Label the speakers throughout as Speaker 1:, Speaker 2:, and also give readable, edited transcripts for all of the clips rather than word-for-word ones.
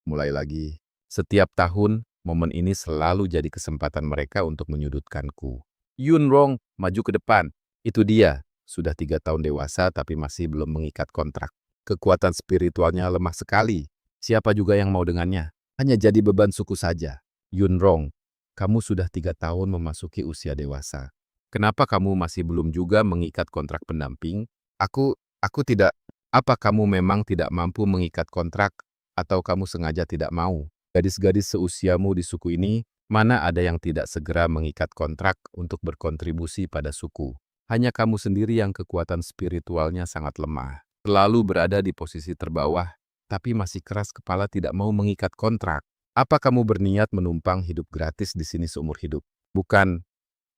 Speaker 1: mulai lagi. Setiap tahun, momen ini selalu jadi kesempatan mereka untuk menyudutkanku. Yunrong, maju ke depan. Itu dia, sudah 3 tahun dewasa tapi masih belum mengikat kontrak. Kekuatan spiritualnya lemah sekali. Siapa juga yang mau dengannya? Hanya jadi beban suku saja. Yunrong, kamu sudah 3 tahun memasuki usia dewasa. Kenapa kamu masih belum juga mengikat kontrak pendamping? Aku tidak. Apa kamu memang tidak mampu mengikat kontrak, atau kamu sengaja tidak mau? Gadis-gadis seusiamu di suku ini, mana ada yang tidak segera mengikat kontrak untuk berkontribusi pada suku? Hanya kamu sendiri yang kekuatan spiritualnya sangat lemah. Selalu berada di posisi terbawah, tapi masih keras kepala tidak mau mengikat kontrak. Apa kamu berniat menumpang hidup gratis di sini seumur hidup? Bukan,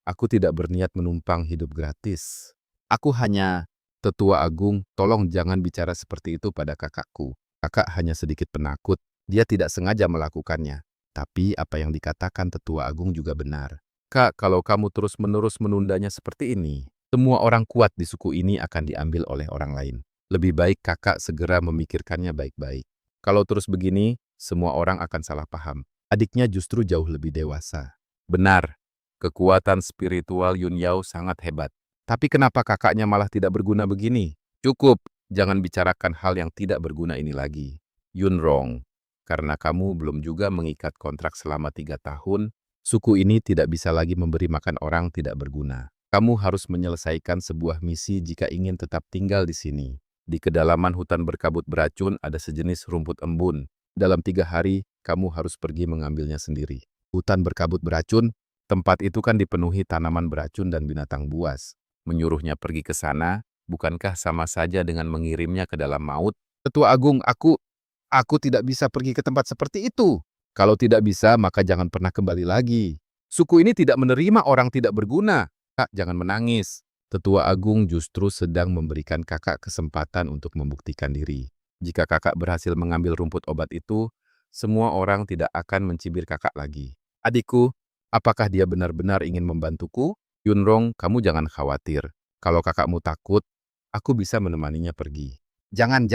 Speaker 1: aku tidak berniat menumpang hidup gratis. Aku hanya... Tetua Agung, tolong jangan bicara seperti itu pada kakakku. Kakak hanya sedikit penakut. Dia tidak sengaja melakukannya. Tapi apa yang dikatakan Tetua Agung juga benar. Kak, kalau kamu terus-menerus menundanya seperti ini, semua orang kuat di suku ini akan diambil oleh orang lain. Lebih baik kakak segera memikirkannya baik-baik. Kalau terus begini, semua orang akan salah paham. Adiknya justru jauh lebih dewasa. Benar, kekuatan spiritual Yun Yao sangat hebat. Tapi kenapa kakaknya malah tidak berguna begini? Cukup, jangan bicarakan hal yang tidak berguna ini lagi. Yunrong, karena kamu belum juga mengikat kontrak selama 3 tahun, suku ini tidak bisa lagi memberi makan orang tidak berguna. Kamu harus menyelesaikan sebuah misi jika ingin tetap tinggal di sini. Di kedalaman hutan berkabut beracun ada sejenis rumput embun. Dalam 3 hari, kamu harus pergi mengambilnya sendiri. Hutan berkabut beracun, tempat itu kan dipenuhi tanaman beracun dan binatang buas. Menyuruhnya pergi ke sana, bukankah sama saja dengan mengirimnya ke dalam maut? Tetua Agung, aku tidak bisa pergi ke tempat seperti itu. Kalau tidak bisa, maka jangan pernah kembali lagi. Suku ini tidak menerima orang tidak berguna. Kak, jangan menangis. Tetua Agung justru sedang memberikan kakak kesempatan untuk membuktikan diri. Jika kakak berhasil mengambil rumput obat itu, semua orang tidak akan mencibir kakak lagi. Adikku, apakah dia benar-benar ingin membantuku? Yunrong, kamu jangan khawatir. Kalau kakakmu takut, aku bisa menemaninya pergi. Jangan.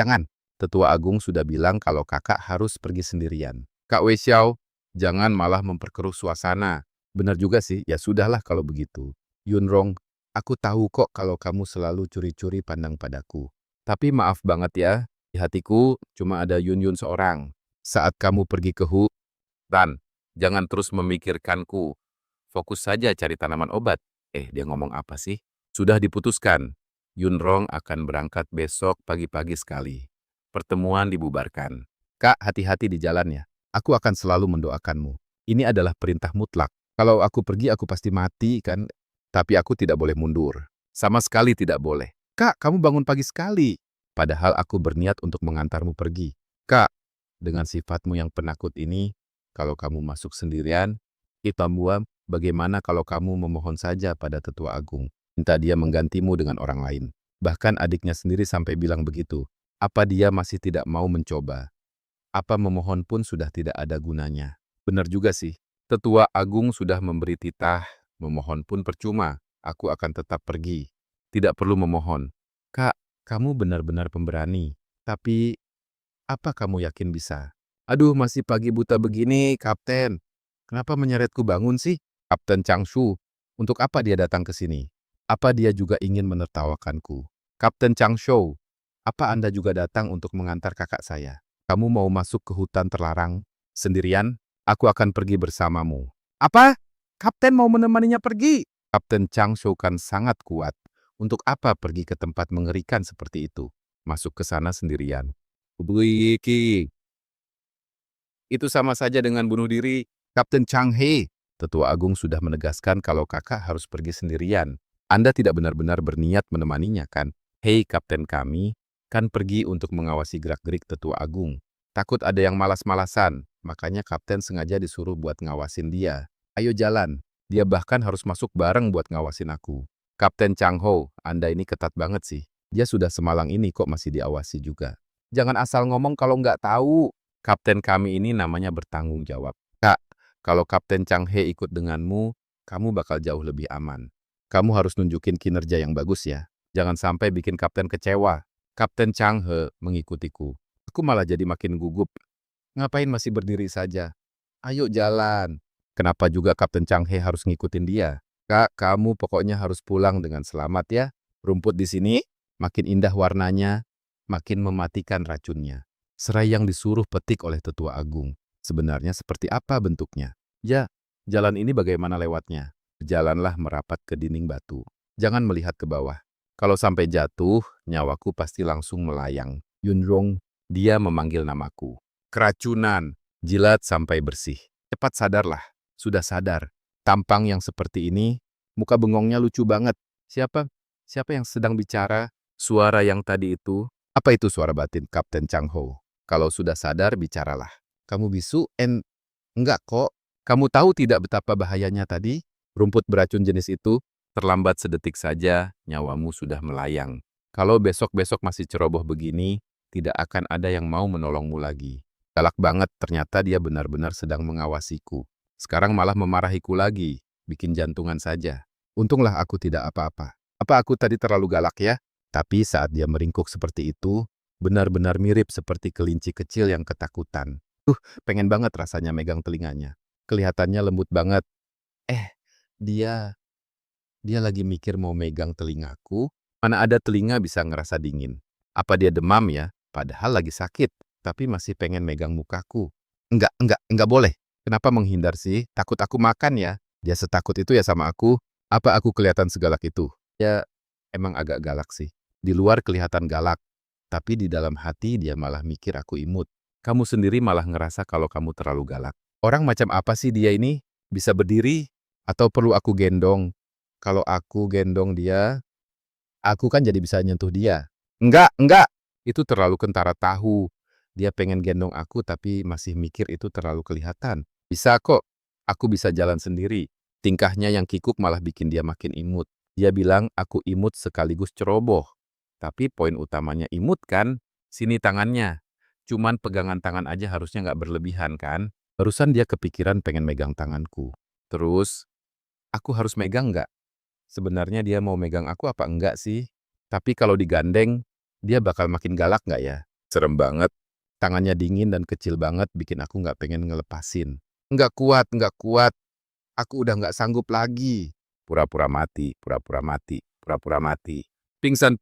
Speaker 1: Tetua Agung sudah bilang kalau kakak harus pergi sendirian. Kak Wei Xiao, jangan malah memperkeruh suasana. Benar juga sih, ya sudahlah kalau begitu. Yunrong, aku tahu kok kalau kamu selalu curi-curi pandang padaku. Tapi maaf banget ya, di hatiku cuma ada Yun seorang. Saat kamu pergi ke hutan, jangan terus memikirkanku. Fokus saja cari tanaman obat. Dia ngomong apa sih? Sudah diputuskan. Yunrong akan berangkat besok pagi-pagi sekali. Pertemuan dibubarkan. Kak, hati-hati di jalannya. Aku akan selalu mendoakanmu. Ini adalah perintah mutlak. Kalau aku pergi, aku pasti mati, kan? Tapi aku tidak boleh mundur. Sama sekali tidak boleh. Kak, kamu bangun pagi sekali. Padahal aku berniat untuk mengantarmu pergi. Kak, dengan sifatmu yang penakut ini, kalau kamu masuk sendirian, Itambuam, bagaimana kalau kamu memohon saja pada Tetua Agung? Minta dia menggantimu dengan orang lain. Bahkan adiknya sendiri sampai bilang begitu. Apa dia masih tidak mau mencoba? Apa memohon pun sudah tidak ada gunanya. Benar juga sih. Tetua Agung sudah memberi titah, memohon pun percuma. Aku akan tetap pergi. Tidak perlu memohon. Kak, kamu benar-benar pemberani. Tapi, apa kamu yakin bisa? Aduh, masih pagi buta begini, Kapten. Kenapa menyeretku bangun sih? Kapten Changshu, untuk apa dia datang ke sini? Apa dia juga ingin menertawakanku? Kapten Changshu, apa Anda juga datang untuk mengantar kakak saya? Kamu mau masuk ke hutan terlarang sendirian? Aku akan pergi bersamamu. Apa? Kapten mau menemaninya pergi? Kapten Changshu kan sangat kuat. Untuk apa pergi ke tempat mengerikan seperti itu? Masuk ke sana sendirian. Buiki. Itu sama saja dengan bunuh diri. Kapten Chang He, Tetua Agung sudah menegaskan kalau kakak harus pergi sendirian. Anda tidak benar-benar berniat menemaninya, kan? Hei, Kapten kami, kan pergi untuk mengawasi gerak-gerik Tetua Agung. Takut ada yang malas-malasan, makanya Kapten sengaja disuruh buat ngawasin dia. Ayo jalan, dia bahkan harus masuk bareng buat ngawasin aku. Kapten Chang Ho, Anda ini ketat banget sih. Dia sudah semalang ini kok masih diawasi juga. Jangan asal ngomong kalau nggak tahu. Kapten kami ini namanya bertanggung jawab. Kak, kalau Kapten Chang He ikut denganmu, kamu bakal jauh lebih aman. Kamu harus nunjukin kinerja yang bagus ya. Jangan sampai bikin Kapten kecewa. Kapten Chang He mengikutiku. Aku malah jadi makin gugup. Ngapain masih berdiri saja? Ayo jalan. Kenapa juga Kapten Chang He harus ngikutin dia? Kak, kamu pokoknya harus pulang dengan selamat ya. Rumput di sini makin indah warnanya, makin mematikan racunnya. Serai yang disuruh petik oleh Tetua Agung. Sebenarnya seperti apa bentuknya? Ya, jalan ini bagaimana lewatnya? Jalanlah merapat ke dinding batu. Jangan melihat ke bawah. Kalau sampai jatuh, nyawaku pasti langsung melayang. Yunrong, dia memanggil namaku. Keracunan, jilat sampai bersih. Cepat sadarlah. Sudah sadar. Tampang yang seperti ini, muka bengongnya lucu banget. Siapa? Siapa yang sedang bicara? Suara yang tadi itu? Apa itu suara batin Kapten Chang Ho? Kalau sudah sadar, bicaralah. Kamu bisu? Enggak kok. Kamu tahu tidak betapa bahayanya tadi? Rumput beracun jenis itu, terlambat sedetik saja, nyawamu sudah melayang. Kalau besok-besok masih ceroboh begini, tidak akan ada yang mau menolongmu lagi. Galak banget, ternyata dia benar-benar sedang mengawasiku. Sekarang malah memarahiku lagi, bikin jantungan saja. Untunglah aku tidak apa-apa. Apa aku tadi terlalu galak ya? Tapi saat dia meringkuk seperti itu, benar-benar mirip seperti kelinci kecil yang ketakutan. Pengen banget rasanya megang telinganya. Kelihatannya lembut banget. Dia dia lagi mikir mau megang telingaku. Mana ada telinga bisa ngerasa dingin. Apa dia demam ya? Padahal lagi sakit, tapi masih pengen megang mukaku. Enggak boleh. Kenapa menghindar sih? Takut aku makan ya? Dia setakut itu ya sama aku? Apa aku kelihatan segalak itu? Ya, emang agak galak sih. Di luar kelihatan galak, tapi di dalam hati dia malah mikir aku imut. Kamu sendiri malah ngerasa kalau kamu terlalu galak. Orang macam apa sih dia ini? Bisa berdiri? Atau perlu aku gendong? Kalau aku gendong dia, aku kan jadi bisa nyentuh dia. Enggak. Itu terlalu kentara tahu. Dia pengen gendong aku tapi masih mikir itu terlalu kelihatan. Bisa kok, aku bisa jalan sendiri. Tingkahnya yang kikuk malah bikin dia makin imut. Dia bilang aku imut sekaligus ceroboh. Tapi poin utamanya imut kan? Sini tangannya. Cuman pegangan tangan aja harusnya nggak berlebihan kan? Barusan dia kepikiran pengen megang tanganku. Terus, aku harus megang nggak? Sebenarnya dia mau megang aku apa enggak sih? Tapi kalau digandeng, dia bakal makin galak nggak ya? Serem banget. Tangannya dingin dan kecil banget bikin aku nggak pengen ngelepasin. Nggak kuat. Aku udah nggak sanggup lagi. Pura-pura mati, pura-pura mati, pura-pura mati. Pingsan,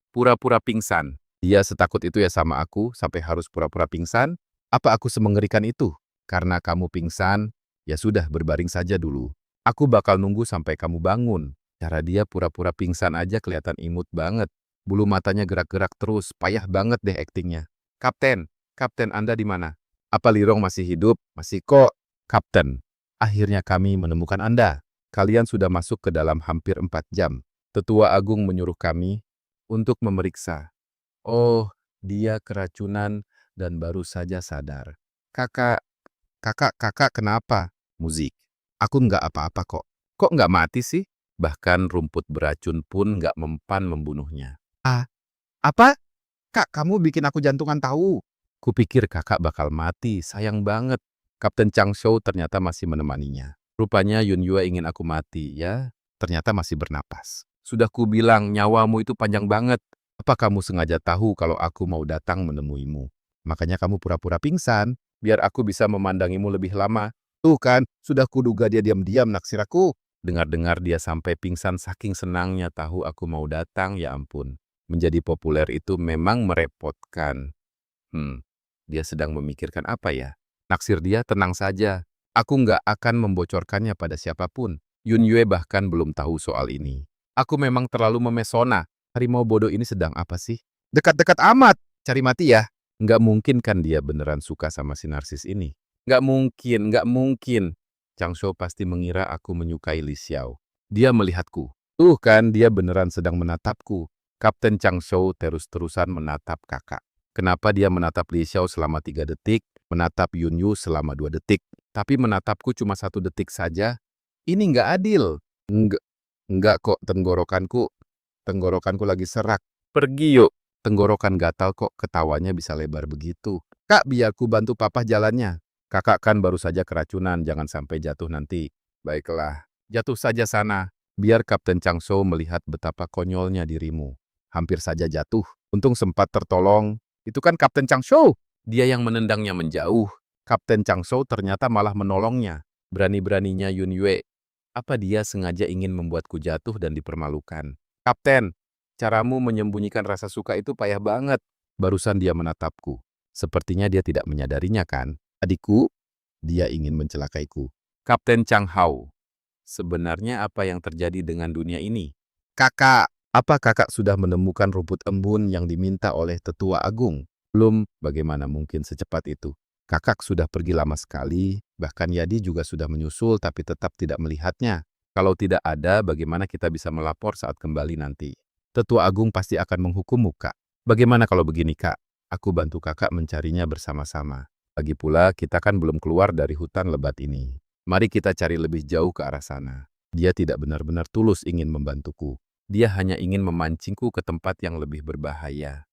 Speaker 1: pura-pura pingsan. Dia setakut itu ya sama aku sampai harus pura-pura pingsan? Apa aku semengerikan itu? Karena kamu pingsan, ya sudah berbaring saja dulu. Aku bakal nunggu sampai kamu bangun. Cara dia pura-pura pingsan aja kelihatan imut banget. Bulu matanya gerak-gerak terus, payah banget deh aktingnya. Kapten Anda di mana? Apa Lirong masih hidup? Masih kok. Kapten, akhirnya kami menemukan Anda. Kalian sudah masuk ke dalam hampir 4 jam. Tetua Agung menyuruh kami untuk memeriksa. Oh, dia keracunan dan baru saja sadar. Kakak kenapa? Musik. Aku nggak apa-apa kok. Kok nggak mati sih? Bahkan rumput beracun pun nggak mempan membunuhnya. Apa? Kak, kamu bikin aku jantungan tahu. Kupikir kakak bakal mati, sayang banget. Kapten Chang Shou ternyata masih menemaninya. Rupanya Yun Yue ingin aku mati, ya. Ternyata masih bernapas. Sudah kubilang, nyawamu itu panjang banget. Apa kamu sengaja tahu kalau aku mau datang menemuimu? Makanya kamu pura-pura pingsan, biar aku bisa memandangimu lebih lama. Tuh kan, sudah kuduga dia diam-diam naksir aku. Dengar-dengar dia sampai pingsan saking senangnya tahu aku mau datang, ya ampun. Menjadi populer itu memang merepotkan. Dia sedang memikirkan apa ya? Naksir dia tenang saja. Aku nggak akan membocorkannya pada siapapun. Yun Yue bahkan belum tahu soal ini. Aku memang terlalu memesona. Harimau bodoh ini sedang apa sih? Dekat-dekat amat. Cari mati ya. Nggak mungkin kan dia beneran suka sama si narsis ini. Nggak mungkin. Chang Shou pasti mengira aku menyukai Li Xiao. Dia melihatku. Tuh kan, dia beneran sedang menatapku. Kapten Chang Shou terus-terusan menatap kakak. Kenapa dia menatap Li Xiao selama 3 detik, menatap Yun Yu selama 2 detik, tapi menatapku cuma 1 detik saja? Ini nggak adil. Enggak kok, tenggorokanku lagi serak. Pergi yuk. Tenggorokan gatal kok ketawanya bisa lebar begitu. Kak, biar ku bantu papa jalannya. Kakak kan baru saja keracunan, jangan sampai jatuh nanti. Baiklah, jatuh saja sana. Biar Kapten Chang Shou melihat betapa konyolnya dirimu. Hampir saja jatuh. Untung sempat tertolong. Itu kan Kapten Chang Shou. Dia yang menendangnya menjauh. Kapten Chang Shou ternyata malah menolongnya. Berani-beraninya Yun Yue. Apa dia sengaja ingin membuatku jatuh dan dipermalukan? Kapten, caramu menyembunyikan rasa suka itu payah banget. Barusan dia menatapku. Sepertinya dia tidak menyadarinya kan? Adikku, dia ingin mencelakaiku. Kapten Chang Hao, sebenarnya apa yang terjadi dengan dunia ini? Kakak, apa kakak sudah menemukan rumput embun yang diminta oleh Tetua Agung? Belum, bagaimana mungkin secepat itu? Kakak sudah pergi lama sekali, bahkan Yadi juga sudah menyusul tapi tetap tidak melihatnya. Kalau tidak ada, bagaimana kita bisa melapor saat kembali nanti? Tetua Agung pasti akan menghukummu, Kak. Bagaimana kalau begini, Kak? Aku bantu kakak mencarinya bersama-sama. Lagi pula, kita kan belum keluar dari hutan lebat ini. Mari kita cari lebih jauh ke arah sana. Dia tidak benar-benar tulus ingin membantuku. Dia hanya ingin memancingku ke tempat yang lebih berbahaya.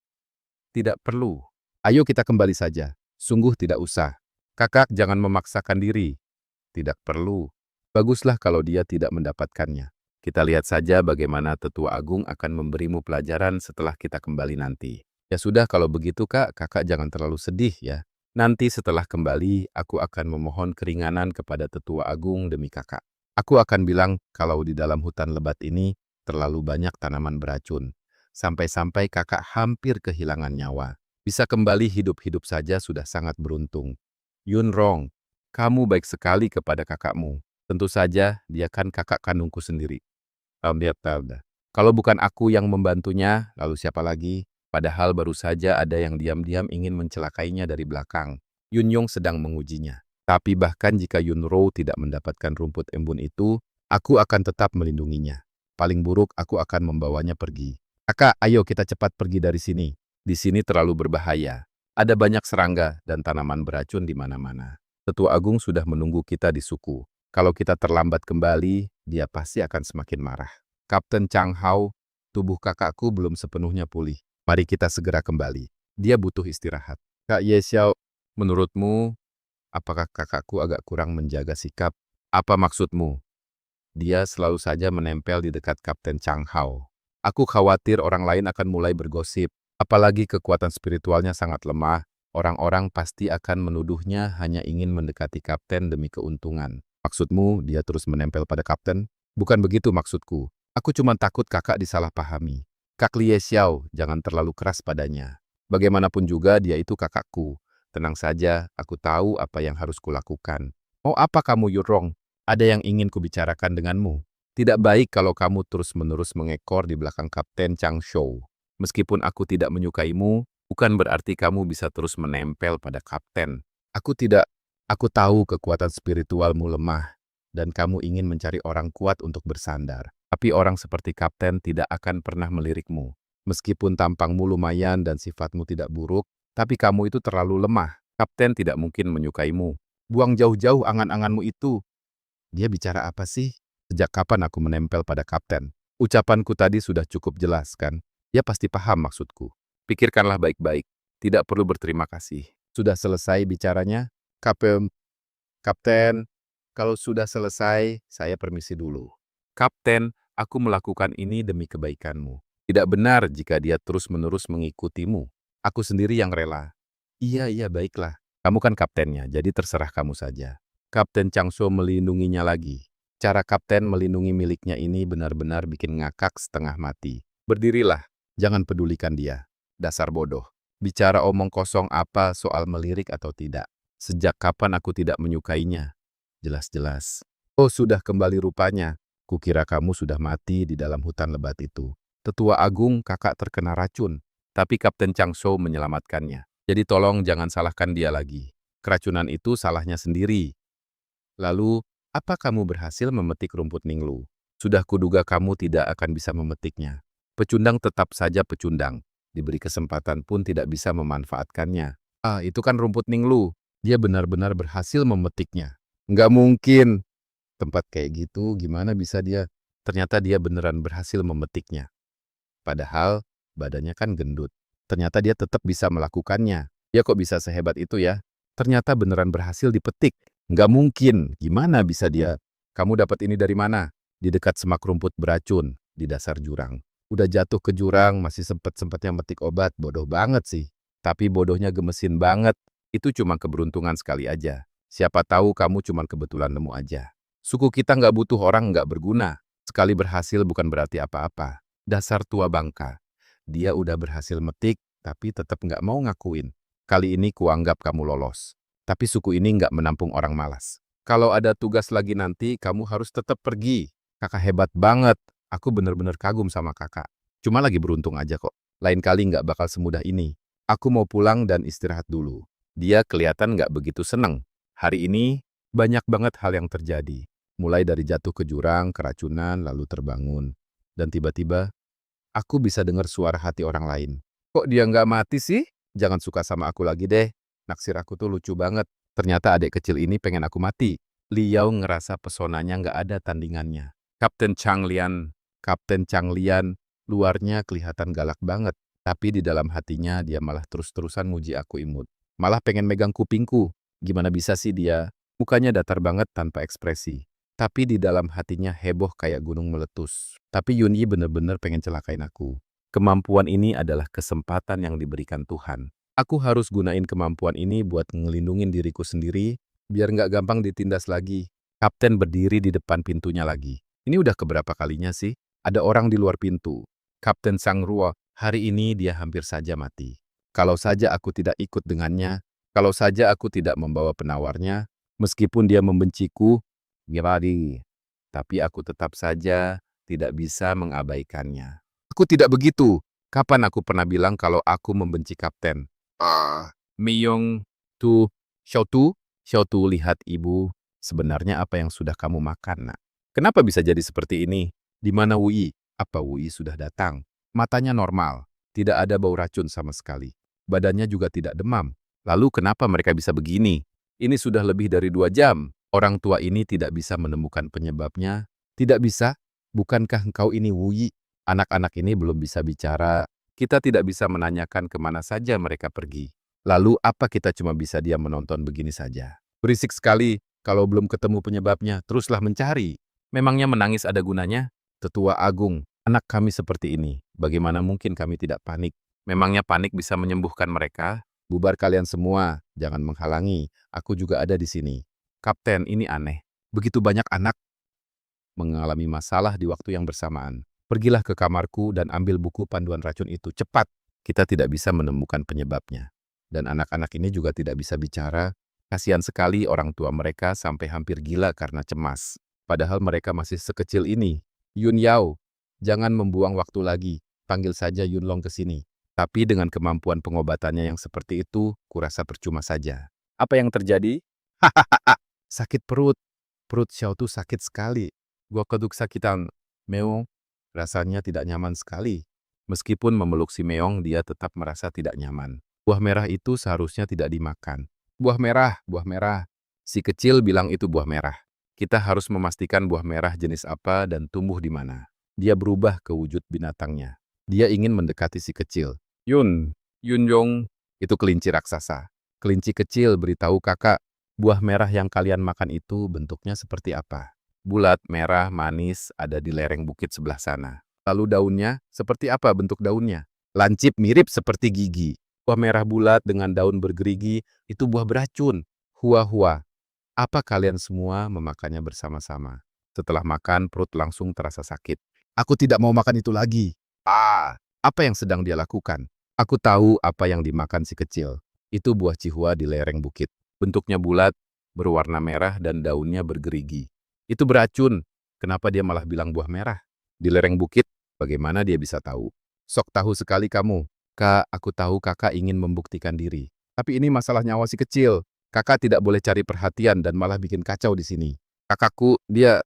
Speaker 1: Tidak perlu. Ayo kita kembali saja. Sungguh tidak usah. Kakak jangan memaksakan diri. Tidak perlu. Baguslah kalau dia tidak mendapatkannya. Kita lihat saja bagaimana Tetua Agung akan memberimu pelajaran setelah kita kembali nanti. Ya sudah kalau begitu Kak, kakak jangan terlalu sedih ya. Nanti setelah kembali, aku akan memohon keringanan kepada Tetua Agung demi kakak. Aku akan bilang kalau di dalam hutan lebat ini terlalu banyak tanaman beracun. Sampai-sampai kakak hampir kehilangan nyawa. Bisa kembali hidup-hidup saja sudah sangat beruntung. Yun Rong, kamu baik sekali kepada kakakmu. Tentu saja dia kan kakak kandungku sendiri. Kalau bukan aku yang membantunya, lalu siapa lagi? Padahal baru saja ada yang diam-diam ingin mencelakainya dari belakang. Yun Yong sedang mengujinya. Tapi bahkan jika Yun Rou tidak mendapatkan rumput embun itu, aku akan tetap melindunginya. Paling buruk aku akan membawanya pergi. Kakak, ayo kita cepat pergi dari sini. Di sini terlalu berbahaya. Ada banyak serangga dan tanaman beracun di mana-mana. Tetua Agung sudah menunggu kita di suku. Kalau kita terlambat kembali, dia pasti akan semakin marah. Kapten Chang Hao, tubuh kakakku belum sepenuhnya pulih. Mari kita segera kembali. Dia butuh istirahat. Kak Ye Xiao, menurutmu, apakah kakakku agak kurang menjaga sikap? Apa maksudmu? Dia selalu saja menempel di dekat Kapten Chang Hao. Aku khawatir orang lain akan mulai bergosip. Apalagi kekuatan spiritualnya sangat lemah, orang-orang pasti akan menuduhnya hanya ingin mendekati kapten demi keuntungan. Maksudmu, dia terus menempel pada kapten? Bukan begitu maksudku. Aku cuma takut kakak disalahpahami. Kak Lie Xiao, jangan terlalu keras padanya. Bagaimanapun juga dia itu kakakku. Tenang saja, aku tahu apa yang harus kulakukan. Oh apa kamu Yurong? Ada yang ingin kubicarakan denganmu. Tidak baik kalau kamu terus-menerus mengekor di belakang Kapten Chang Shou. Meskipun aku tidak menyukaimu, bukan berarti kamu bisa terus menempel pada kapten. Aku tahu kekuatan spiritualmu lemah, dan kamu ingin mencari orang kuat untuk bersandar. Tapi orang seperti kapten tidak akan pernah melirikmu. Meskipun tampangmu lumayan dan sifatmu tidak buruk, tapi kamu itu terlalu lemah. Kapten tidak mungkin menyukaimu. Buang jauh-jauh angan-anganmu itu. Dia bicara apa sih? Sejak kapan aku menempel pada kapten? Ucapanku tadi sudah cukup jelas, kan? Dia pasti paham maksudku. Pikirkanlah baik-baik. Tidak perlu berterima kasih. Sudah selesai bicaranya? Kapten, kalau sudah selesai, saya permisi dulu. Kapten, aku melakukan ini demi kebaikanmu. Tidak benar jika dia terus-menerus mengikutimu. Aku sendiri yang rela. Iya, baiklah. Kamu kan kaptennya, jadi terserah kamu saja. Kapten Changso melindunginya lagi. Cara kapten melindungi miliknya ini benar-benar bikin ngakak setengah mati. Berdirilah, jangan pedulikan dia. Dasar bodoh. Bicara omong kosong apa soal melirik atau tidak. Sejak kapan aku tidak menyukainya? Jelas-jelas. Oh, sudah kembali rupanya. Kukira kamu sudah mati di dalam hutan lebat itu. Tetua Agung kakak terkena racun. Tapi Kapten Changso menyelamatkannya. Jadi tolong jangan salahkan dia lagi. Keracunan itu salahnya sendiri. Lalu, apa kamu berhasil memetik rumput Ninglu? Sudah kuduga kamu tidak akan bisa memetiknya. Pecundang tetap saja pecundang. Diberi kesempatan pun tidak bisa memanfaatkannya. Ah, itu kan rumput Ninglu. Dia benar-benar berhasil memetiknya. Nggak mungkin. Tempat kayak gitu, gimana bisa dia? Ternyata dia beneran berhasil memetiknya. Padahal, badannya kan gendut. Ternyata dia tetap bisa melakukannya. Ya kok bisa sehebat itu ya? Ternyata beneran berhasil dipetik. Nggak mungkin. Gimana bisa dia? Kamu dapat ini dari mana? Di dekat semak rumput beracun, di dasar jurang. Udah jatuh ke jurang, masih sempet-sempetnya metik obat. Bodoh banget sih. Tapi bodohnya gemesin banget. Itu cuma keberuntungan sekali aja. Siapa tahu kamu cuma kebetulan nemu aja. Suku kita nggak butuh orang nggak berguna. Sekali berhasil bukan berarti apa-apa. Dasar tua bangka. Dia udah berhasil metik, tapi tetap nggak mau ngakuin. Kali ini kuanggap kamu lolos. Tapi suku ini nggak menampung orang malas. Kalau ada tugas lagi nanti, kamu harus tetap pergi. Kakak hebat banget. Aku bener-bener kagum sama kakak. Cuma lagi beruntung aja kok. Lain kali nggak bakal semudah ini. Aku mau pulang dan istirahat dulu. Dia kelihatan nggak begitu seneng. Hari ini, banyak banget hal yang terjadi. Mulai dari jatuh ke jurang, keracunan, lalu terbangun. Dan tiba-tiba, aku bisa dengar suara hati orang lain. Kok dia nggak mati sih? Jangan suka sama aku lagi deh. Naksir aku tuh lucu banget. Ternyata adik kecil ini pengen aku mati. Liao ngerasa pesonanya nggak ada tandingannya. Kapten Chang Lian, luarnya kelihatan galak banget. Tapi di dalam hatinya dia malah terus-terusan muji aku imut. Malah pengen megang kupingku. Gimana bisa sih dia? Mukanya datar banget tanpa ekspresi. Tapi di dalam hatinya heboh kayak gunung meletus. Tapi Yun Yi bener-bener pengen celakain aku. Kemampuan ini adalah kesempatan yang diberikan Tuhan. Aku harus gunain kemampuan ini buat ngelindungin diriku sendiri, biar nggak gampang ditindas lagi. Kapten berdiri di depan pintunya lagi. Ini udah keberapa kalinya sih? Ada orang di luar pintu. Kapten Sang Ruo, hari ini dia hampir saja mati. Kalau saja aku tidak ikut dengannya, kalau saja aku tidak membawa penawarnya, meskipun dia membenciku, tapi aku tetap saja tidak bisa mengabaikannya. Aku tidak begitu. Kapan aku pernah bilang kalau aku membenci kapten? Miyong tu, Xiao tu, lihat ibu. Sebenarnya apa yang sudah kamu makan, nak? Kenapa bisa jadi seperti ini? Di mana Wui? Apa Wui sudah datang? Matanya normal, tidak ada bau racun sama sekali. Badannya juga tidak demam. Lalu kenapa mereka bisa begini? Ini sudah lebih dari 2 jam. Orang tua ini tidak bisa menemukan penyebabnya. Tidak bisa? Bukankah engkau ini Wui? Anak-anak ini belum bisa bicara. Kita tidak bisa menanyakan kemana saja mereka pergi. Lalu apa kita cuma bisa diam menonton begini saja? Berisik sekali. Kalau belum ketemu penyebabnya, teruslah mencari. Memangnya menangis ada gunanya? Tetua Agung, anak kami seperti ini. Bagaimana mungkin kami tidak panik? Memangnya panik bisa menyembuhkan mereka? Bubar kalian semua, jangan menghalangi. Aku juga ada di sini. Kapten, ini aneh. Begitu banyak anak mengalami masalah di waktu yang bersamaan. Pergilah ke kamarku dan ambil buku panduan racun itu. Cepat! Kita tidak bisa menemukan penyebabnya. Dan anak-anak ini juga tidak bisa bicara. Kasihan sekali orang tua mereka sampai hampir gila karena cemas. Padahal mereka masih sekecil ini. Yun Yao, jangan membuang waktu lagi. Panggil saja Yun Long ke sini. Tapi dengan kemampuan pengobatannya yang seperti itu, kurasa percuma saja. Apa yang terjadi? Hahaha, sakit perut. Perut Xiao tu sakit sekali. Gua keduk sakitan. Meong, rasanya tidak nyaman sekali. Meskipun memeluk si Meong, dia tetap merasa tidak nyaman. Buah merah itu seharusnya tidak dimakan. Buah merah. Si kecil bilang itu buah merah. Kita harus memastikan buah merah jenis apa dan tumbuh di mana. Dia berubah ke wujud binatangnya. Dia ingin mendekati si kecil. Yun Yong, itu kelinci raksasa. Kelinci kecil, beritahu kakak, buah merah yang kalian makan itu bentuknya seperti apa? Bulat, merah, manis, ada di lereng bukit sebelah sana. Lalu daunnya, seperti apa bentuk daunnya? Lancip mirip seperti gigi. Buah merah bulat dengan daun bergerigi, itu buah beracun. Hua-hua. Apa kalian semua memakannya bersama-sama? Setelah makan, perut langsung terasa sakit. Aku tidak mau makan itu lagi. Apa yang sedang dia lakukan? Aku tahu apa yang dimakan si kecil. Itu buah cihua di lereng bukit. Bentuknya bulat, berwarna merah dan daunnya bergerigi. Itu beracun. Kenapa dia malah bilang buah merah? Di lereng bukit, bagaimana dia bisa tahu? Sok tahu sekali kamu. Kak, aku tahu kakak ingin membuktikan diri. Tapi ini masalah nyawa si kecil. Kakak tidak boleh cari perhatian dan malah bikin kacau di sini. Kakakku, dia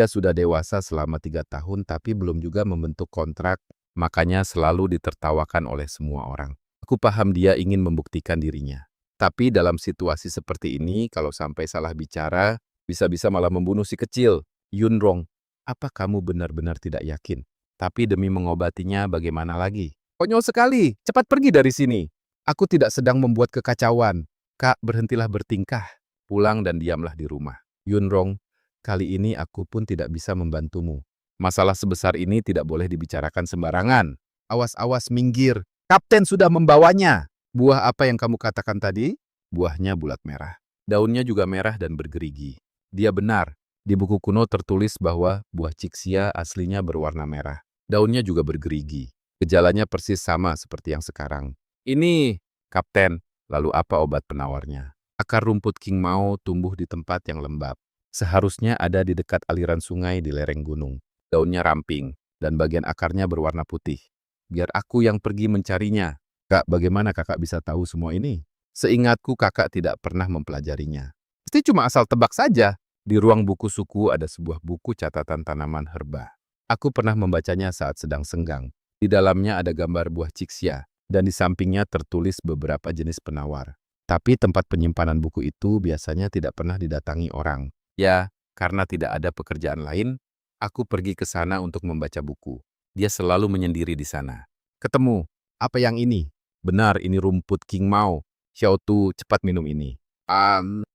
Speaker 1: sudah dewasa selama 3 tahun tapi belum juga membentuk kontrak. Makanya selalu ditertawakan oleh semua orang. Aku paham dia ingin membuktikan dirinya. Tapi dalam situasi seperti ini, kalau sampai salah bicara, bisa-bisa malah membunuh si kecil. Yun Rong, apa kamu benar-benar tidak yakin? Tapi demi mengobatinya bagaimana lagi? Konyol sekali, cepat pergi dari sini. Aku tidak sedang membuat kekacauan. Kak, berhentilah bertingkah. Pulang dan diamlah di rumah. Yun Rong, kali ini aku pun tidak bisa membantumu. Masalah sebesar ini tidak boleh dibicarakan sembarangan. Awas-awas minggir. Kapten sudah membawanya. Buah apa yang kamu katakan tadi? Buahnya bulat merah. Daunnya juga merah dan bergerigi. Dia benar. Di buku kuno tertulis bahwa buah cixia aslinya berwarna merah. Daunnya juga bergerigi. Gejalanya persis sama seperti yang sekarang. Ini, Kapten, lalu apa obat penawarnya? Akar rumput King Mao tumbuh di tempat yang lembab. Seharusnya ada di dekat aliran sungai di lereng gunung. Daunnya ramping, dan bagian akarnya berwarna putih. Biar aku yang pergi mencarinya. Kak, bagaimana kakak bisa tahu semua ini? Seingatku kakak tidak pernah mempelajarinya. Pasti cuma asal tebak saja. Di ruang buku suku ada sebuah buku catatan tanaman herba. Aku pernah membacanya saat sedang senggang. Di dalamnya ada gambar buah cixia, dan di sampingnya tertulis beberapa jenis penawar. Tapi tempat penyimpanan buku itu biasanya tidak pernah didatangi orang. Ya, karena tidak ada pekerjaan lain, aku pergi ke sana untuk membaca buku. Dia selalu menyendiri di sana. Ketemu, apa yang ini? Benar, ini rumput King Mao. Xiao Tu, cepat minum ini.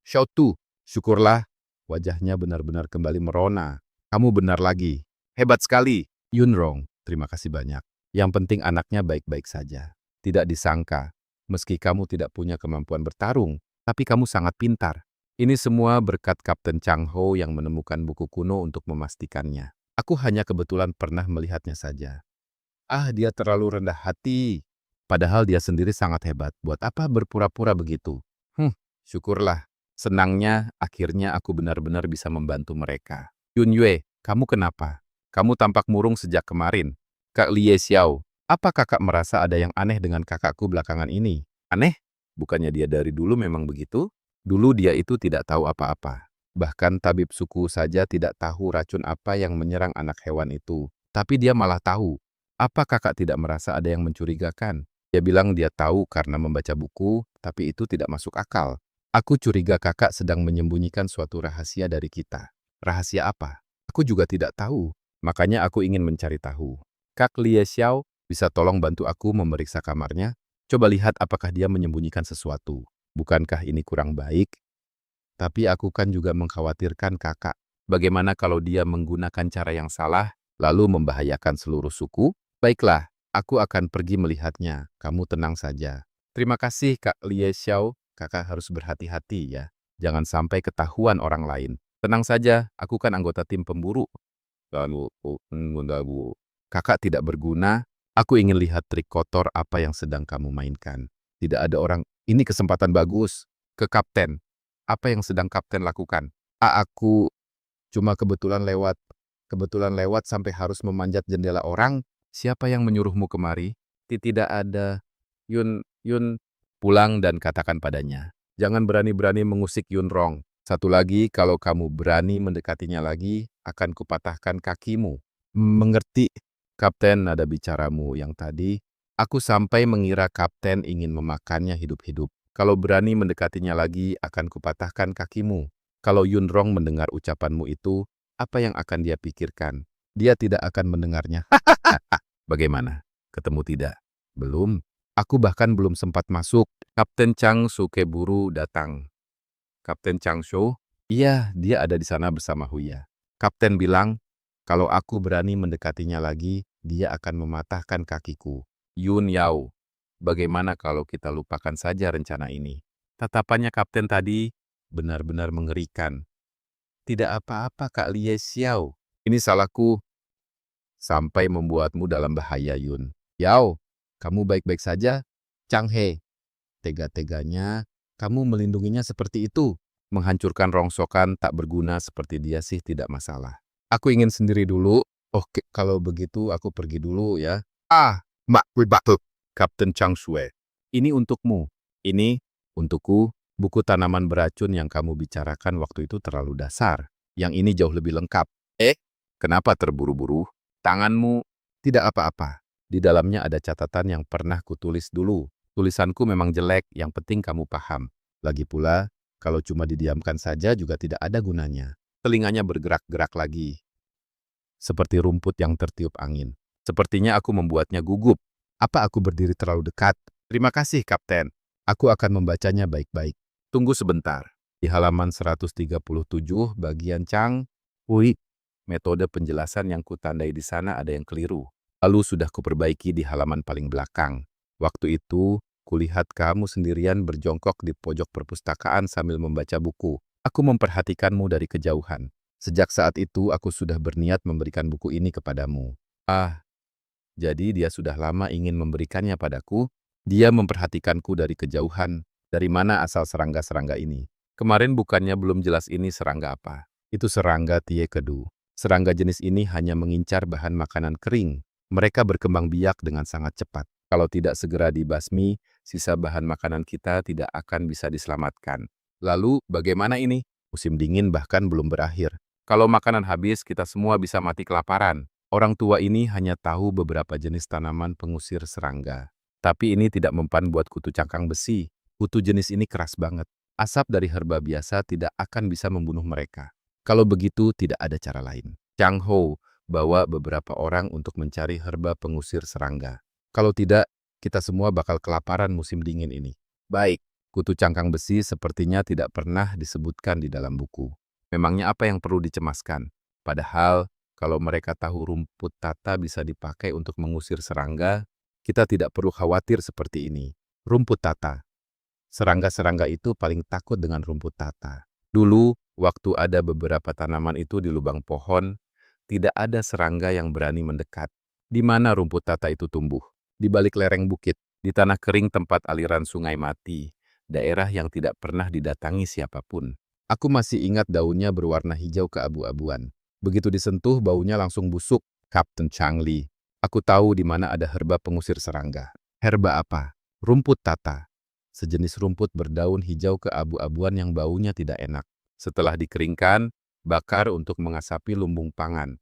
Speaker 1: Xiao Tu, syukurlah. Wajahnya benar-benar kembali merona. Kamu benar lagi. Hebat sekali. Yunrong, terima kasih banyak. Yang penting anaknya baik-baik saja. Tidak disangka, meski kamu tidak punya kemampuan bertarung, tapi kamu sangat pintar. Ini semua berkat Kapten Chang Ho yang menemukan buku kuno untuk memastikannya. Aku hanya kebetulan pernah melihatnya saja. Dia terlalu rendah hati. Padahal dia sendiri sangat hebat. Buat apa berpura-pura begitu? Syukurlah. Senangnya, akhirnya aku benar-benar bisa membantu mereka. Yun Yue, kamu kenapa? Kamu tampak murung sejak kemarin. Kak Lie Xiao, apa kakak merasa ada yang aneh dengan kakakku belakangan ini? Aneh? Bukannya dia dari dulu memang begitu? Dulu dia itu tidak tahu apa-apa. Bahkan tabib suku saja tidak tahu racun apa yang menyerang anak hewan itu. Tapi dia malah tahu. Apa kakak tidak merasa ada yang mencurigakan? Dia bilang dia tahu karena membaca buku, tapi itu tidak masuk akal. Aku curiga kakak sedang menyembunyikan suatu rahasia dari kita. Rahasia apa? Aku juga tidak tahu. Makanya aku ingin mencari tahu. Kak Lie Xiao, bisa tolong bantu aku memeriksa kamarnya? Coba lihat apakah dia menyembunyikan sesuatu. Bukankah ini kurang baik? Tapi aku kan juga mengkhawatirkan kakak. Bagaimana kalau dia menggunakan cara yang salah, lalu membahayakan seluruh suku? Baiklah, aku akan pergi melihatnya. Kamu tenang saja. Terima kasih, Kak Lie Xiao. Kakak harus berhati-hati ya. Jangan sampai ketahuan orang lain. Tenang saja, aku kan anggota tim pemburu. Kakak tidak berguna. Aku ingin lihat trik kotor apa yang sedang kamu mainkan. Tidak ada orang. Ini kesempatan bagus. Ke kapten. Apa yang sedang kapten lakukan? Aku cuma kebetulan lewat. Kebetulan lewat sampai harus memanjat jendela orang. Siapa yang menyuruhmu kemari? Tidak ada. Yun, pulang dan katakan padanya. Jangan berani-berani mengusik Yunrong. Satu lagi, kalau kamu berani mendekatinya lagi, akan kupatahkan kakimu. Mengerti, Kapten, nada bicaramu yang tadi. Aku sampai mengira Kapten ingin memakannya hidup-hidup. Kalau berani mendekatinya lagi, akan kupatahkan kakimu. Kalau Yunrong mendengar ucapanmu itu, apa yang akan dia pikirkan? Dia tidak akan mendengarnya. Bagaimana? Ketemu tidak? Belum. Aku bahkan belum sempat masuk. Kapten Chang Sukeburu datang. Kapten Chang Shou? Iya, dia ada di sana bersama Huya. Kapten bilang, kalau aku berani mendekatinya lagi, dia akan mematahkan kakiku. Yun Yao, bagaimana kalau kita lupakan saja rencana ini? Tatapannya kapten tadi benar-benar mengerikan. Tidak apa-apa, Kak Lie Xiao. Ini salahku. Sampai membuatmu dalam bahaya, Yun. Yao, kamu baik-baik saja? Chang He, tega-teganya kamu melindunginya seperti itu. Menghancurkan rongsokan tak berguna seperti dia sih tidak masalah. Aku ingin sendiri dulu. Oke, kalau begitu aku pergi dulu ya. Mak Wibatu. Kapten Chang Shue. Ini untukmu. Ini untukku. Buku tanaman beracun yang kamu bicarakan waktu itu terlalu dasar. Yang ini jauh lebih lengkap. Kenapa terburu-buru? Tanganmu tidak apa-apa. Di dalamnya ada catatan yang pernah kutulis dulu. Tulisanku memang jelek, yang penting kamu paham. Lagi pula, kalau cuma didiamkan saja juga tidak ada gunanya. Telinganya bergerak-gerak lagi. Seperti rumput yang tertiup angin. Sepertinya aku membuatnya gugup. Apa aku berdiri terlalu dekat? Terima kasih, Kapten. Aku akan membacanya baik-baik. Tunggu sebentar. Di halaman 137 bagian Chang, metode penjelasan yang kutandai di sana ada yang keliru. Lalu sudah kuperbaiki di halaman paling belakang. Waktu itu, Kulihat kamu sendirian berjongkok di pojok perpustakaan sambil membaca buku. Aku memperhatikanmu dari kejauhan. Sejak saat itu aku sudah berniat memberikan buku ini kepadamu. Ah, jadi dia sudah lama ingin memberikannya padaku. Dia memperhatikanku dari kejauhan. Dari mana asal serangga-serangga ini? Kemarin bukannya belum jelas ini serangga apa. Itu serangga tiekedu. Serangga jenis ini hanya mengincar bahan makanan kering. Mereka berkembang biak dengan sangat cepat. Kalau tidak segera dibasmi, sisa bahan makanan kita tidak akan bisa diselamatkan. Lalu, bagaimana ini? Musim dingin bahkan belum berakhir. Kalau makanan habis, kita semua bisa mati kelaparan. Orang tua ini hanya tahu beberapa jenis tanaman pengusir serangga. Tapi ini tidak mempan buat kutu cangkang besi. Kutu jenis ini keras banget. Asap dari herba biasa tidak akan bisa membunuh mereka. Kalau begitu, tidak ada cara lain. Chang Ho bawa beberapa orang untuk mencari herba pengusir serangga. Kalau tidak, kita semua bakal kelaparan musim dingin ini. Baik, kutu cangkang besi sepertinya tidak pernah disebutkan di dalam buku. Memangnya apa yang perlu dicemaskan? Padahal, kalau mereka tahu rumput tata bisa dipakai untuk mengusir serangga, kita tidak perlu khawatir seperti ini. Rumput tata. Serangga-serangga itu paling takut dengan rumput tata. Dulu, waktu ada beberapa tanaman itu di lubang pohon, tidak ada serangga yang berani mendekat. Di mana rumput tata itu tumbuh? Di balik lereng bukit, di tanah kering tempat aliran sungai mati, daerah yang tidak pernah didatangi siapapun. Aku masih ingat daunnya berwarna hijau keabu-abuan. Begitu disentuh, baunya langsung busuk. Kapten Chang Li. Aku tahu di mana ada herba pengusir serangga. Herba apa? Rumput tata. Sejenis rumput berdaun hijau keabu-abuan yang baunya tidak enak. Setelah dikeringkan, bakar untuk mengasapi lumbung pangan.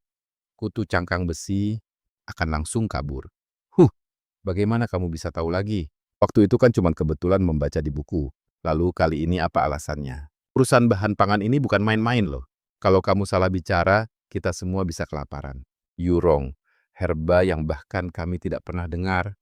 Speaker 1: Kutu cangkang besi akan langsung kabur. Bagaimana kamu bisa tahu lagi? Waktu itu kan cuma kebetulan membaca di buku. Lalu kali ini apa alasannya? Urusan bahan pangan ini bukan main-main loh. Kalau kamu salah bicara, kita semua bisa kelaparan. Yurong, herba yang bahkan kami tidak pernah dengar.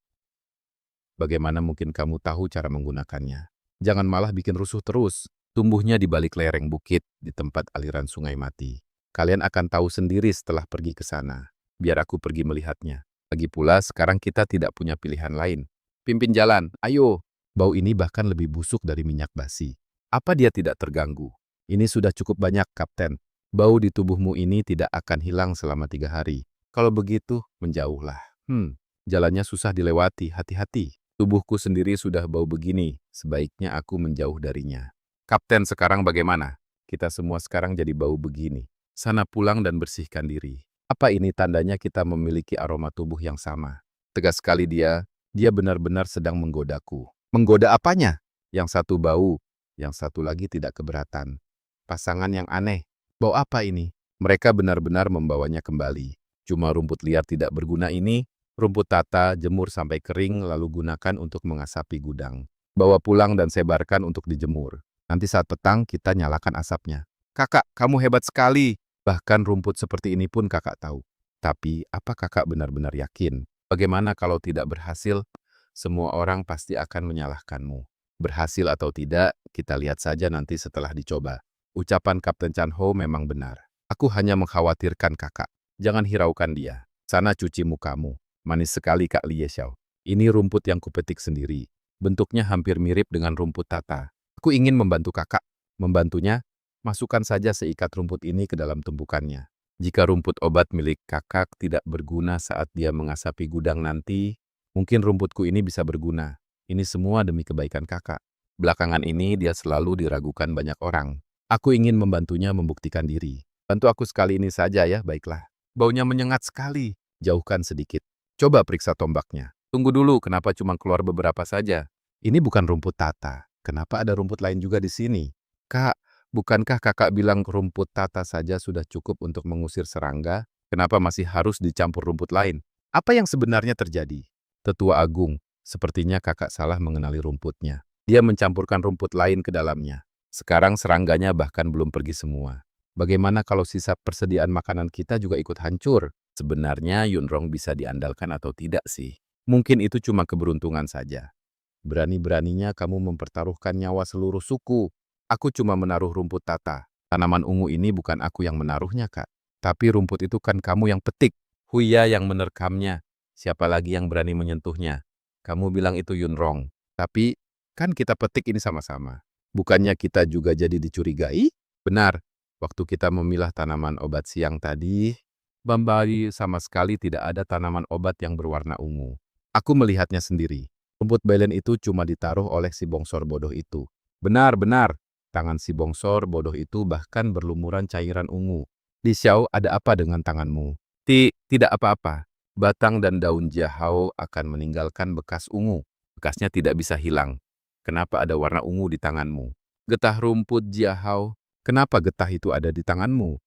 Speaker 1: Bagaimana mungkin kamu tahu cara menggunakannya? Jangan malah bikin rusuh terus. Tumbuhnya di balik lereng bukit, di tempat aliran sungai mati. Kalian akan tahu sendiri setelah pergi ke sana. Biar aku pergi melihatnya. Lagi pula, sekarang kita tidak punya pilihan lain. Pimpin jalan, ayo. Bau ini bahkan lebih busuk dari minyak basi. Apa dia tidak terganggu? Ini sudah cukup banyak, Kapten. Bau di tubuhmu ini tidak akan hilang selama 3 hari. Kalau begitu, menjauhlah. Jalannya susah dilewati, hati-hati. Tubuhku sendiri sudah bau begini, sebaiknya aku menjauh darinya. Kapten, sekarang bagaimana? Kita semua sekarang jadi bau begini. Sana pulang dan bersihkan diri. Apa ini tandanya kita memiliki aroma tubuh yang sama? Tegas sekali dia benar-benar sedang menggodaku. Menggoda apanya? Yang satu bau, yang satu lagi tidak keberatan. Pasangan yang aneh. Bau apa ini? Mereka benar-benar membawanya kembali. Cuma rumput liar tidak berguna ini, rumput tata, jemur sampai kering lalu gunakan untuk mengasapi gudang. Bawa pulang dan sebarkan untuk dijemur. Nanti saat petang kita nyalakan asapnya. Kakak, kamu hebat sekali. Bahkan rumput seperti ini pun kakak tahu. Tapi, apa kakak benar-benar yakin? Bagaimana kalau tidak berhasil? Semua orang pasti akan menyalahkanmu. Berhasil atau tidak, kita lihat saja nanti setelah dicoba. Ucapan Kapten Chan Ho memang benar. Aku hanya mengkhawatirkan kakak. Jangan hiraukan dia. Sana cuci mukamu. Manis sekali Kak Lie Xiao. Ini rumput yang kupetik sendiri. Bentuknya hampir mirip dengan rumput tata. Aku ingin membantu kakak. Membantunya? Masukkan saja seikat rumput ini ke dalam tumpukannya. Jika rumput obat milik kakak tidak berguna saat dia mengasapi gudang nanti, mungkin rumputku ini bisa berguna. Ini semua demi kebaikan kakak. Belakangan ini dia selalu diragukan banyak orang. Aku ingin membantunya membuktikan diri. Bantu aku sekali ini saja ya, baiklah. Baunya menyengat sekali. Jauhkan sedikit. Coba periksa tombaknya. Tunggu dulu, kenapa cuma keluar beberapa saja? Ini bukan rumput tata. Kenapa ada rumput lain juga di sini? Kak, bukankah kakak bilang rumput tata saja sudah cukup untuk mengusir serangga? Kenapa masih harus dicampur rumput lain? Apa yang sebenarnya terjadi? Tetua Agung, sepertinya kakak salah mengenali rumputnya. Dia mencampurkan rumput lain ke dalamnya. Sekarang serangganya bahkan belum pergi semua. Bagaimana kalau sisa persediaan makanan kita juga ikut hancur? Sebenarnya Yunrong bisa diandalkan atau tidak sih? Mungkin itu cuma keberuntungan saja. Berani-beraninya kamu mempertaruhkan nyawa seluruh suku. Aku cuma menaruh rumput tata. Tanaman ungu ini bukan aku yang menaruhnya, Kak. Tapi rumput itu kan kamu yang petik. Huya yang menerkamnya. Siapa lagi yang berani menyentuhnya? Kamu bilang itu Yunrong. Tapi kan kita petik ini sama-sama. Bukannya kita juga jadi dicurigai? Benar, waktu kita memilah tanaman obat siang tadi, Bambari sama sekali tidak ada tanaman obat yang berwarna ungu. Aku melihatnya sendiri. Rumput belen itu cuma ditaruh oleh si bongsor bodoh itu. Benar-benar, tangan si bongsor bodoh itu bahkan berlumuran cairan ungu. Li Xiao, ada apa dengan tanganmu? Tidak apa-apa. Batang dan daun jahau akan meninggalkan bekas ungu. Bekasnya tidak bisa hilang. Kenapa ada warna ungu di tanganmu? Getah rumput jahau. Kenapa getah itu ada di tanganmu?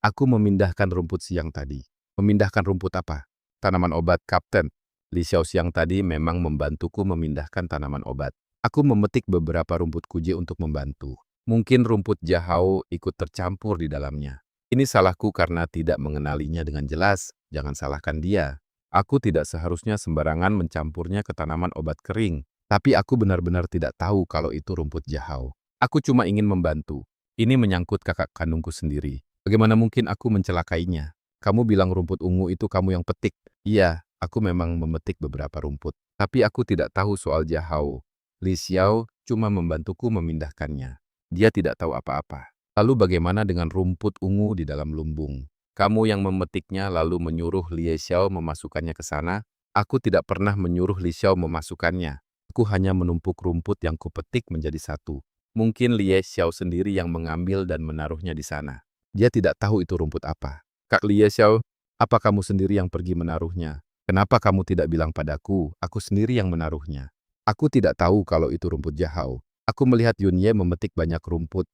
Speaker 1: Aku memindahkan rumput siang tadi. Memindahkan rumput apa? Tanaman obat, Kapten. Li Xiao siang tadi memang membantuku memindahkan tanaman obat. Aku memetik beberapa rumput kuje untuk membantu. Mungkin rumput jahau ikut tercampur di dalamnya. Ini salahku karena tidak mengenalinya dengan jelas. Jangan salahkan dia. Aku tidak seharusnya sembarangan mencampurnya ke tanaman obat kering. Tapi aku benar-benar tidak tahu kalau itu rumput jahau. Aku cuma ingin membantu. Ini menyangkut kakak kandungku sendiri. Bagaimana mungkin aku mencelakainya? Kamu bilang rumput ungu itu kamu yang petik. Iya, aku memang memetik beberapa rumput. Tapi aku tidak tahu soal jahau. Li Xiao cuma membantuku memindahkannya. Dia tidak tahu apa-apa. Lalu bagaimana dengan rumput ungu di dalam lumbung? Kamu yang memetiknya lalu menyuruh Li Xiao memasukkannya ke sana? Aku tidak pernah menyuruh Li Xiao memasukkannya. Aku hanya menumpuk rumput yang kupetik menjadi satu. Mungkin Li Xiao sendiri yang mengambil dan menaruhnya di sana. Dia tidak tahu itu rumput apa. Kak Li Xiao, apa kamu sendiri yang pergi menaruhnya? Kenapa kamu tidak bilang padaku? Aku sendiri yang menaruhnya. Aku tidak tahu kalau itu rumput jahau. Aku melihat Yun Ye memetik banyak rumput.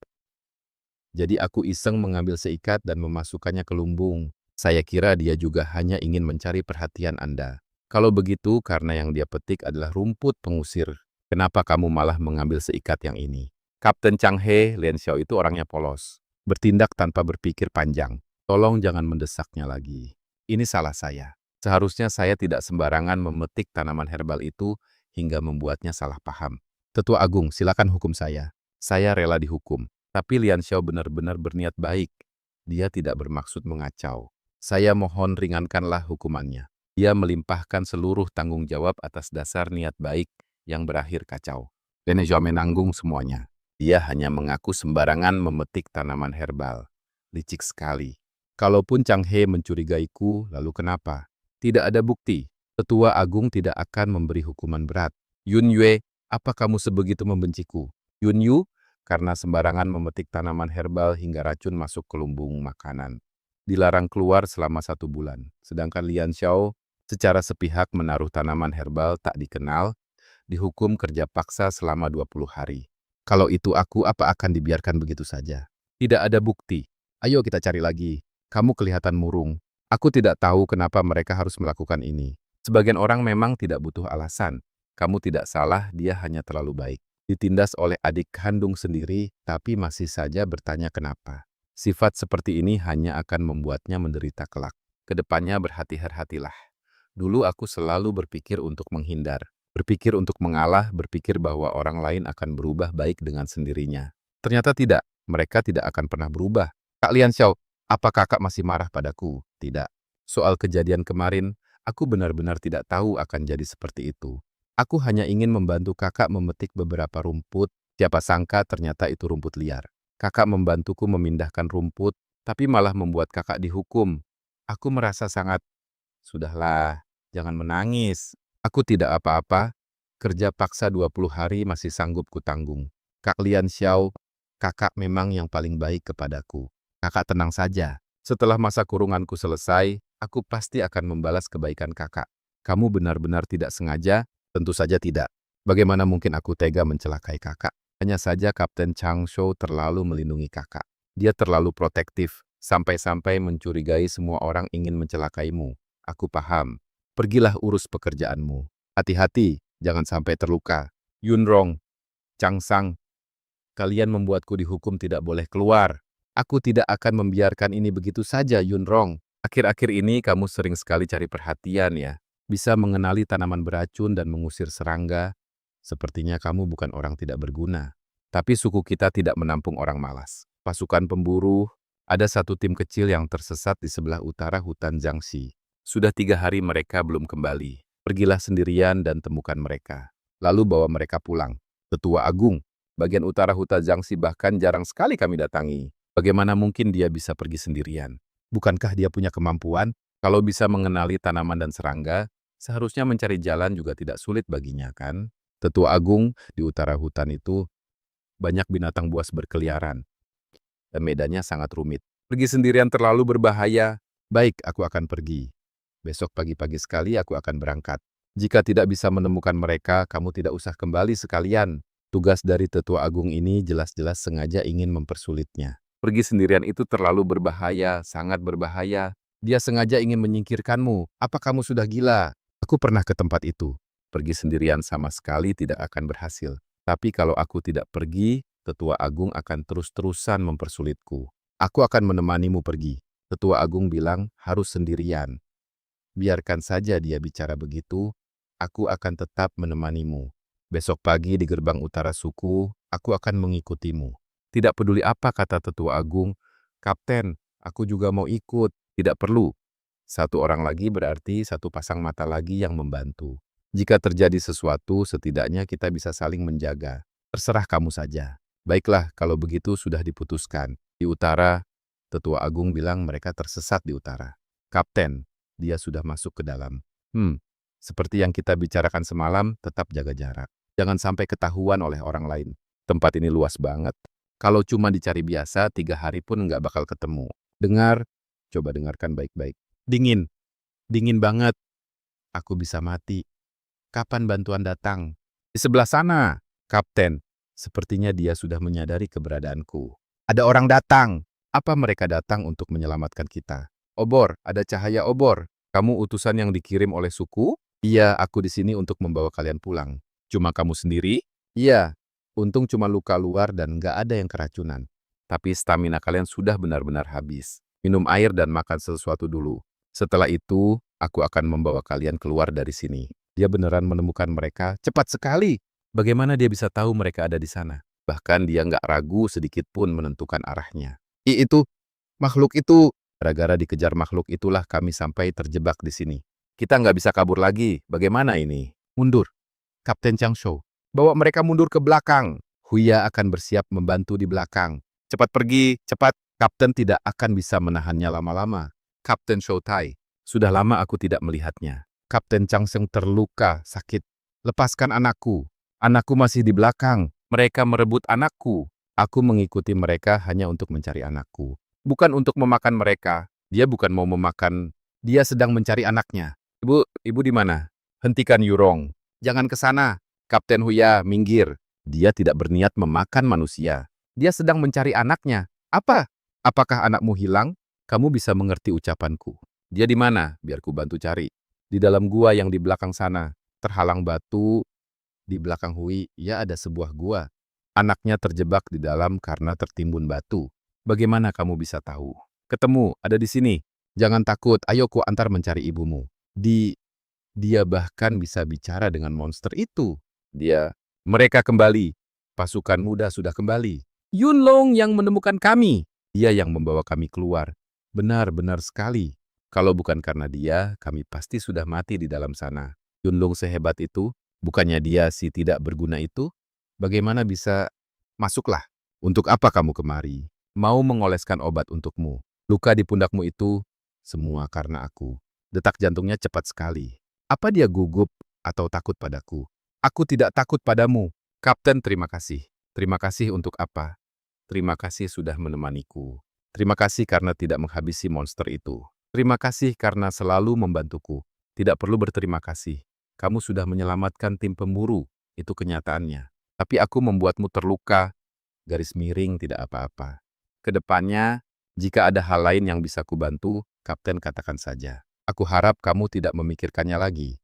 Speaker 1: Jadi aku iseng mengambil seikat dan memasukkannya ke lumbung. Saya kira dia juga hanya ingin mencari perhatian Anda. Kalau begitu, karena yang dia petik adalah rumput pengusir. Kenapa kamu malah mengambil seikat yang ini? Kapten Chang He, Lian Xiao itu orangnya polos. Bertindak tanpa berpikir panjang. Tolong jangan mendesaknya lagi. Ini salah saya. Seharusnya saya tidak sembarangan memetik tanaman herbal itu hingga membuatnya salah paham. Tetua Agung, silakan hukum saya. Saya rela dihukum. Tapi Lian Xiao benar-benar berniat baik. Dia tidak bermaksud mengacau. Saya mohon ringankanlah hukumannya. Dia melimpahkan seluruh tanggung jawab atas dasar niat baik yang berakhir kacau. Lian Xiao menanggung semuanya. Dia hanya mengaku sembarangan memetik tanaman herbal. Licik sekali. Kalaupun Chang He mencurigaiku, lalu kenapa? Tidak ada bukti. Tetua Agung tidak akan memberi hukuman berat. Yun Yue, apa kamu sebegitu membenciku? Yun Yu, karena sembarangan memetik tanaman herbal hingga racun masuk ke lumbung makanan. Dilarang keluar selama 1 bulan. Sedangkan Lian Xiao secara sepihak menaruh tanaman herbal tak dikenal, dihukum kerja paksa selama 20 hari. Kalau itu aku, apa akan dibiarkan begitu saja? Tidak ada bukti. Ayo kita cari lagi. Kamu kelihatan murung. Aku tidak tahu kenapa mereka harus melakukan ini. Sebagian orang memang tidak butuh alasan. Kamu tidak salah, dia hanya terlalu baik. Ditindas oleh adik kandung sendiri, tapi masih saja bertanya kenapa. Sifat seperti ini hanya akan membuatnya menderita kelak. Kedepannya berhati-hatilah. Dulu aku selalu berpikir untuk menghindar. Berpikir untuk mengalah, berpikir bahwa orang lain akan berubah baik dengan sendirinya. Ternyata tidak, mereka tidak akan pernah berubah. Kak Lian Xiao, apa kakak masih marah padaku? Tidak. Soal kejadian kemarin, aku benar-benar tidak tahu akan jadi seperti itu. Aku hanya ingin membantu kakak memetik beberapa rumput. Siapa sangka ternyata itu rumput liar. Kakak membantuku memindahkan rumput, tapi malah membuat kakak dihukum. Aku merasa sangat... Sudahlah, jangan menangis. Aku tidak apa-apa, kerja paksa 20 hari masih sanggup kutanggung. Kak Lian Xiao, kakak memang yang paling baik kepadaku. Kakak tenang saja. Setelah masa kurunganku selesai, aku pasti akan membalas kebaikan kakak. Kamu benar-benar tidak sengaja? Tentu saja tidak. Bagaimana mungkin aku tega mencelakai kakak? Hanya saja Kapten Chang Shou terlalu melindungi kakak. Dia terlalu protektif, sampai-sampai mencurigai semua orang ingin mencelakaimu. Aku paham. Pergilah urus pekerjaanmu. Hati-hati, jangan sampai terluka. Yun Rong, Chang Sang, kalian membuatku dihukum tidak boleh keluar. Aku tidak akan membiarkan ini begitu saja, Yun Rong. Akhir-akhir ini kamu sering sekali cari perhatian ya. Bisa mengenali tanaman beracun dan mengusir serangga. Sepertinya kamu bukan orang tidak berguna. Tapi suku kita tidak menampung orang malas. Pasukan pemburu, ada satu tim kecil yang tersesat di sebelah utara hutan Jiangxi. Sudah 3 hari mereka belum kembali. Pergilah sendirian dan temukan mereka. lalu bawa mereka pulang. Tetua Agung, bagian utara Huta Jiangxi bahkan jarang sekali kami datangi. Bagaimana mungkin dia bisa pergi sendirian? Bukankah dia punya kemampuan? Kalau bisa mengenali tanaman dan serangga, seharusnya mencari jalan juga tidak sulit baginya, kan? Tetua Agung, di utara hutan itu banyak binatang buas berkeliaran, dan medannya sangat rumit. Pergi sendirian terlalu berbahaya. Baik, aku akan pergi. Besok pagi-pagi sekali aku akan berangkat. Jika tidak bisa menemukan mereka, kamu tidak usah kembali sekalian. Tugas dari Tetua Agung ini jelas-jelas sengaja ingin mempersulitnya. Pergi sendirian itu terlalu berbahaya, sangat berbahaya. Dia sengaja ingin menyingkirkanmu. Apa kamu sudah gila? Aku pernah ke tempat itu. Pergi sendirian sama sekali tidak akan berhasil. Tapi kalau aku tidak pergi, Tetua Agung akan terus-terusan mempersulitku. Aku akan menemanimu pergi. Tetua Agung bilang harus sendirian. Biarkan saja dia bicara begitu, aku akan tetap menemanimu. Besok pagi di gerbang utara suku, aku akan mengikutimu. Tidak peduli apa kata Tetua Agung, Kapten, aku juga mau ikut. Tidak perlu. Satu orang lagi berarti satu pasang mata lagi yang membantu. Jika terjadi sesuatu, setidaknya kita bisa saling menjaga. Terserah kamu saja. Baiklah, kalau begitu sudah diputuskan. Di utara, Tetua Agung bilang mereka tersesat di utara. Kapten, dia sudah masuk ke dalam. Seperti yang kita bicarakan semalam, tetap jaga jarak. Jangan sampai ketahuan oleh orang lain. Tempat ini luas banget. Kalau cuma dicari biasa, 3 hari pun nggak bakal ketemu. Dengar, coba dengarkan baik-baik. Dingin, dingin banget. Aku bisa mati. Kapan bantuan datang? Di sebelah sana, Kapten. Sepertinya dia sudah menyadari keberadaanku. Ada orang datang. Apa mereka datang untuk menyelamatkan kita? Obor, ada cahaya obor. Kamu utusan yang dikirim oleh suku? Iya, aku di sini untuk membawa kalian pulang. Cuma kamu sendiri? Iya, untung cuma luka luar dan nggak ada yang keracunan. Tapi stamina kalian sudah benar-benar habis. Minum air dan makan sesuatu dulu. Setelah itu, aku akan membawa kalian keluar dari sini. Dia beneran menemukan mereka cepat sekali. Bagaimana dia bisa tahu mereka ada di sana? Bahkan dia nggak ragu sedikit pun menentukan arahnya. Itu, makhluk itu. Gara-gara dikejar makhluk itulah kami sampai terjebak di sini. Kita nggak bisa kabur lagi. Bagaimana ini? Mundur. Kapten Changshou. Bawa mereka mundur ke belakang. Huya akan bersiap membantu di belakang. Cepat pergi, cepat. Kapten tidak akan bisa menahannya lama-lama. Kapten Shoutai. Sudah lama aku tidak melihatnya. Kapten Changsheng terluka, sakit. Lepaskan anakku. Anakku masih di belakang. Mereka merebut anakku. Aku mengikuti mereka hanya untuk mencari anakku. Bukan untuk memakan mereka. Dia bukan mau memakan. Dia sedang mencari anaknya. Ibu di mana? Hentikan Yurong. Jangan ke sana. Kapten Huya, minggir. Dia tidak berniat memakan manusia. Dia sedang mencari anaknya. Apa? Apakah anakmu hilang? Kamu bisa mengerti ucapanku. Dia di mana? Biar ku bantu cari. Di dalam gua yang di belakang sana. Terhalang batu. Di belakang Hui, ya ada sebuah gua. Anaknya terjebak di dalam karena tertimbun batu. Bagaimana kamu bisa tahu? Ketemu, ada di sini. Jangan takut, ayo ku antar mencari ibumu. Dia bahkan bisa bicara dengan monster itu. Mereka kembali. Pasukan muda sudah kembali. Yunlong yang menemukan kami. Dia yang membawa kami keluar. Benar-benar sekali. Kalau bukan karena dia, kami pasti sudah mati di dalam sana. Yunlong sehebat itu, bukannya dia si tidak berguna itu? Bagaimana bisa? Masuklah. Untuk apa kamu kemari? Mau mengoleskan obat untukmu. Luka di pundakmu itu, semua karena aku. Detak jantungnya cepat sekali. Apa dia gugup atau takut padaku? Aku tidak takut padamu. Kapten, terima kasih. Terima kasih untuk apa? Terima kasih sudah menemaniku. Terima kasih karena tidak menghabisi monster itu. Terima kasih karena selalu membantuku. Tidak perlu berterima kasih. Kamu sudah menyelamatkan tim pemburu. Itu kenyataannya. Tapi aku membuatmu terluka. Garis miring tidak apa-apa. Kedepannya, jika ada hal lain yang bisa kubantu, Kapten katakan saja. Aku harap kamu tidak memikirkannya lagi.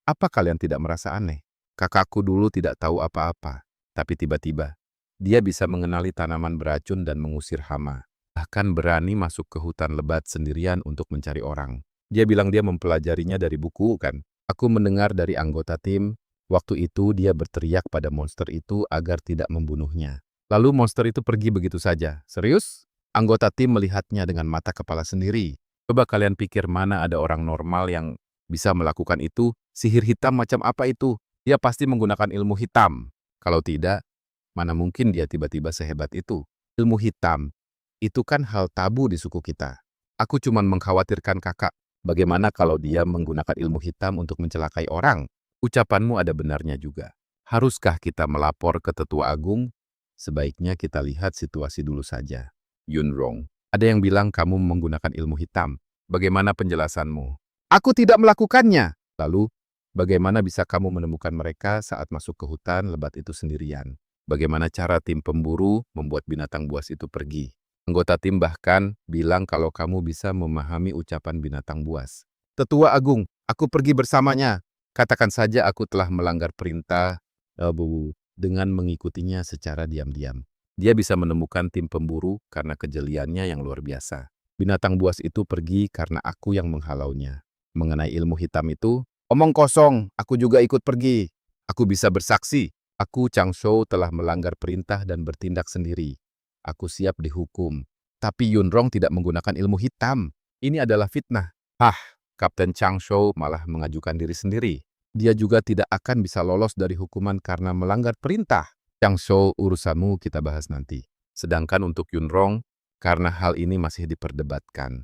Speaker 1: Apa kalian tidak merasa aneh? Kakakku dulu tidak tahu apa-apa. Tapi tiba-tiba, dia bisa mengenali tanaman beracun dan mengusir hama. Bahkan berani masuk ke hutan lebat sendirian untuk mencari orang. Dia bilang dia mempelajarinya dari buku, kan? Aku mendengar dari anggota tim, waktu itu dia berteriak pada monster itu agar tidak membunuhnya. Lalu monster itu pergi begitu saja. Serius? Anggota tim melihatnya dengan mata kepala sendiri. Coba kalian pikir mana ada orang normal yang bisa melakukan itu? Sihir hitam macam apa itu? Dia pasti menggunakan ilmu hitam. Kalau tidak, mana mungkin dia tiba-tiba sehebat itu. Ilmu hitam, itu kan hal tabu di suku kita. Aku cuma mengkhawatirkan kakak. Bagaimana kalau dia menggunakan ilmu hitam untuk mencelakai orang? Ucapanmu ada benarnya juga. Haruskah kita melapor ke Tetua Agung? Sebaiknya kita lihat situasi dulu saja. Yunrong, ada yang bilang kamu menggunakan ilmu hitam. Bagaimana penjelasanmu? Aku tidak melakukannya. Lalu, bagaimana bisa kamu menemukan mereka saat masuk ke hutan lebat itu sendirian? Bagaimana cara tim pemburu membuat binatang buas itu pergi? Anggota tim bahkan bilang kalau kamu bisa memahami ucapan binatang buas. Tetua Agung, aku pergi bersamanya. Katakan saja aku telah melanggar perintah dengan mengikutinya secara diam-diam. Dia bisa menemukan tim pemburu karena kejeliannya yang luar biasa. Binatang buas itu pergi karena aku yang menghalaunya. Mengenai ilmu hitam itu, omong kosong, aku juga ikut pergi. Aku bisa bersaksi, aku Chang Shou telah melanggar perintah dan bertindak sendiri. Aku siap dihukum. Tapi Yunrong tidak menggunakan ilmu hitam. Ini adalah fitnah. Kapten Chang Shou malah mengajukan diri sendiri. Dia juga tidak akan bisa lolos dari hukuman karena melanggar perintah. Chang Shou, urusanmu kita bahas nanti. Sedangkan untuk Yunrong, karena hal ini masih diperdebatkan,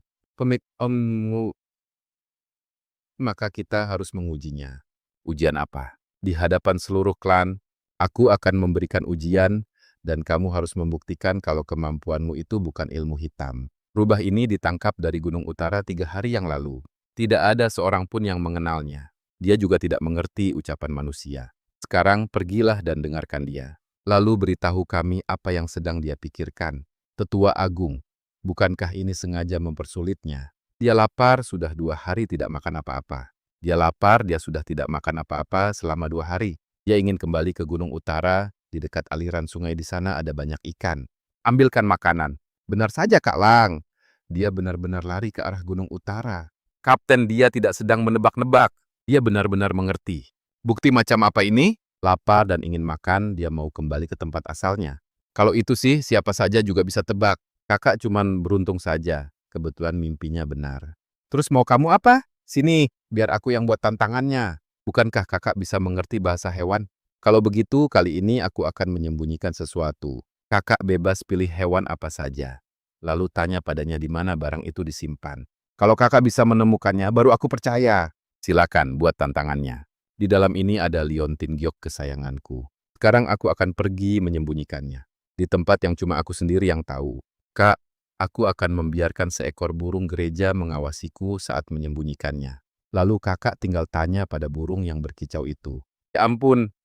Speaker 1: maka kita harus mengujinya. Ujian apa? Di hadapan seluruh klan, aku akan memberikan ujian dan kamu harus membuktikan kalau kemampuanmu itu bukan ilmu hitam. Rubah ini ditangkap dari Gunung Utara 3 hari yang lalu. Tidak ada seorang pun yang mengenalnya. Dia juga tidak mengerti ucapan manusia. Sekarang pergilah dan dengarkan dia. Lalu beritahu kami apa yang sedang dia pikirkan. Tetua Agung, bukankah ini sengaja mempersulitnya? Dia lapar, sudah 2 hari tidak makan apa-apa. Dia lapar, dia sudah tidak makan apa-apa selama 2 hari. Dia ingin kembali ke Gunung Utara, di dekat aliran sungai di sana ada banyak ikan. Ambilkan makanan. Benar saja, Kak Lang. Dia benar-benar lari ke arah Gunung Utara. Kapten, dia tidak sedang menebak-nebak. Dia benar-benar mengerti. Bukti macam apa ini? Lapar dan ingin makan, dia mau kembali ke tempat asalnya. Kalau itu sih, siapa saja juga bisa tebak. Kakak cuman beruntung saja. Kebetulan mimpinya benar. Terus mau kamu apa? Sini, biar aku yang buat tantangannya. Bukankah kakak bisa mengerti bahasa hewan? Kalau begitu, kali ini aku akan menyembunyikan sesuatu. Kakak bebas pilih hewan apa saja. Lalu tanya padanya di mana barang itu disimpan. Kalau kakak bisa menemukannya, baru aku percaya. Silakan buat tantangannya. Di dalam ini ada liontin giok kesayanganku. Sekarang aku akan pergi menyembunyikannya. Di tempat yang cuma aku sendiri yang tahu. Kak, aku akan membiarkan seekor burung gereja mengawasiku saat menyembunyikannya. Lalu kakak tinggal tanya pada burung yang berkicau itu. Ya ampun,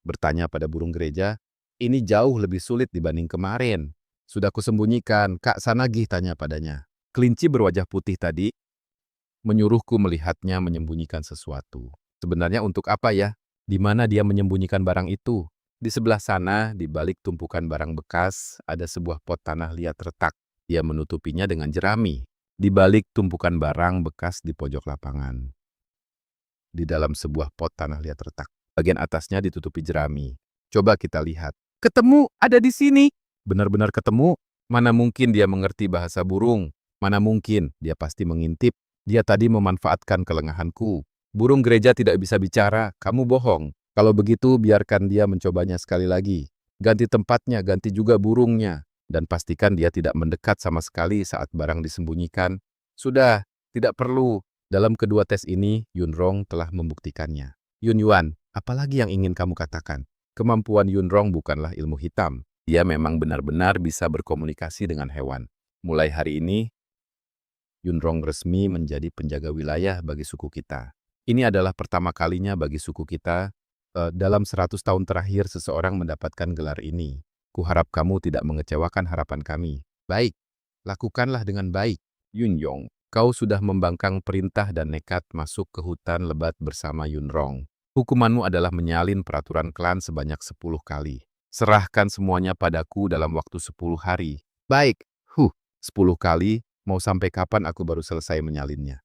Speaker 1: bertanya pada burung gereja, ini jauh lebih sulit dibanding kemarin. Sudah kusembunyikan, Kak Sanagih tanya padanya. Kelinci berwajah putih tadi menyuruhku melihatnya menyembunyikan sesuatu. Sebenarnya untuk apa ya? Di mana dia menyembunyikan barang itu? Di sebelah sana, di balik tumpukan barang bekas, ada sebuah pot tanah liat retak. Dia menutupinya dengan jerami. Di balik tumpukan barang bekas di pojok lapangan. Di dalam sebuah pot tanah liat retak. Bagian atasnya ditutupi jerami. Coba kita lihat. Ketemu, ada di sini. Benar-benar ketemu. Mana mungkin dia mengerti bahasa burung? Mana mungkin? Dia pasti mengintip. Dia tadi memanfaatkan kelengahanku. Burung gereja tidak bisa bicara, kamu bohong. Kalau begitu, biarkan dia mencobanya sekali lagi. Ganti tempatnya, ganti juga burungnya. Dan pastikan dia tidak mendekat sama sekali saat barang disembunyikan. Sudah, tidak perlu. Dalam kedua tes ini, Yunrong telah membuktikannya. Yun Yuan, apalagi yang ingin kamu katakan? Kemampuan Yunrong bukanlah ilmu hitam. Dia memang benar-benar bisa berkomunikasi dengan hewan. Mulai hari ini, Yunrong resmi menjadi penjaga wilayah bagi suku kita. Ini adalah pertama kalinya bagi suku kita dalam 100 tahun terakhir seseorang mendapatkan gelar ini. Kuharap kamu tidak mengecewakan harapan kami. Baik, lakukanlah dengan baik. Yunyong, kau sudah membangkang perintah dan nekat masuk ke hutan lebat bersama Yunrong. Hukumanmu adalah menyalin peraturan klan sebanyak 10 kali. Serahkan semuanya padaku dalam waktu 10 hari. Baik, 10 kali. Mau sampai kapan aku baru selesai menyalinnya?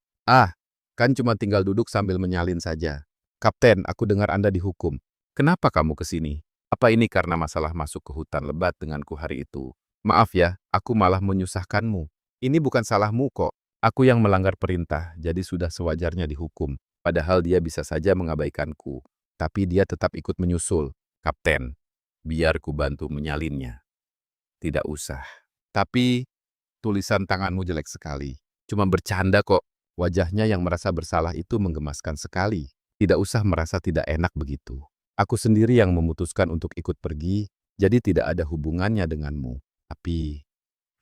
Speaker 1: Kan cuma tinggal duduk sambil menyalin saja. Kapten, aku dengar Anda dihukum. Kenapa kamu ke sini? Apa ini karena masalah masuk ke hutan lebat denganku hari itu? Maaf ya, aku malah menyusahkanmu. Ini bukan salahmu kok. Aku yang melanggar perintah, jadi sudah sewajarnya dihukum. Padahal dia bisa saja mengabaikanku. tapi dia tetap ikut menyusul. Kapten, biar ku bantu menyalinnya. Tidak usah. Tapi tulisan tanganmu jelek sekali. Cuma bercanda kok. Wajahnya yang merasa bersalah itu menggemaskan sekali. Tidak usah merasa tidak enak begitu. Aku sendiri yang memutuskan untuk ikut pergi, jadi tidak ada hubungannya denganmu. Tapi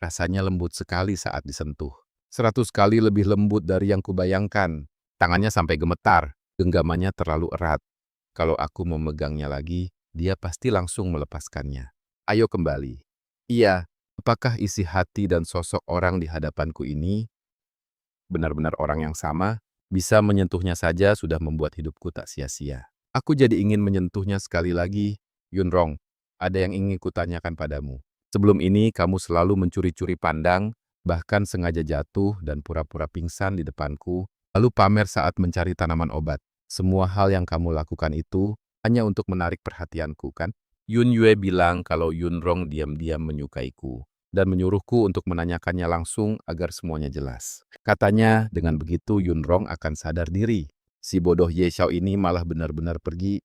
Speaker 1: rasanya lembut sekali saat disentuh. 100 kali lebih lembut dari yang kubayangkan. Tangannya sampai gemetar. Genggamannya terlalu erat. Kalau aku memegangnya lagi, dia pasti langsung melepaskannya. Ayo kembali. Iya, apakah isi hati dan sosok orang di hadapanku ini benar-benar orang yang sama? Bisa menyentuhnya saja sudah membuat hidupku tak sia-sia. Aku jadi ingin menyentuhnya sekali lagi. Yunrong, ada yang ingin kutanyakan padamu. Sebelum ini kamu selalu mencuri-curi pandang, bahkan sengaja jatuh dan pura-pura pingsan di depanku, lalu pamer saat mencari tanaman obat. Semua hal yang kamu lakukan itu hanya untuk menarik perhatianku, kan? Yun Yue bilang kalau Yunrong diam-diam menyukaiku dan menyuruhku untuk menanyakannya langsung agar semuanya jelas. Katanya dengan begitu Yunrong akan sadar diri. Si bodoh Ye Xiao ini malah benar-benar pergi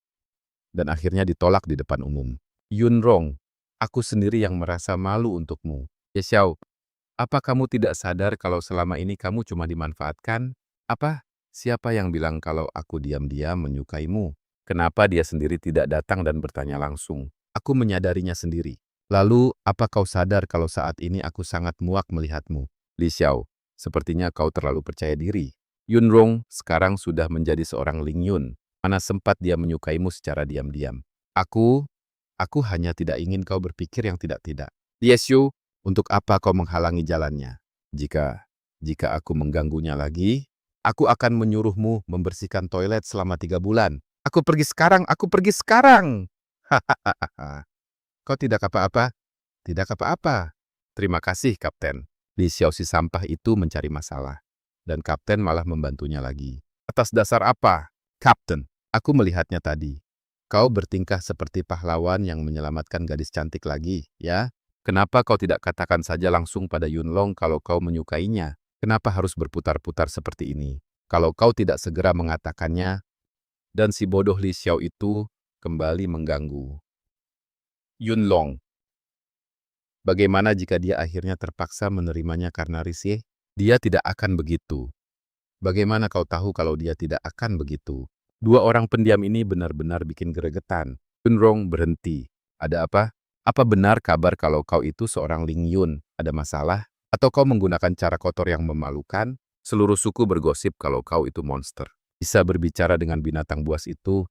Speaker 1: dan akhirnya ditolak di depan umum. Yunrong, aku sendiri yang merasa malu untukmu. Ye Xiao, apa kamu tidak sadar kalau selama ini kamu cuma dimanfaatkan? Apa? Siapa yang bilang kalau aku diam-diam menyukaimu? Kenapa dia sendiri tidak datang dan bertanya langsung? Aku menyadarinya sendiri. Lalu, apa kau sadar kalau saat ini aku sangat muak melihatmu? Li Xiao, sepertinya kau terlalu percaya diri. Yunrong sekarang sudah menjadi seorang Ling Yun. Mana sempat dia menyukaimu secara diam-diam. Aku hanya tidak ingin kau berpikir yang tidak-tidak. Ye Xiu, untuk apa kau menghalangi jalannya? Jika aku mengganggunya lagi, aku akan menyuruhmu membersihkan toilet selama 3 bulan. Aku pergi sekarang. Hahaha. Kau tidak apa-apa? Tidak apa-apa. Terima kasih, Kapten. Li Xiao si sampah itu mencari masalah. Dan Kapten malah membantunya lagi. Atas dasar apa? Kapten, aku melihatnya tadi. Kau bertingkah seperti pahlawan yang menyelamatkan gadis cantik lagi, ya? Kenapa kau tidak katakan saja langsung pada Yunlong kalau kau menyukainya? Kenapa harus berputar-putar seperti ini? Kalau kau tidak segera mengatakannya, dan si bodoh Li Xiao itu kembali mengganggu. Yunlong, bagaimana jika dia akhirnya terpaksa menerimanya karena risih? Dia tidak akan begitu. Bagaimana kau tahu kalau dia tidak akan begitu? Dua orang pendiam ini benar-benar bikin gregetan. Yunrong berhenti. Ada apa? Apa benar kabar kalau kau itu seorang Ling Yun? Ada masalah? Atau kau menggunakan cara kotor yang memalukan? Seluruh suku bergosip kalau kau itu monster. Bisa berbicara dengan binatang buas itu,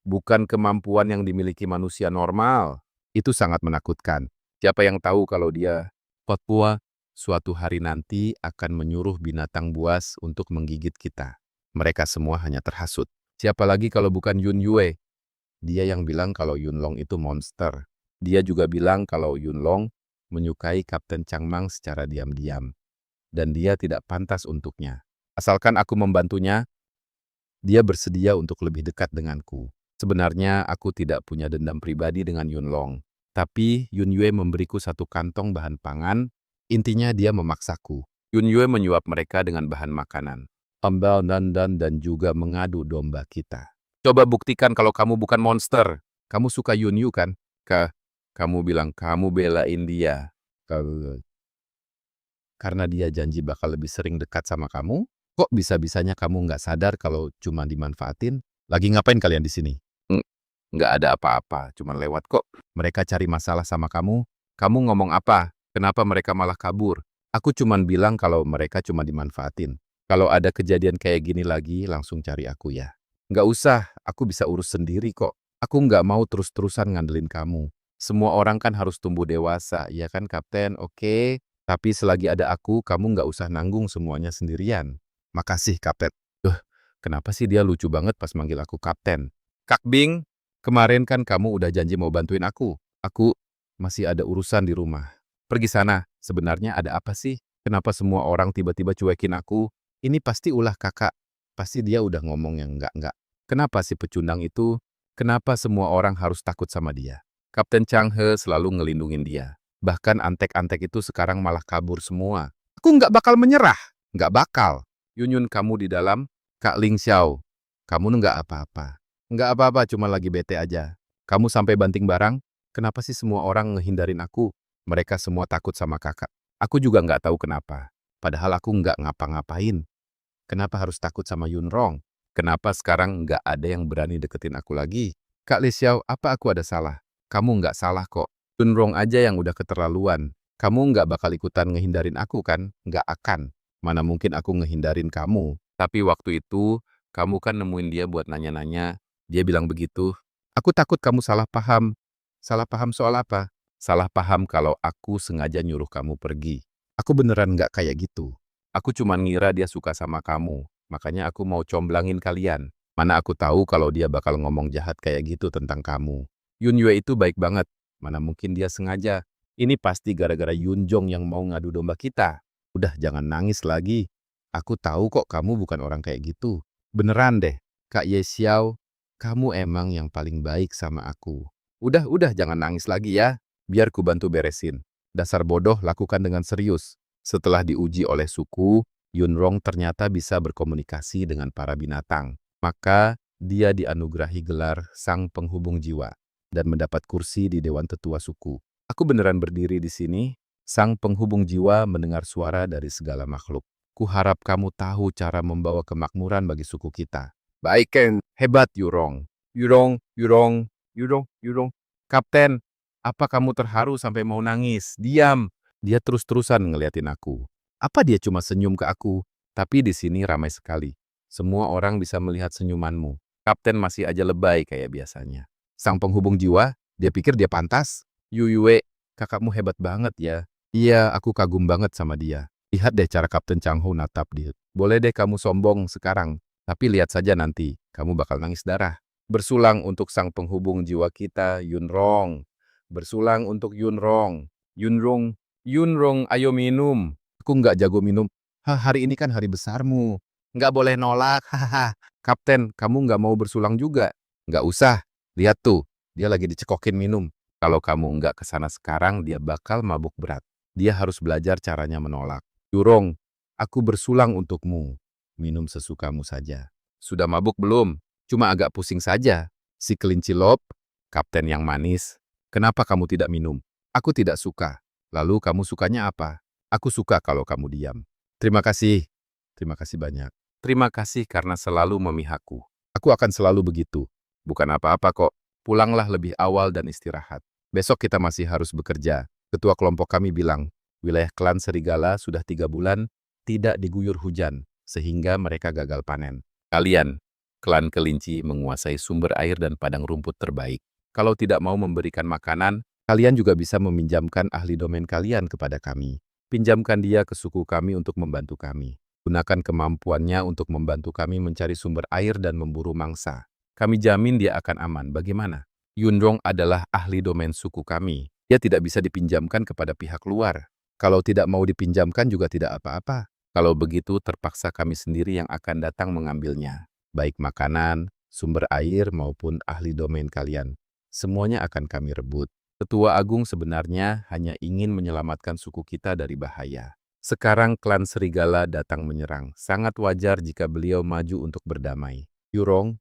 Speaker 1: bukan kemampuan yang dimiliki manusia normal. Itu sangat menakutkan. Siapa yang tahu kalau dia, Papua, suatu hari nanti akan menyuruh binatang buas untuk menggigit kita. Mereka semua hanya terhasut. Siapa lagi kalau bukan Yun Yue? Dia yang bilang kalau Yunlong itu monster. Dia juga bilang kalau Yunlong menyukai Kapten Changmang secara diam-diam. Dan dia tidak pantas untuknya. Asalkan aku membantunya, dia bersedia untuk lebih dekat denganku. Sebenarnya aku tidak punya dendam pribadi dengan Yunlong. Tapi Yun Yue memberiku satu kantong bahan pangan. Intinya dia memaksaku. Yun Yue menyuap mereka dengan bahan makanan. Ambal dan juga mengadu domba kita. Coba buktikan kalau kamu bukan monster. Kamu suka Yun Yu kan? Kamu bilang kamu belain dia. Karena dia janji bakal lebih sering dekat sama kamu? Kok bisa-bisanya kamu nggak sadar kalau cuma dimanfaatin? Lagi ngapain kalian di sini? Nggak ada apa-apa, cuma lewat kok. Mereka cari masalah sama kamu. Kamu ngomong apa? Kenapa mereka malah kabur? Aku cuma bilang kalau mereka cuma dimanfaatin. Kalau ada kejadian kayak gini lagi, langsung cari aku ya. Nggak usah, aku bisa urus sendiri kok. Aku nggak mau terus-terusan ngandelin kamu. Semua orang kan harus tumbuh dewasa, ya kan Kapten? Oke. Tapi selagi ada aku, kamu nggak usah nanggung semuanya sendirian. Makasih, Kapten. Kenapa sih dia lucu banget pas manggil aku Kapten? Kak Bing, kemarin kan kamu udah janji mau bantuin aku. Aku masih ada urusan di rumah. Pergi sana, sebenarnya ada apa sih? Kenapa semua orang tiba-tiba cuekin aku? Ini pasti ulah kakak. Pasti dia udah ngomong yang enggak-enggak. Kenapa si pecundang itu? Kenapa semua orang harus takut sama dia? Kapten Chang He selalu ngelindungin dia. Bahkan antek-antek itu sekarang malah kabur semua. Aku nggak bakal menyerah. Nggak bakal. Yun Yun kamu di dalam. Kak Ling Xiao, kamu nggak apa-apa. Nggak apa-apa, cuma lagi bete aja. Kamu sampai banting barang? Kenapa sih semua orang ngehindarin aku? Mereka semua takut sama kakak. Aku juga nggak tahu kenapa. Padahal aku nggak ngapa-ngapain. Kenapa harus takut sama Yunrong? Kenapa sekarang nggak ada yang berani deketin aku lagi? Kak Lixiao, apa aku ada salah? Kamu nggak salah kok. Yunrong aja yang udah keterlaluan. Kamu nggak bakal ikutan ngehindarin aku kan? Nggak akan. Mana mungkin aku ngehindarin kamu. Tapi waktu itu, kamu kan nemuin dia buat nanya-nanya. Dia bilang begitu. Aku takut kamu salah paham. Salah paham soal apa? Salah paham kalau aku sengaja nyuruh kamu pergi. Aku beneran nggak kayak gitu. Aku cuma ngira dia suka sama kamu, makanya aku mau comblangin kalian. Mana aku tahu kalau dia bakal ngomong jahat kayak gitu tentang kamu. Yun Yue itu baik banget, mana mungkin dia sengaja. Ini pasti gara-gara Yun Jong yang mau ngadu domba kita. Udah jangan nangis lagi. Aku tahu kok kamu bukan orang kayak gitu. Beneran deh, Kak Ye Xiao, kamu emang yang paling baik sama aku. Udah jangan nangis lagi ya. Biar ku bantu beresin. Dasar bodoh lakukan dengan serius. Setelah diuji oleh suku, Yunrong ternyata bisa berkomunikasi dengan para binatang. Maka, dia dianugerahi gelar Sang Penghubung Jiwa dan mendapat kursi di Dewan Tetua Suku. Aku beneran berdiri di sini, Sang Penghubung Jiwa mendengar suara dari segala makhluk. Kuharap kamu tahu cara membawa kemakmuran bagi suku kita. Baik, Ken. Hebat, Yurong. Yurong. Kapten, apa kamu terharu sampai mau nangis? Diam. Dia terus-terusan ngeliatin aku. Apa dia cuma senyum ke aku? Tapi di sini ramai sekali. Semua orang bisa melihat senyumanmu. Kapten masih aja lebay kayak biasanya. Sang penghubung jiwa, dia pikir dia pantas. Yuyue, kakakmu hebat banget ya. Iya, aku kagum banget sama dia. Lihat deh cara Kapten Chang Ho natap dia. Boleh deh kamu sombong sekarang. Tapi lihat saja nanti, kamu bakal nangis darah. Bersulang untuk sang penghubung jiwa kita, Yunrong. Bersulang untuk Yunrong. Yunrong, ayo minum. Aku nggak jago minum. Hari ini kan hari besarmu. Nggak boleh nolak. Hahaha. Kapten, kamu nggak mau bersulang juga? Nggak usah. Lihat tuh, dia lagi dicekokin minum. Kalau kamu nggak kesana sekarang, dia bakal mabuk berat. Dia harus belajar caranya menolak. Yurong, aku bersulang untukmu. Minum sesukamu saja. Sudah mabuk belum? Cuma agak pusing saja. Si kelinci lop, kapten yang manis. Kenapa kamu tidak minum? Aku tidak suka. Lalu kamu sukanya apa? Aku suka kalau kamu diam. Terima kasih. Terima kasih banyak. Terima kasih karena selalu memihakku. Aku akan selalu begitu. Bukan apa-apa kok. Pulanglah lebih awal dan istirahat. Besok kita masih harus bekerja. Ketua kelompok kami bilang, wilayah klan Serigala sudah 3 bulan tidak diguyur hujan, sehingga mereka gagal panen. Kalian, klan kelinci menguasai sumber air dan padang rumput terbaik. Kalau tidak mau memberikan makanan, kalian juga bisa meminjamkan ahli domain kalian kepada kami. Pinjamkan dia ke suku kami untuk membantu kami. Gunakan kemampuannya untuk membantu kami mencari sumber air dan memburu mangsa. Kami jamin dia akan aman. Bagaimana? Yunrong adalah ahli domain suku kami. Dia tidak bisa dipinjamkan kepada pihak luar. Kalau tidak mau dipinjamkan juga tidak apa-apa. Kalau begitu terpaksa kami sendiri yang akan datang mengambilnya. Baik makanan, sumber air maupun ahli domain kalian. Semuanya akan kami rebut. Ketua Agung sebenarnya hanya ingin menyelamatkan suku kita dari bahaya. Sekarang klan Serigala datang menyerang. Sangat wajar jika beliau maju untuk berdamai. Yurong,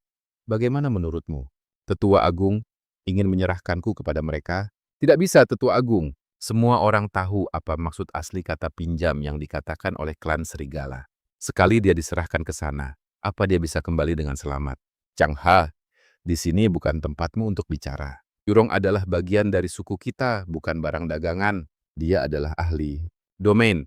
Speaker 1: bagaimana menurutmu? Tetua Agung ingin menyerahkanku kepada mereka? Tidak bisa, Tetua Agung. Semua orang tahu apa maksud asli kata pinjam yang dikatakan oleh klan Serigala. Sekali dia diserahkan ke sana, apa dia bisa kembali dengan selamat? Chang Ha, di sini bukan tempatmu untuk bicara. Yurong adalah bagian dari suku kita, bukan barang dagangan. Dia adalah ahli domain.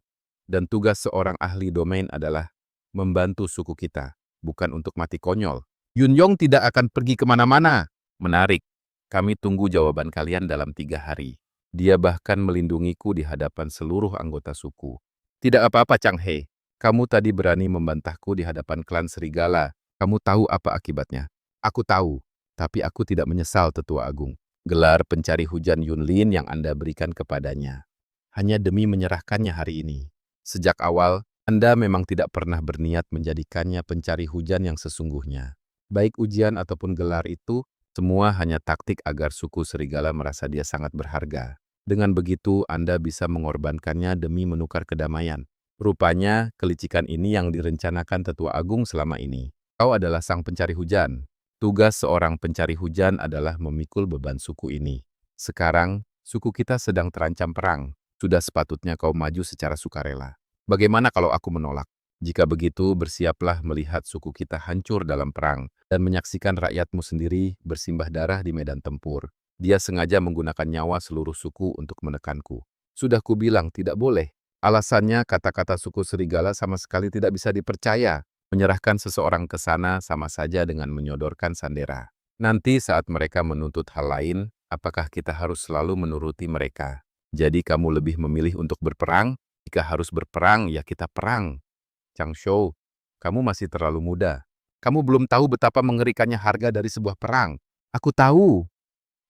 Speaker 1: Dan tugas seorang ahli domain adalah membantu suku kita, bukan untuk mati konyol. Yunrong tidak akan pergi kemana-mana. Menarik. Kami tunggu jawaban kalian dalam 3 hari. Dia bahkan melindungiku di hadapan seluruh anggota suku. Tidak apa-apa, Chang He. Kamu tadi berani membantahku di hadapan klan Serigala. Kamu tahu apa akibatnya? Aku tahu, tapi aku tidak menyesal, Tetua Agung. Gelar pencari hujan Yunlin yang Anda berikan kepadanya hanya demi menyerahkannya hari ini. Sejak awal, Anda memang tidak pernah berniat menjadikannya pencari hujan yang sesungguhnya. Baik ujian ataupun gelar itu, semua hanya taktik agar suku Serigala merasa dia sangat berharga. Dengan begitu, Anda bisa mengorbankannya demi menukar kedamaian. Rupanya, kelicikan ini yang direncanakan Tetua Agung selama ini. Kau adalah sang pencari hujan. Tugas seorang pencari hujan adalah memikul beban suku ini. Sekarang, suku kita sedang terancam perang. Sudah sepatutnya kau maju secara sukarela. Bagaimana kalau aku menolak? Jika begitu, bersiaplah melihat suku kita hancur dalam perang dan menyaksikan rakyatmu sendiri bersimbah darah di medan tempur. Dia sengaja menggunakan nyawa seluruh suku untuk menekanku. Sudah kubilang tidak boleh. Alasannya kata-kata suku serigala sama sekali tidak bisa dipercaya. Menyerahkan seseorang ke sana sama saja dengan menyodorkan sandera. Nanti saat mereka menuntut hal lain, apakah kita harus selalu menuruti mereka? Jadi kamu lebih memilih untuk berperang? Jika harus berperang, ya kita perang. Chang Shou, kamu masih terlalu muda. Kamu belum tahu betapa mengerikannya harga dari sebuah perang. Aku tahu,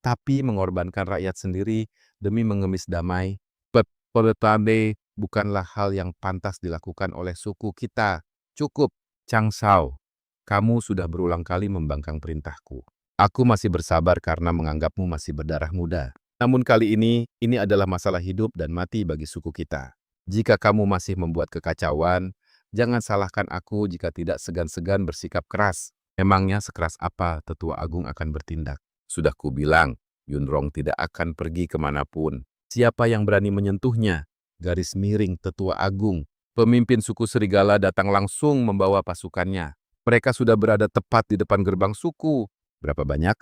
Speaker 1: tapi mengorbankan rakyat sendiri demi mengemis damai, Pepetade bukanlah hal yang pantas dilakukan oleh suku kita. Cukup, Chang Shao. Kamu sudah berulang kali membangkang perintahku. Aku masih bersabar karena menganggapmu masih berdarah muda. Namun kali ini adalah masalah hidup dan mati bagi suku kita. Jika kamu masih membuat kekacauan, jangan salahkan aku jika tidak segan-segan bersikap keras. Memangnya sekeras apa Tetua Agung akan bertindak? Sudah kubilang, Yunrong tidak akan pergi kemanapun. Siapa yang berani menyentuhnya? Garis miring Tetua Agung. Pemimpin suku serigala datang langsung membawa pasukannya. Mereka sudah berada tepat di depan gerbang suku. Berapa banyak?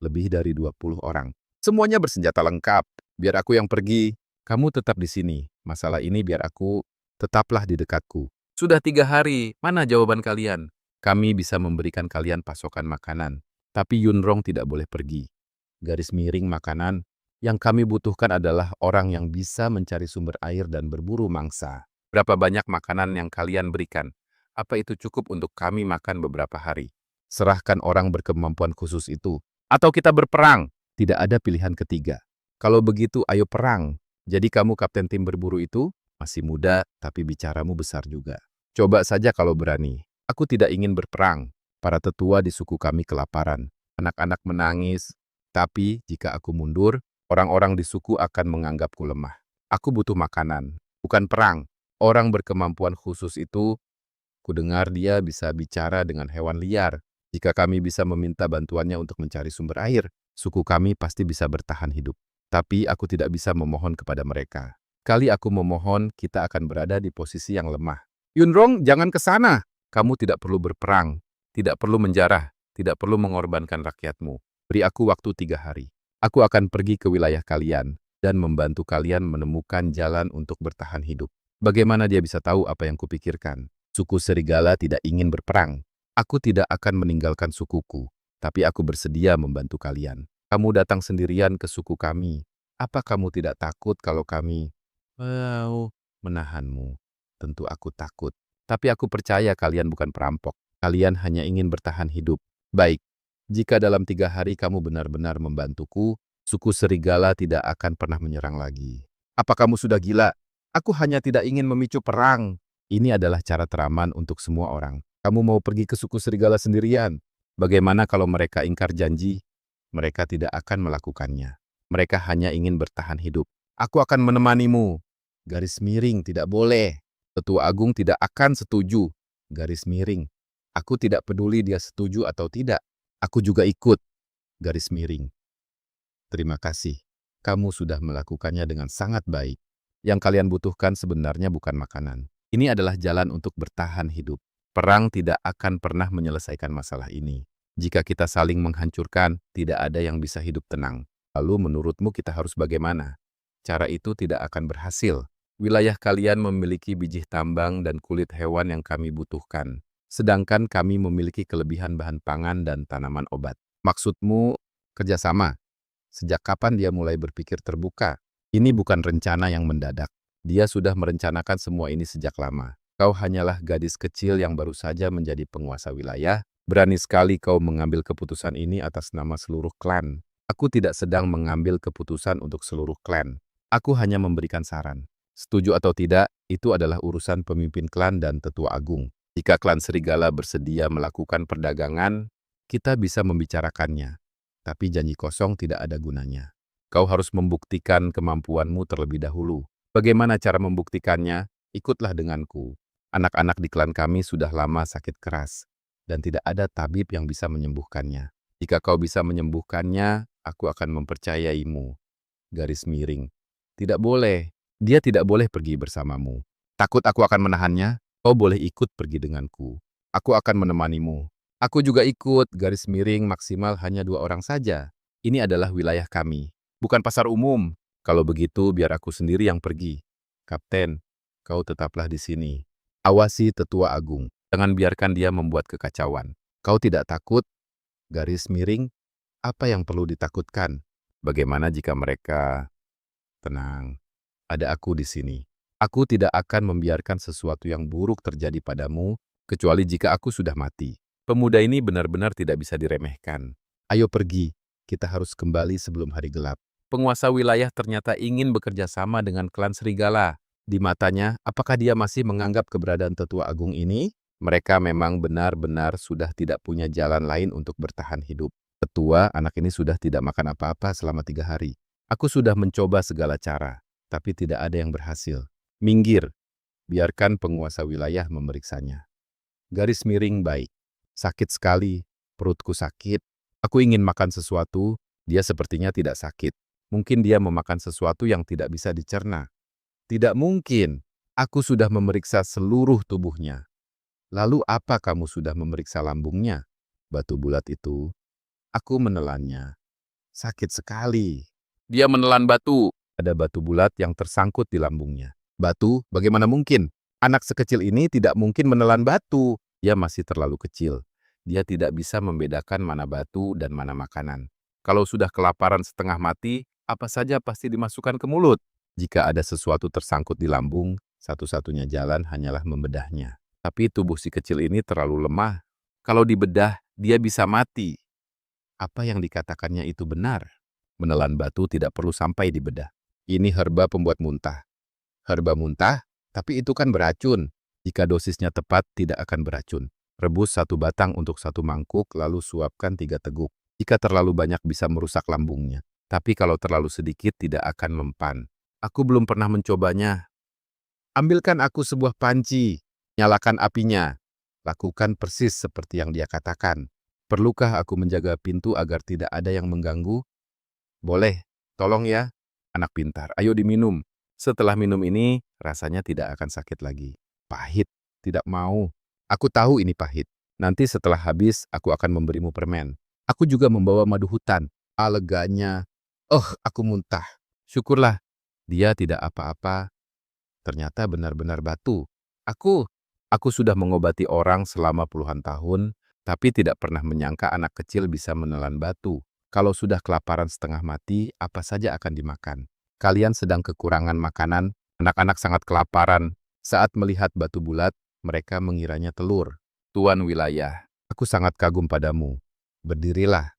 Speaker 1: Lebih dari 20 orang. Semuanya bersenjata lengkap. Biar aku yang pergi. Kamu tetap di sini. Masalah ini biar aku tetaplah di dekatku. Sudah 3 hari. Mana jawaban kalian? Kami bisa memberikan kalian pasokan makanan. Tapi Yunrong tidak boleh pergi. Garis miring makanan. Yang kami butuhkan adalah orang yang bisa mencari sumber air dan berburu mangsa. Berapa banyak makanan yang kalian berikan? Apa itu cukup untuk kami makan beberapa hari? Serahkan orang berkemampuan khusus itu. Atau kita berperang. Tidak ada pilihan ketiga. Kalau begitu, ayo perang. Jadi kamu kapten tim berburu itu? Masih muda, tapi bicaramu besar juga. Coba saja kalau berani. Aku tidak ingin berperang. Para tetua di suku kami kelaparan. Anak-anak menangis. Tapi jika aku mundur, orang-orang di suku akan menganggapku lemah. Aku butuh makanan, bukan perang. Orang berkemampuan khusus itu, kudengar dia bisa bicara dengan hewan liar. Jika kami bisa meminta bantuannya untuk mencari sumber air, suku kami pasti bisa bertahan hidup. Tapi aku tidak bisa memohon kepada mereka. Kali aku memohon, kita akan berada di posisi yang lemah. Yunrong, jangan ke sana. Kamu tidak perlu berperang, tidak perlu menjarah, tidak perlu mengorbankan rakyatmu. Beri aku waktu 3 hari. Aku akan pergi ke wilayah kalian dan membantu kalian menemukan jalan untuk bertahan hidup. Bagaimana dia bisa tahu apa yang kupikirkan? Suku serigala tidak ingin berperang. Aku tidak akan meninggalkan sukuku, tapi aku bersedia membantu kalian. Kamu datang sendirian ke suku kami. Apa kamu tidak takut kalau kami menahanmu? Tentu aku takut. Tapi aku percaya kalian bukan perampok. Kalian hanya ingin bertahan hidup. Baik, jika dalam 3 hari kamu benar-benar membantuku, suku serigala tidak akan pernah menyerang lagi. Apa kamu sudah gila? Aku hanya tidak ingin memicu perang. Ini adalah cara teraman untuk semua orang. Kamu mau pergi ke suku serigala sendirian? Bagaimana kalau mereka ingkar janji? Mereka tidak akan melakukannya. Mereka hanya ingin bertahan hidup. Aku akan menemanimu. Garis miring, tidak boleh. Tetua Agung tidak akan setuju. Garis miring. Aku tidak peduli dia setuju atau tidak. Aku juga ikut. Garis miring. Terima kasih. Kamu sudah melakukannya dengan sangat baik. Yang kalian butuhkan sebenarnya bukan makanan. Ini adalah jalan untuk bertahan hidup. Perang tidak akan pernah menyelesaikan masalah ini. Jika kita saling menghancurkan, tidak ada yang bisa hidup tenang. Lalu menurutmu kita harus bagaimana? Cara itu tidak akan berhasil. Wilayah kalian memiliki biji tambang dan kulit hewan yang kami butuhkan. Sedangkan kami memiliki kelebihan bahan pangan dan tanaman obat. Maksudmu kerjasama? Sejak kapan dia mulai berpikir terbuka? Ini bukan rencana yang mendadak. Dia sudah merencanakan semua ini sejak lama. Kau hanyalah gadis kecil yang baru saja menjadi penguasa wilayah. Berani sekali kau mengambil keputusan ini atas nama seluruh klan. Aku tidak sedang mengambil keputusan untuk seluruh klan. Aku hanya memberikan saran. Setuju atau tidak, itu adalah urusan pemimpin klan dan tetua agung. Jika klan serigala bersedia melakukan perdagangan, kita bisa membicarakannya. Tapi janji kosong tidak ada gunanya. Kau harus membuktikan kemampuanmu terlebih dahulu. Bagaimana cara membuktikannya? Ikutlah denganku. Anak-anak di klan kami sudah lama sakit keras, dan tidak ada tabib yang bisa menyembuhkannya. Jika kau bisa menyembuhkannya, aku akan mempercayaimu. Garis miring. Tidak boleh. Dia tidak boleh pergi bersamamu. Takut aku akan menahannya? Kau boleh ikut pergi denganku. Aku akan menemanimu. Aku juga ikut. Garis miring maksimal hanya 2 orang saja. Ini adalah wilayah kami, bukan pasar umum. Kalau begitu, biar aku sendiri yang pergi. Kapten, kau tetaplah di sini. Awasi Tetua Agung. Jangan biarkan dia membuat kekacauan. Kau tidak takut? Garis miring, apa yang perlu ditakutkan? Bagaimana jika mereka... Tenang, ada aku di sini. Aku tidak akan membiarkan sesuatu yang buruk terjadi padamu, kecuali jika aku sudah mati. Pemuda ini benar-benar tidak bisa diremehkan. Ayo pergi, kita harus kembali sebelum hari gelap. Penguasa wilayah ternyata ingin bekerja sama dengan klan serigala. Di matanya, apakah dia masih menganggap keberadaan Tetua Agung ini? Mereka memang benar-benar sudah tidak punya jalan lain untuk bertahan hidup. Tetua, anak ini sudah tidak makan apa-apa selama 3 hari. Aku sudah mencoba segala cara, tapi tidak ada yang berhasil. Minggir, biarkan penguasa wilayah memeriksanya. Garis miring baik. Sakit sekali, perutku sakit. Aku ingin makan sesuatu, dia sepertinya tidak sakit. Mungkin dia memakan sesuatu yang tidak bisa dicerna. Tidak mungkin, aku sudah memeriksa seluruh tubuhnya. Lalu apa kamu sudah memeriksa lambungnya? Batu bulat itu, aku menelannya. Sakit sekali. Dia menelan batu. Ada batu bulat yang tersangkut di lambungnya. Batu? Bagaimana mungkin? Anak sekecil ini tidak mungkin menelan batu. Dia masih terlalu kecil. Dia tidak bisa membedakan mana batu dan mana makanan. Kalau sudah kelaparan setengah mati, apa saja pasti dimasukkan ke mulut. Jika ada sesuatu tersangkut di lambung, satu-satunya jalan hanyalah membedahnya. Tapi tubuh si kecil ini terlalu lemah. Kalau dibedah, dia bisa mati. Apa yang dikatakannya itu benar? Menelan batu tidak perlu sampai dibedah. Ini herba pembuat muntah. Herba muntah? Tapi itu kan beracun. Jika dosisnya tepat, tidak akan beracun. Rebus 1 batang untuk 1 mangkuk, lalu suapkan 3 teguk. Jika terlalu banyak bisa merusak lambungnya. Tapi kalau terlalu sedikit, tidak akan mempan. Aku belum pernah mencobanya. Ambilkan aku sebuah panci. Nyalakan apinya. Lakukan persis seperti yang dia katakan. Perlukah aku menjaga pintu agar tidak ada yang mengganggu? Boleh, tolong ya, anak pintar. Ayo diminum. Setelah minum ini, rasanya tidak akan sakit lagi. Pahit, tidak mau. Aku tahu ini pahit. Nanti setelah habis, aku akan memberimu permen. Aku juga membawa madu hutan. Aleganya. Aku muntah. Syukurlah, dia tidak apa-apa. Ternyata benar-benar batu. Aku sudah mengobati orang selama puluhan tahun, tapi tidak pernah menyangka anak kecil bisa menelan batu. Kalau sudah kelaparan setengah mati, apa saja akan dimakan. Kalian sedang kekurangan makanan, anak-anak sangat kelaparan. Saat melihat batu bulat, mereka mengiranya telur. Tuan wilayah, aku sangat kagum padamu. Berdirilah,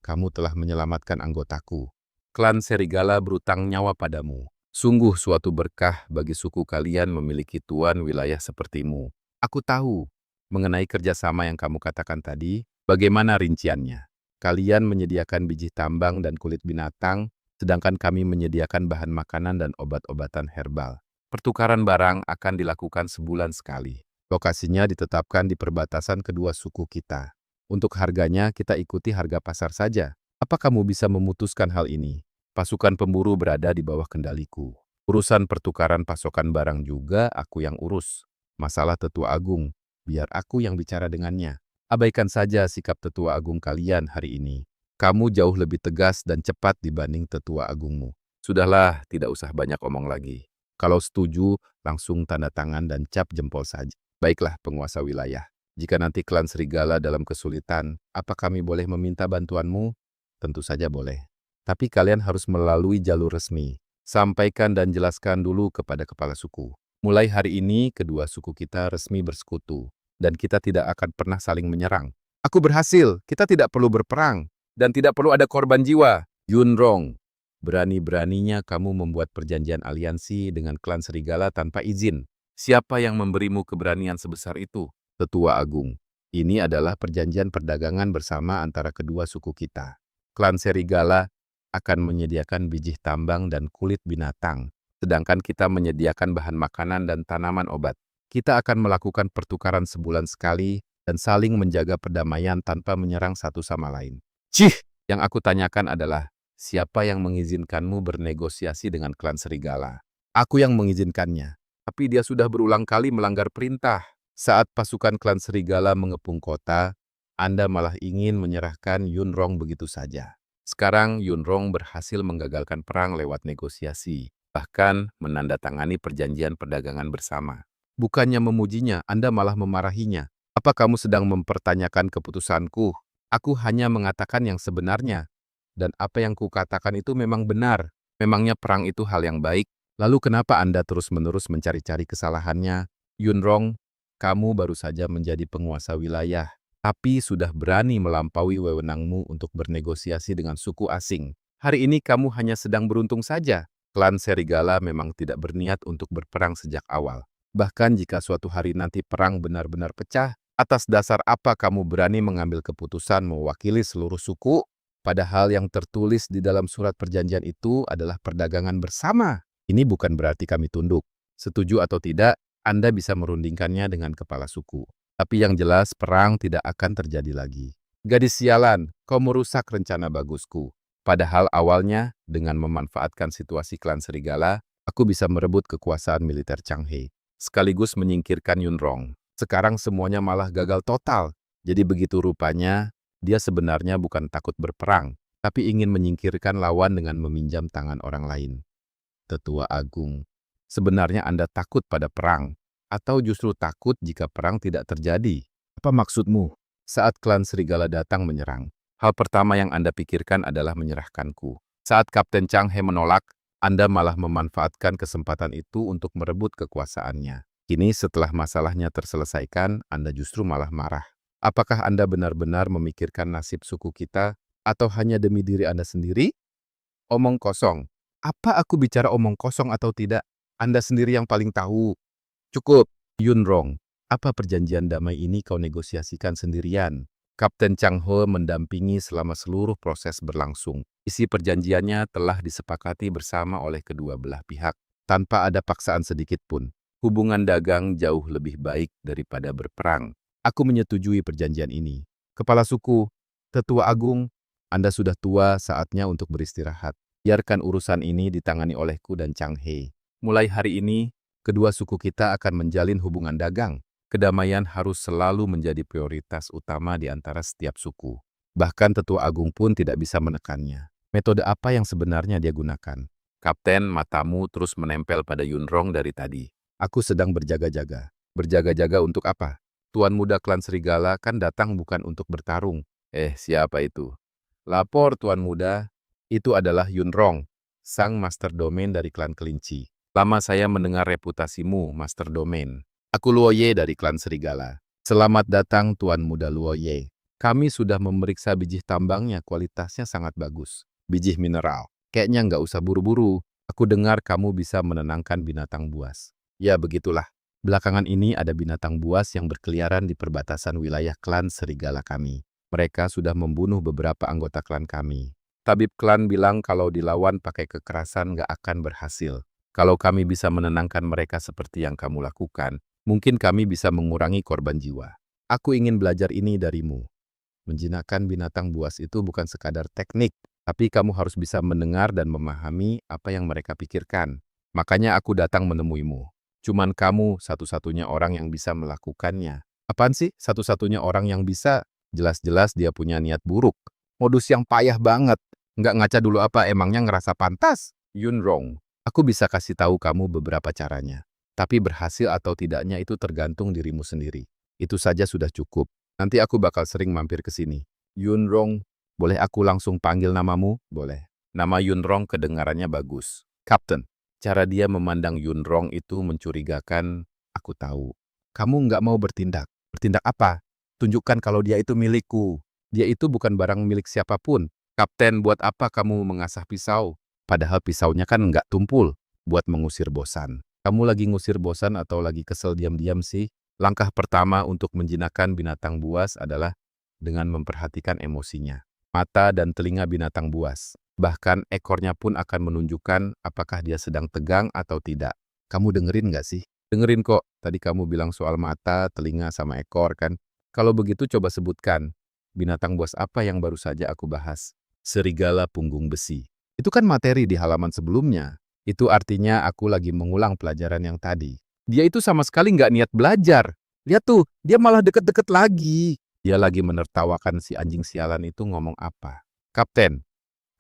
Speaker 1: kamu telah menyelamatkan anggotaku. Klan serigala berutang nyawa padamu. Sungguh suatu berkah bagi suku kalian memiliki tuan wilayah sepertimu. Aku tahu mengenai kerjasama yang kamu katakan tadi, bagaimana rinciannya. Kalian menyediakan biji tambang dan kulit binatang, sedangkan kami menyediakan bahan makanan dan obat-obatan herbal. Pertukaran barang akan dilakukan sebulan sekali. Lokasinya ditetapkan di perbatasan kedua suku kita. Untuk harganya, kita ikuti harga pasar saja. Apa kamu bisa memutuskan hal ini? Pasukan pemburu berada di bawah kendaliku. Urusan pertukaran pasokan barang juga aku yang urus. Masalah Tetua Agung, biar aku yang bicara dengannya. Abaikan saja sikap Tetua Agung kalian hari ini. Kamu jauh lebih tegas dan cepat dibanding Tetua Agungmu. Sudahlah, tidak usah banyak omong lagi. Kalau setuju, langsung tanda tangan dan cap jempol saja. Baiklah, penguasa wilayah. Jika nanti klan serigala dalam kesulitan, apa kami boleh meminta bantuanmu? Tentu saja boleh. Tapi kalian harus melalui jalur resmi. Sampaikan dan jelaskan dulu kepada kepala suku. Mulai hari ini, kedua suku kita resmi bersekutu. Dan kita tidak akan pernah saling menyerang. Aku berhasil, kita tidak perlu berperang. Dan tidak perlu ada korban jiwa. Yunrong, berani-beraninya kamu membuat perjanjian aliansi dengan klan serigala tanpa izin. Siapa yang memberimu keberanian sebesar itu? Tetua Agung. Ini adalah perjanjian perdagangan bersama antara kedua suku kita. Klan serigala akan menyediakan biji tambang dan kulit binatang, sedangkan kita menyediakan bahan makanan dan tanaman obat. Kita akan melakukan pertukaran sebulan sekali dan saling menjaga perdamaian tanpa menyerang satu sama lain. Cih! Yang aku tanyakan adalah, siapa yang mengizinkanmu bernegosiasi dengan klan serigala? Aku yang mengizinkannya. Tapi dia sudah berulang kali melanggar perintah. Saat pasukan klan serigala mengepung kota, Anda malah ingin menyerahkan Yunrong begitu saja. Sekarang Yunrong berhasil menggagalkan perang lewat negosiasi, bahkan menandatangani perjanjian perdagangan bersama. Bukannya memujinya, Anda malah memarahinya. Apa kamu sedang mempertanyakan keputusanku? Aku hanya mengatakan yang sebenarnya. Dan apa yang kukatakan itu memang benar. Memangnya perang itu hal yang baik? Lalu kenapa Anda terus-menerus mencari-cari kesalahannya? Yunrong, kamu baru saja menjadi penguasa wilayah, tapi sudah berani melampaui wewenangmu untuk bernegosiasi dengan suku asing. Hari ini kamu hanya sedang beruntung saja. Klan Serigala memang tidak berniat untuk berperang sejak awal. Bahkan jika suatu hari nanti perang benar-benar pecah, atas dasar apa kamu berani mengambil keputusan mewakili seluruh suku? Padahal yang tertulis di dalam surat perjanjian itu adalah perdagangan bersama. Ini bukan berarti kami tunduk. Setuju atau tidak, Anda bisa merundingkannya dengan kepala suku. Tapi yang jelas perang tidak akan terjadi lagi. Gadis sialan, kau merusak rencana bagusku. Padahal awalnya, dengan memanfaatkan situasi klan serigala, aku bisa merebut kekuasaan militer Changhe, sekaligus menyingkirkan Yunrong. Sekarang semuanya malah gagal total. Jadi begitu rupanya, dia sebenarnya bukan takut berperang, tapi ingin menyingkirkan lawan dengan meminjam tangan orang lain. Tetua Agung, sebenarnya Anda takut pada perang, atau justru takut jika perang tidak terjadi? Apa maksudmu? Saat klan serigala datang menyerang, hal pertama yang Anda pikirkan adalah menyerahkanku. Saat Kapten Changhe menolak, Anda malah memanfaatkan kesempatan itu untuk merebut kekuasaannya. Kini setelah masalahnya terselesaikan, Anda justru malah marah. Apakah Anda benar-benar memikirkan nasib suku kita, atau hanya demi diri Anda sendiri? Omong kosong. Apa aku bicara omong kosong atau tidak? Anda sendiri yang paling tahu. Cukup. Yunrong, apa perjanjian damai ini kau negosiasikan sendirian? Kapten Chang Ho mendampingi selama seluruh proses berlangsung. Isi perjanjiannya telah disepakati bersama oleh kedua belah pihak, tanpa ada paksaan sedikit pun. Hubungan dagang jauh lebih baik daripada berperang. Aku menyetujui perjanjian ini. Kepala suku, Tetua Agung, Anda sudah tua, saatnya untuk beristirahat. Biarkan urusan ini ditangani olehku dan Changhe. Mulai hari ini, kedua suku kita akan menjalin hubungan dagang. Kedamaian harus selalu menjadi prioritas utama di antara setiap suku. Bahkan Tetua Agung pun tidak bisa menekannya. Metode apa yang sebenarnya dia gunakan? Kapten, matamu terus menempel pada Yunrong dari tadi. Aku sedang berjaga-jaga. Berjaga-jaga untuk apa? Tuan muda klan serigala kan datang bukan untuk bertarung. Siapa itu? Lapor Tuan muda. Itu adalah Yunrong, sang master domain dari klan kelinci. Lama saya mendengar reputasimu, Master Domain. Aku Luoye dari klan Serigala. Selamat datang, Tuan Muda Luoye. Kami sudah memeriksa biji tambangnya, kualitasnya sangat bagus. Biji mineral. Kayaknya nggak usah buru-buru. Aku dengar kamu bisa menenangkan binatang buas. Ya, begitulah. Belakangan ini ada binatang buas yang berkeliaran di perbatasan wilayah klan Serigala kami. Mereka sudah membunuh beberapa anggota klan kami. Tabib klan bilang kalau dilawan pakai kekerasan nggak akan berhasil. Kalau kami bisa menenangkan mereka seperti yang kamu lakukan, mungkin kami bisa mengurangi korban jiwa. Aku ingin belajar ini darimu. Menjinakkan binatang buas itu bukan sekadar teknik, tapi kamu harus bisa mendengar dan memahami apa yang mereka pikirkan. Makanya aku datang menemuimu. Cuman kamu satu-satunya orang yang bisa melakukannya. Apaan sih satu-satunya orang yang bisa? Jelas-jelas dia punya niat buruk. Modus yang payah banget. Nggak ngaca dulu apa emangnya ngerasa pantas? Yunrong. Aku bisa kasih tahu kamu beberapa caranya. Tapi berhasil atau tidaknya itu tergantung dirimu sendiri. Itu saja sudah cukup. Nanti aku bakal sering mampir ke sini. Yunrong, boleh aku langsung panggil namamu? Boleh. Nama Yunrong kedengarannya bagus. Kapten. Cara dia memandang Yunrong itu mencurigakan. Aku tahu. Kamu nggak mau bertindak. Bertindak apa? Tunjukkan kalau dia itu milikku. Dia itu bukan barang milik siapapun. Kapten, buat apa kamu mengasah pisau? Padahal pisaunya kan nggak tumpul buat mengusir bosan. Kamu lagi ngusir bosan atau lagi kesel diam-diam sih? Langkah pertama untuk menjinakkan binatang buas adalah dengan memperhatikan emosinya. Mata dan telinga binatang buas. Bahkan ekornya pun akan menunjukkan apakah dia sedang tegang atau tidak. Kamu dengerin nggak sih? Dengerin kok. Tadi kamu bilang soal mata, telinga, sama ekor kan? Kalau begitu coba sebutkan. Binatang buas apa yang baru saja aku bahas? Serigala punggung besi. Itu kan materi di halaman sebelumnya. Itu artinya aku lagi mengulang pelajaran yang tadi. Dia itu sama sekali nggak niat belajar. Lihat tuh, dia malah deket-deket lagi. Dia lagi menertawakan si anjing sialan itu ngomong apa. Kapten,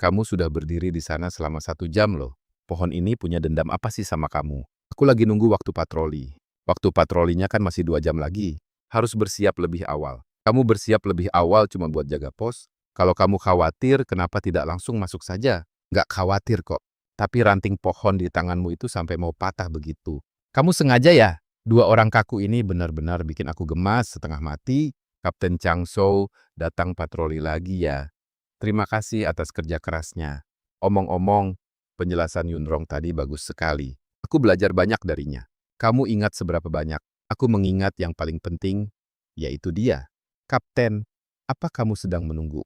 Speaker 1: kamu sudah berdiri di sana selama 1 jam loh. Pohon ini punya dendam apa sih sama kamu? Aku lagi nunggu waktu patroli. Waktu patrolinya kan masih 2 jam lagi. Harus bersiap lebih awal. Kamu bersiap lebih awal cuma buat jaga pos. Kalau kamu khawatir, kenapa tidak langsung masuk saja? Nggak khawatir kok. Tapi ranting pohon di tanganmu itu sampai mau patah begitu. Kamu sengaja ya? 2 orang kaku ini benar-benar bikin aku gemas setengah mati. Kapten Chang Shou datang patroli lagi ya. Terima kasih atas kerja kerasnya. Omong-omong, penjelasan Yunrong tadi bagus sekali. Aku belajar banyak darinya. Kamu ingat seberapa banyak? Aku mengingat yang paling penting, yaitu dia. Kapten, apa kamu sedang menunggu?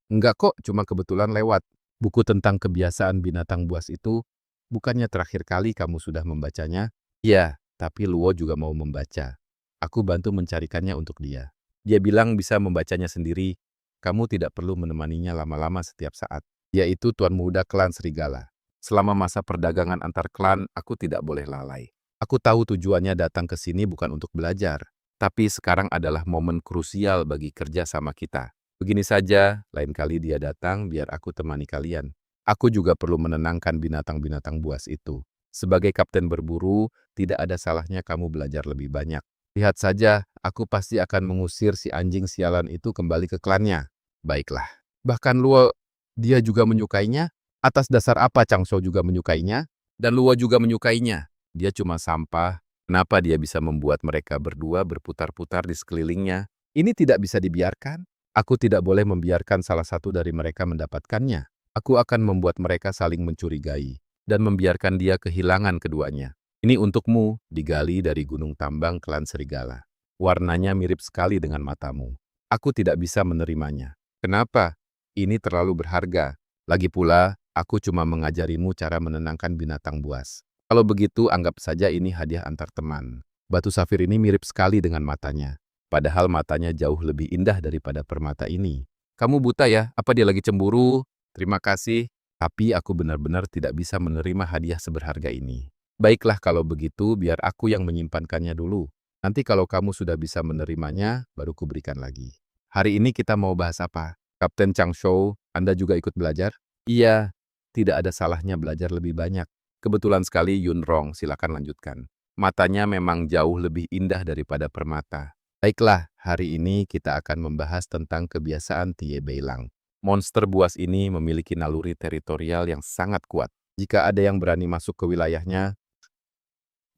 Speaker 1: Enggak kok, cuma kebetulan lewat. Buku tentang kebiasaan binatang buas itu, bukannya terakhir kali kamu sudah membacanya? Iya, tapi Luo juga mau membaca. Aku bantu mencarikannya untuk dia. Dia bilang bisa membacanya sendiri. Kamu tidak perlu menemaninya lama-lama setiap saat. Dia itu tuan muda klan serigala. Selama masa perdagangan antar klan, aku tidak boleh lalai. Aku tahu tujuannya datang ke sini bukan untuk belajar. Tapi sekarang adalah momen krusial bagi kerja sama kita. Begini saja, lain kali dia datang biar aku temani kalian. Aku juga perlu menenangkan binatang-binatang buas itu. Sebagai kapten berburu, tidak ada salahnya kamu belajar lebih banyak. Lihat saja, aku pasti akan mengusir si anjing sialan itu kembali ke klannya. Baiklah. Bahkan Luo, dia juga menyukainya. Atas dasar apa Chang Shou juga menyukainya? Dan Luo juga menyukainya. Dia cuma sampah. Kenapa dia bisa membuat mereka berdua berputar-putar di sekelilingnya? Ini tidak bisa dibiarkan. Aku tidak boleh membiarkan salah satu dari mereka mendapatkannya. Aku akan membuat mereka saling mencurigai dan membiarkan dia kehilangan keduanya. Ini untukmu, digali dari gunung tambang klan serigala. Warnanya mirip sekali dengan matamu. Aku tidak bisa menerimanya. Kenapa? Ini terlalu berharga. Lagi pula, aku cuma mengajarimu cara menenangkan binatang buas. Kalau begitu, anggap saja ini hadiah antar teman. Batu safir ini mirip sekali dengan matanya. Padahal matanya jauh lebih indah daripada permata ini. Kamu buta ya? Apa dia lagi cemburu? Terima kasih. Tapi aku benar-benar tidak bisa menerima hadiah seberharga ini. Baiklah kalau begitu, biar aku yang menyimpankannya dulu. Nanti kalau kamu sudah bisa menerimanya, baru kuberikan lagi. Hari ini kita mau bahas apa? Kapten Chang Shou, Anda juga ikut belajar? Iya, tidak ada salahnya belajar lebih banyak. Kebetulan sekali Yunrong, silakan lanjutkan. Matanya memang jauh lebih indah daripada permata. Baiklah, hari ini kita akan membahas tentang kebiasaan Tie Beilang. Monster buas ini memiliki naluri teritorial yang sangat kuat. Jika ada yang berani masuk ke wilayahnya,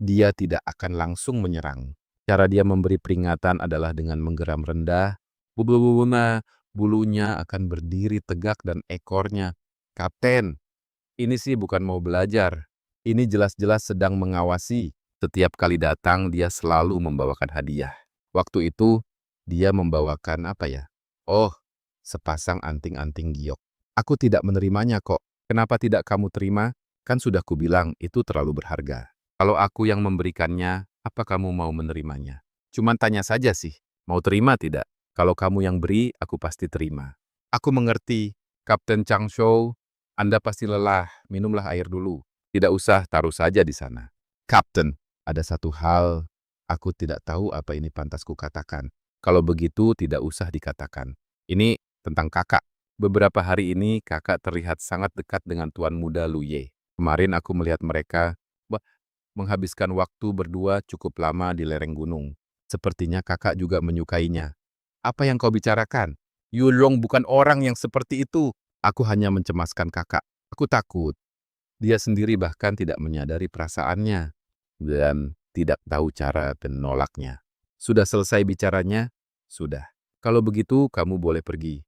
Speaker 1: dia tidak akan langsung menyerang. Cara dia memberi peringatan adalah dengan menggeram rendah. Bulunya akan berdiri tegak dan ekornya. Kapten, ini sih bukan mau belajar. Ini jelas-jelas sedang mengawasi. Setiap kali datang, dia selalu membawakan hadiah. Waktu itu, dia membawakan apa ya? Oh, sepasang anting-anting giok. Aku tidak menerimanya kok. Kenapa tidak kamu terima? Kan sudah kubilang itu terlalu berharga. Kalau aku yang memberikannya, apa kamu mau menerimanya? Cuman tanya saja sih, mau terima tidak? Kalau kamu yang beri, aku pasti terima. Aku mengerti, Kapten Chang Shou. Anda pasti lelah, minumlah air dulu. Tidak usah, taruh saja di sana. Kapten, ada satu hal, aku tidak tahu apa ini pantas kukatakan. Kalau begitu, tidak usah dikatakan. Ini tentang kakak. Beberapa hari ini, kakak terlihat sangat dekat dengan Tuan Muda Lu Ye. Kemarin aku melihat mereka menghabiskan waktu berdua cukup lama di lereng gunung. Sepertinya kakak juga menyukainya. Apa yang kau bicarakan? Yulong bukan orang yang seperti itu. Aku hanya mencemaskan kakak. Aku takut. Dia sendiri bahkan tidak menyadari perasaannya dan tidak tahu cara menolaknya. Sudah selesai bicaranya? Sudah. Kalau begitu, kamu boleh pergi.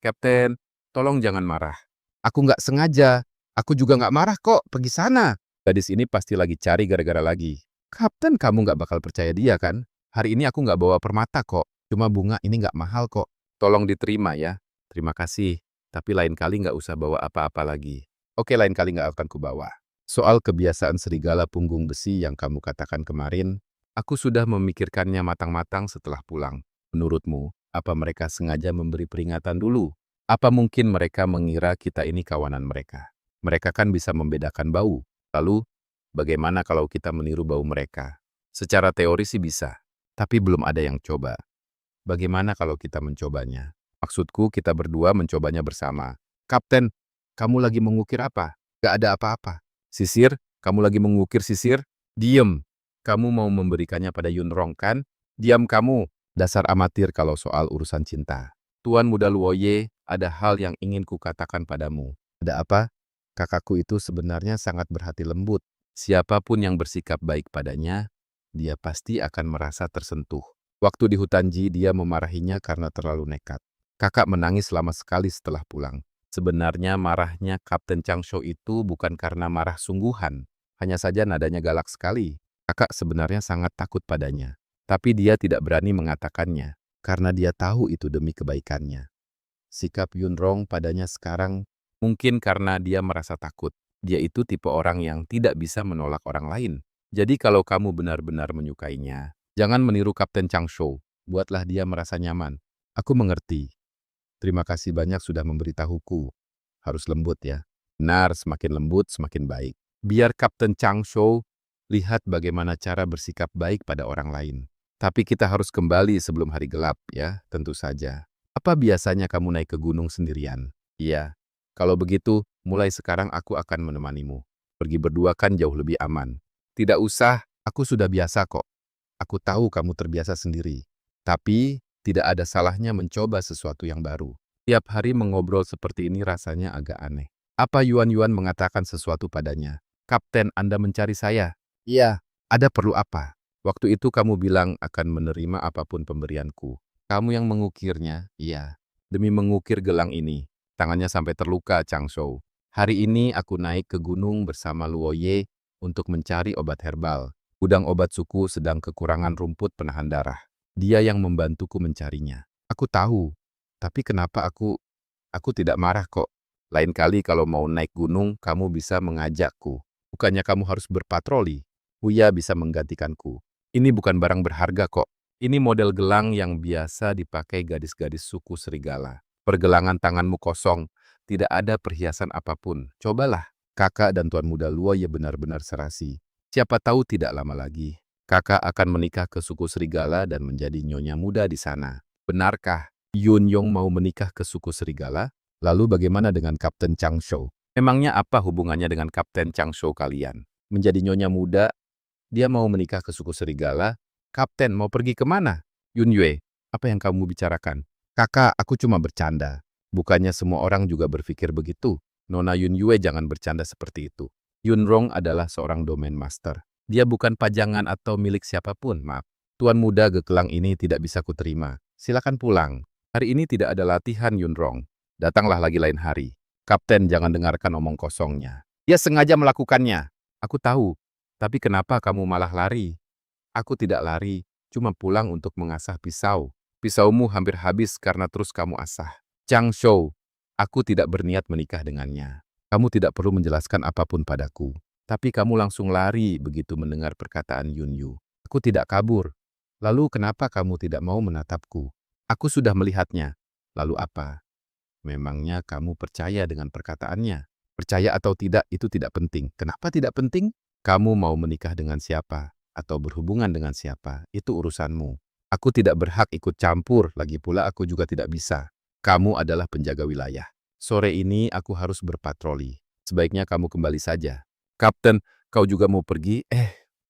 Speaker 1: Kapten, tolong jangan marah. Aku nggak sengaja. Aku juga nggak marah kok. Pergi sana. Gadis ini pasti lagi cari gara-gara lagi. Kapten, kamu nggak bakal percaya dia kan? Hari ini aku nggak bawa permata kok. Cuma bunga ini nggak mahal kok. Tolong diterima ya. Terima kasih. Tapi lain kali nggak usah bawa apa-apa lagi. Oke, lain kali nggak akan kubawa. Soal kebiasaan serigala punggung besi yang kamu katakan kemarin, aku sudah memikirkannya matang-matang setelah pulang. Menurutmu, Apa mereka sengaja memberi peringatan dulu? Apa mungkin mereka mengira kita ini kawanan mereka? Mereka kan bisa membedakan bau. Lalu, bagaimana kalau kita meniru bau mereka? Secara teori sih bisa, tapi belum ada yang coba. Bagaimana kalau kita mencobanya? Maksudku, kita berdua mencobanya bersama. Kapten, kamu lagi mengukir apa? Gak ada apa-apa. Sisir, kamu lagi mengukir sisir? Diem. Kamu mau memberikannya pada Yunrong kan? Diam kamu. Dasar amatir kalau soal urusan cinta. Tuan Muda Luoye, ada hal yang ingin kukatakan padamu. Ada apa? Kakakku itu sebenarnya sangat berhati lembut. Siapapun yang bersikap baik padanya, dia pasti akan merasa tersentuh. Waktu di hutan Ji, dia memarahinya karena terlalu nekat. Kakak menangis lama sekali setelah pulang. Sebenarnya marahnya Kapten Changsho itu bukan karena marah sungguhan. Hanya saja nadanya galak sekali. Kakak sebenarnya sangat takut padanya. Tapi dia tidak berani mengatakannya, karena dia tahu itu demi kebaikannya. Sikap Yunrong padanya sekarang mungkin karena dia merasa takut. Dia itu tipe orang yang tidak bisa menolak orang lain. Jadi kalau kamu benar-benar menyukainya, jangan meniru Kapten Changsho. Buatlah dia merasa nyaman. Aku mengerti. Terima kasih banyak sudah memberitahuku. Harus lembut ya. Benar, semakin lembut semakin baik. Biar Kapten Changsho lihat bagaimana cara bersikap baik pada orang lain. Tapi kita harus kembali sebelum hari gelap ya, tentu saja. Apa biasanya kamu naik ke gunung sendirian? Iya. Kalau begitu, mulai sekarang aku akan menemanimu. Pergi berdua kan jauh lebih aman. Tidak usah, aku sudah biasa kok. Aku tahu kamu terbiasa sendiri. Tapi, tidak ada salahnya mencoba sesuatu yang baru. Tiap hari mengobrol seperti ini rasanya agak aneh. Apa Yuan mengatakan sesuatu padanya? Kapten, Anda mencari saya? Iya. Ada perlu apa? Waktu itu kamu bilang akan menerima apapun pemberianku. Kamu yang mengukirnya, iya. Demi mengukir gelang ini, tangannya sampai terluka, Changsho. Hari ini aku naik ke gunung bersama Luoye untuk mencari obat herbal. Gudang obat suku sedang kekurangan rumput penahan darah. Dia yang membantuku mencarinya. Aku tahu, tapi kenapa aku tidak marah kok. Lain kali kalau mau naik gunung, kamu bisa mengajakku. Bukannya kamu harus berpatroli. Buya bisa menggantikanku. Ini bukan barang berharga kok. Ini model gelang yang biasa dipakai gadis-gadis suku serigala. Pergelangan tanganmu kosong, tidak ada perhiasan apapun. Cobalah. Kakak dan Tuan Muda Luoye benar-benar serasi. Siapa tahu tidak lama lagi, kakak akan menikah ke suku serigala dan menjadi nyonya muda di sana. Benarkah Yun Yong mau menikah ke suku serigala? Lalu bagaimana dengan Kapten Changsho? Memangnya apa hubungannya dengan Kapten Changsho kalian? Menjadi nyonya muda, dia mau menikah ke suku serigala. Kapten, mau pergi kemana? Yun Yue, apa yang kamu bicarakan? Kakak, aku cuma bercanda. Bukannya semua orang juga berpikir begitu. Nona Yun Yue jangan bercanda seperti itu. Yun Rong adalah seorang domain master. Dia bukan pajangan atau milik siapapun, maaf. Tuan muda gekelang ini tidak bisa kuterima. Silakan pulang. Hari ini tidak ada latihan, Yun Rong. Datanglah lagi lain hari. Kapten, jangan dengarkan omong kosongnya. Dia sengaja melakukannya. Aku tahu. Tapi kenapa kamu malah lari? Aku tidak lari, cuma pulang untuk mengasah pisau. Pisaumu hampir habis karena terus kamu asah. Changsho, aku tidak berniat menikah dengannya. Kamu tidak perlu menjelaskan apapun padaku. Tapi kamu langsung lari begitu mendengar perkataan Yun Yu. Aku tidak kabur. Lalu kenapa kamu tidak mau menatapku? Aku sudah melihatnya. Lalu apa? Memangnya kamu percaya dengan perkataannya? Percaya atau tidak itu tidak penting. Kenapa tidak penting? Kamu mau menikah dengan siapa atau berhubungan dengan siapa, itu urusanmu. Aku tidak berhak ikut campur, lagi pula aku juga tidak bisa. Kamu adalah penjaga wilayah. Sore ini aku harus berpatroli. Sebaiknya kamu kembali saja. Kapten, kau juga mau pergi?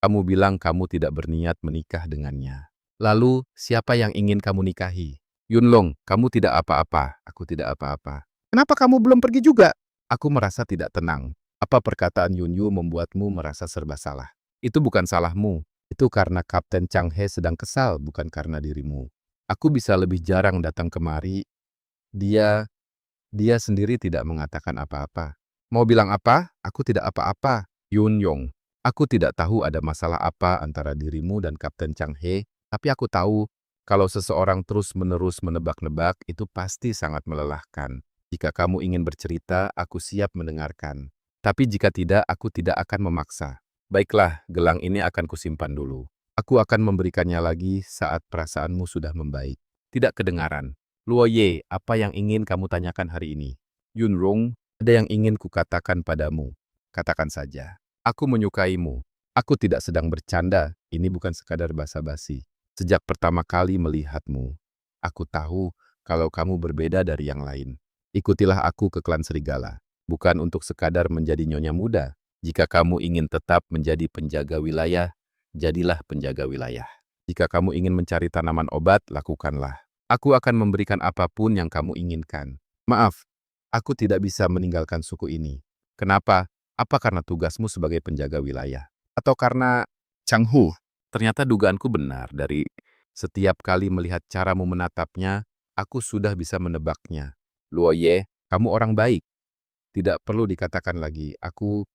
Speaker 1: Kamu bilang kamu tidak berniat menikah dengannya. Lalu, siapa yang ingin kamu nikahi? Yunlong, kamu tidak apa-apa. Aku tidak apa-apa. Kenapa kamu belum pergi juga? Aku merasa tidak tenang. Apa perkataan Yun Yu membuatmu merasa serba salah? Itu bukan salahmu. Itu karena Kapten Chang He sedang kesal, bukan karena dirimu. Aku bisa lebih jarang datang kemari. Dia sendiri tidak mengatakan apa-apa. Mau bilang apa? Aku tidak apa-apa. Yun Yong, aku tidak tahu ada masalah apa antara dirimu dan Kapten Chang He, tapi aku tahu kalau seseorang terus-menerus menebak-nebak itu pasti sangat melelahkan. Jika kamu ingin bercerita, aku siap mendengarkan. Tapi jika tidak, aku tidak akan memaksa. Baiklah, gelang ini akan kusimpan dulu. Aku akan memberikannya lagi saat perasaanmu sudah membaik. Tidak kedengaran. Luo Ye, apa yang ingin kamu tanyakan hari ini? Yunrong, ada yang ingin kukatakan padamu. Katakan saja. Aku menyukaimu. Aku tidak sedang bercanda. Ini bukan sekadar basa-basi. Sejak pertama kali melihatmu, aku tahu kalau kamu berbeda dari yang lain. Ikutilah aku ke klan serigala. Bukan untuk sekadar menjadi nyonya muda. Jika kamu ingin tetap menjadi penjaga wilayah, jadilah penjaga wilayah. Jika kamu ingin mencari tanaman obat, lakukanlah. Aku akan memberikan apapun yang kamu inginkan. Maaf, aku tidak bisa meninggalkan suku ini. Kenapa? Apa karena tugasmu sebagai penjaga wilayah? Atau karena Changhu? Ternyata dugaanku benar. Dari setiap kali melihat caramu menatapnya, aku sudah bisa menebaknya. Luo Ye, kamu orang baik. Tidak perlu dikatakan lagi, aku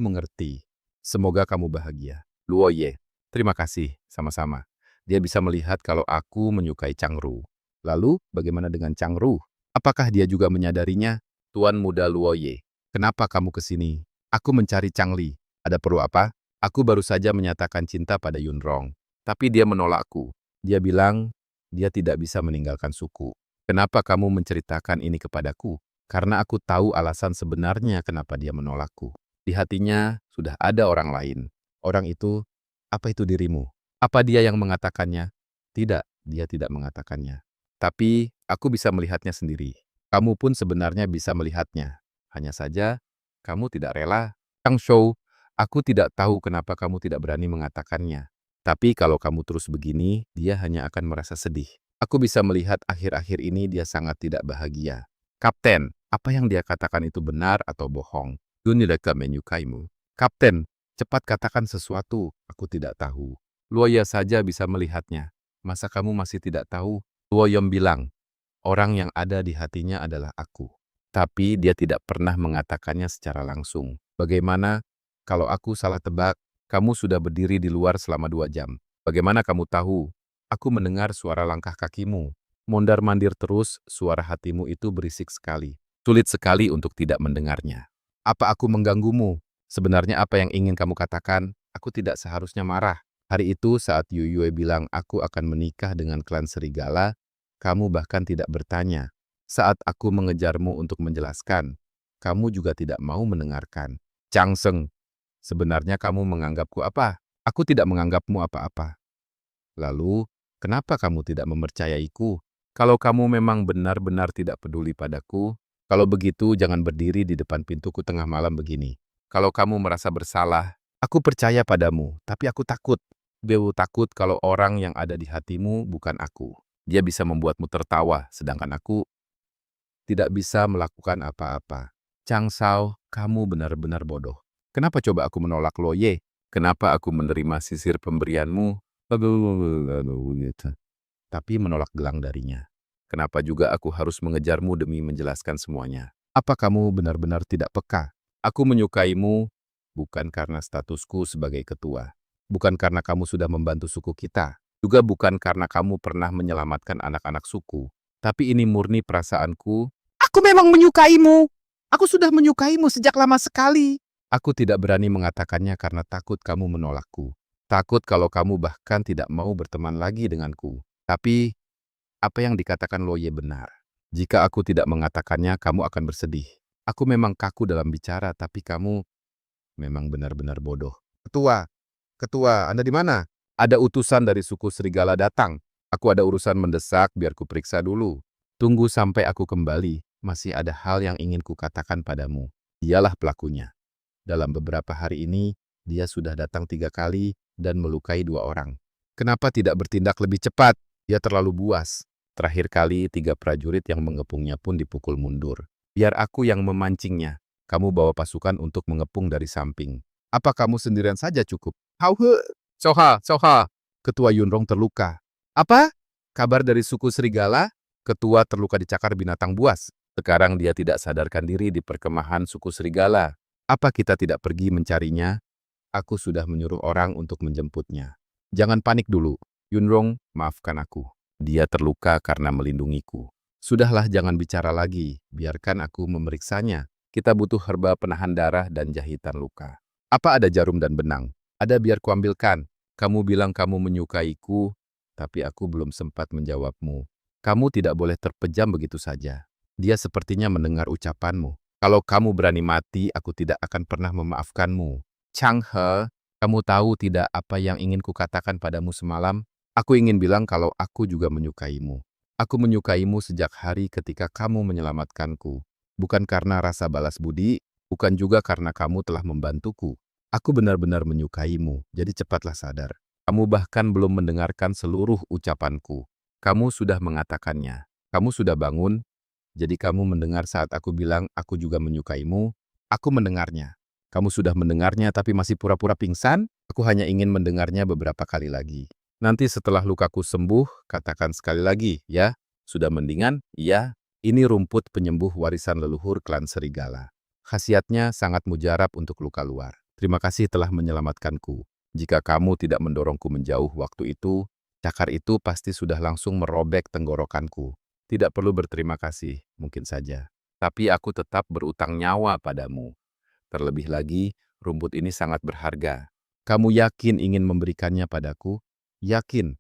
Speaker 1: mengerti. Semoga kamu bahagia. Luo Ye, terima kasih, sama-sama. Dia bisa melihat kalau aku menyukai Changru. Lalu, bagaimana dengan Changru? Apakah dia juga menyadarinya? Tuan muda Luo Ye, kenapa kamu ke sini? Aku mencari Changli. Ada perlu apa? Aku baru saja menyatakan cinta pada Yunrong. Tapi dia menolakku. Dia bilang, dia tidak bisa meninggalkan suku. Kenapa kamu menceritakan ini kepadaku? Karena aku tahu alasan sebenarnya kenapa dia menolakku. Di hatinya sudah ada orang lain. Orang itu, apa itu dirimu? Apa dia yang mengatakannya? Tidak, dia tidak mengatakannya. Tapi aku bisa melihatnya sendiri. Kamu pun sebenarnya bisa melihatnya. Hanya saja, kamu tidak rela. Kang Shou, aku tidak tahu kenapa kamu tidak berani mengatakannya. Tapi kalau kamu terus begini, dia hanya akan merasa sedih. Aku bisa melihat akhir-akhir ini dia sangat tidak bahagia. Kapten, apa yang dia katakan itu benar atau bohong? Dunileka menyukaimu. Kapten, cepat katakan sesuatu. Aku tidak tahu. Luoya saja bisa melihatnya. Masa kamu masih tidak tahu? Luoyom bilang, orang yang ada di hatinya adalah aku. Tapi dia tidak pernah mengatakannya secara langsung. Bagaimana kalau aku salah tebak? Kamu sudah berdiri di luar selama 2 jam. Bagaimana kamu tahu? Aku mendengar suara langkah kakimu. Mondar-mandir terus, suara hatimu itu berisik sekali. Sulit sekali untuk tidak mendengarnya. Apa aku mengganggumu? Sebenarnya apa yang ingin kamu katakan? Aku tidak seharusnya marah. Hari itu saat Yu Yue bilang aku akan menikah dengan klan serigala, kamu bahkan tidak bertanya. Saat aku mengejarmu untuk menjelaskan, kamu juga tidak mau mendengarkan. Chang Seng, sebenarnya kamu menganggapku apa? Aku tidak menganggapmu apa-apa. Lalu, kenapa kamu tidak mempercayaiku? Kalau kamu memang benar-benar tidak peduli padaku, kalau begitu jangan berdiri di depan pintuku tengah malam begini. Kalau kamu merasa bersalah, aku percaya padamu, tapi aku takut. Bewu takut kalau orang yang ada di hatimu bukan aku. Dia bisa membuatmu tertawa, sedangkan aku tidak bisa melakukan apa-apa. Chang Shao, kamu benar-benar bodoh. Kenapa coba aku menolak Luo Ye? Kenapa aku menerima sisir pemberianmu? Tapi menolak gelang darinya. Kenapa juga aku harus mengejarmu demi menjelaskan semuanya? Apa kamu benar-benar tidak peka? Aku menyukaimu bukan karena statusku sebagai ketua. Bukan karena kamu sudah membantu suku kita. Juga bukan karena kamu pernah menyelamatkan anak-anak suku. Tapi ini murni perasaanku. Aku memang menyukaimu. Aku sudah menyukaimu sejak lama sekali. Aku tidak berani mengatakannya karena takut kamu menolakku. Takut kalau kamu bahkan tidak mau berteman lagi denganku. Tapi, apa yang dikatakan Loye benar. Jika aku tidak mengatakannya, kamu akan bersedih. Aku memang kaku dalam bicara, tapi kamu memang benar-benar bodoh. Ketua, Anda di mana? Ada utusan dari suku serigala datang. Aku ada urusan mendesak, biar ku periksa dulu. Tunggu sampai aku kembali. Masih ada hal yang ingin kukatakan padamu. Dialah pelakunya. Dalam beberapa hari ini, dia sudah datang 3 kali dan melukai 2 orang. Kenapa tidak bertindak lebih cepat? Dia terlalu buas. Terakhir kali 3 prajurit yang mengepungnya pun dipukul mundur. Biar aku yang memancingnya. Kamu bawa pasukan untuk mengepung dari samping. Apa kamu sendirian saja cukup? Hauhe! Soha! Ketua Yunrong terluka. Apa? Kabar dari suku serigala? Ketua terluka dicakar binatang buas. Sekarang dia tidak sadarkan diri di perkemahan suku serigala. Apa kita tidak pergi mencarinya? Aku sudah menyuruh orang untuk menjemputnya. Jangan panik dulu. Yunrong, maafkan aku. Dia terluka karena melindungiku. Sudahlah, jangan bicara lagi. Biarkan aku memeriksanya. Kita butuh herba penahan darah dan jahitan luka. Apa ada jarum dan benang? Ada, biar kuambilkan. Kamu bilang kamu menyukaiku. tapi aku belum sempat menjawabmu. Kamu tidak boleh terpejam begitu saja. Dia sepertinya mendengar ucapanmu. Kalau kamu berani mati, aku tidak akan pernah memaafkanmu. Chang He, kamu tahu tidak apa yang ingin kukatakan padamu semalam? Aku ingin bilang kalau aku juga menyukaimu. Aku menyukaimu sejak hari ketika kamu menyelamatkanku. Bukan karena rasa balas budi, bukan juga karena kamu telah membantuku. Aku benar-benar menyukaimu, jadi cepatlah sadar. Kamu bahkan belum mendengarkan seluruh ucapanku. Kamu sudah mengatakannya. Kamu sudah bangun, jadi kamu mendengar saat aku bilang aku juga menyukaimu. Aku mendengarnya. Kamu sudah mendengarnya tapi masih pura-pura pingsan? Aku hanya ingin mendengarnya beberapa kali lagi. Nanti setelah lukaku sembuh, katakan sekali lagi, ya. Sudah mendingan? Iya. Ini rumput penyembuh warisan leluhur klan serigala. Khasiatnya sangat mujarab untuk luka luar. Terima kasih telah menyelamatkanku. Jika kamu tidak mendorongku menjauh waktu itu, cakar itu pasti sudah langsung merobek tenggorokanku. Tidak perlu berterima kasih, mungkin saja. Tapi aku tetap berutang nyawa padamu. Terlebih lagi, rumput ini sangat berharga. Kamu yakin ingin memberikannya padaku? Yakin.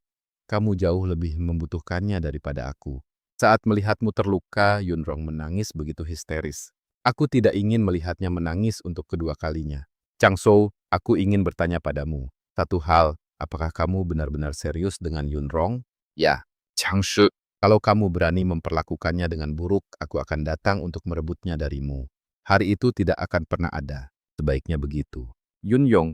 Speaker 1: Kamu jauh lebih membutuhkannya daripada aku. Saat melihatmu terluka, Yunrong menangis begitu histeris. Aku tidak ingin melihatnya menangis untuk kedua kalinya. Changshou, aku ingin bertanya padamu. Satu hal, apakah kamu benar-benar serius dengan Yunrong? Ya, Changshou. Kalau kamu berani memperlakukannya dengan buruk, aku akan datang untuk merebutnya darimu. Hari itu tidak akan pernah ada. Sebaiknya begitu. Yun Yong,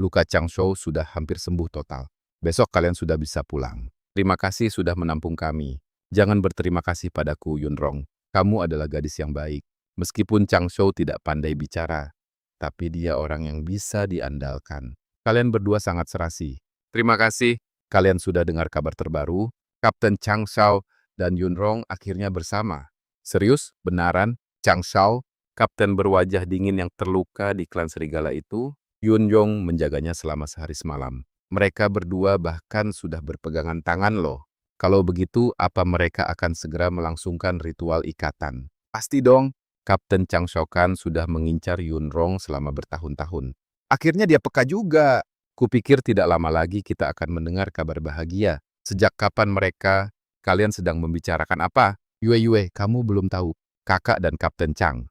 Speaker 1: luka Changshou sudah hampir sembuh total. Besok kalian sudah bisa pulang. Terima kasih sudah menampung kami. Jangan berterima kasih padaku, Yunrong. Kamu adalah gadis yang baik. Meskipun Changshou tidak pandai bicara, tapi dia orang yang bisa diandalkan. Kalian berdua sangat serasi. Terima kasih. Kalian sudah dengar kabar terbaru? Kapten Chang Shao dan Yunrong akhirnya bersama. Serius? Benaran? Chang Shao, kapten berwajah dingin yang terluka di klan serigala itu, Yun Yong menjaganya selama sehari semalam. Mereka berdua bahkan sudah berpegangan tangan loh. Kalau begitu, apa mereka akan segera melangsungkan ritual ikatan? Pasti dong. Kapten Chang Shao kan sudah mengincar Yunrong selama bertahun-tahun. Akhirnya dia peka juga. Kupikir tidak lama lagi kita akan mendengar kabar bahagia. Sejak kapan kalian sedang membicarakan apa? Yue, kamu belum tahu. Kakak dan Kapten Chang.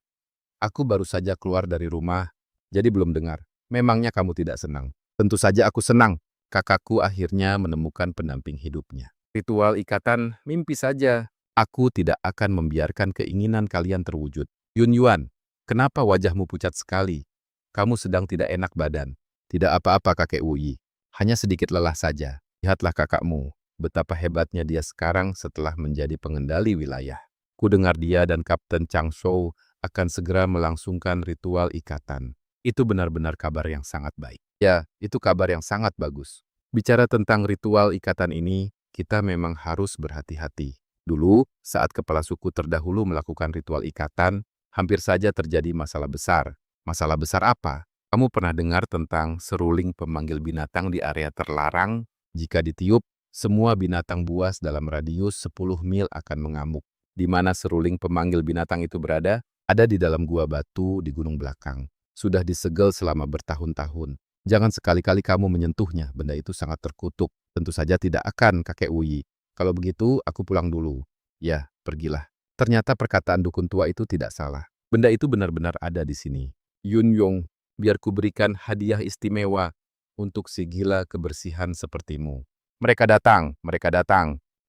Speaker 1: Aku baru saja keluar dari rumah, jadi belum dengar. Memangnya kamu tidak senang? Tentu saja aku senang. Kakakku akhirnya menemukan pendamping hidupnya. Ritual ikatan mimpi saja. Aku tidak akan membiarkan keinginan kalian terwujud. Yun Yuan, kenapa wajahmu pucat sekali? Kamu sedang tidak enak badan. Tidak apa-apa kakek Wuyi. Hanya sedikit lelah saja. Lihatlah kakakmu. Betapa hebatnya dia sekarang setelah menjadi pengendali wilayah. Ku dengar dia dan Kapten Chang Shou akan segera melangsungkan ritual ikatan. Itu benar-benar kabar yang sangat baik. Ya, itu kabar yang sangat bagus. Bicara tentang ritual ikatan ini, kita memang harus berhati-hati. Dulu, saat kepala suku terdahulu melakukan ritual ikatan, hampir saja terjadi masalah besar. Masalah besar apa? Kamu pernah dengar tentang seruling pemanggil binatang di area terlarang? Jika ditiup, semua binatang buas dalam radius 10 mil akan mengamuk. Di mana seruling pemanggil binatang itu berada? Ada di dalam gua batu di gunung belakang. Sudah disegel selama bertahun-tahun. Jangan sekali-kali kamu menyentuhnya, benda itu sangat terkutuk. Tentu saja tidak akan, kakek Wuyi. Kalau begitu, aku pulang dulu. Ya, pergilah. Ternyata perkataan dukun tua itu tidak salah. Benda itu benar-benar ada di sini. Yun Yong, biar ku berikan hadiah istimewa untuk si gila kebersihan sepertimu. Mereka datang.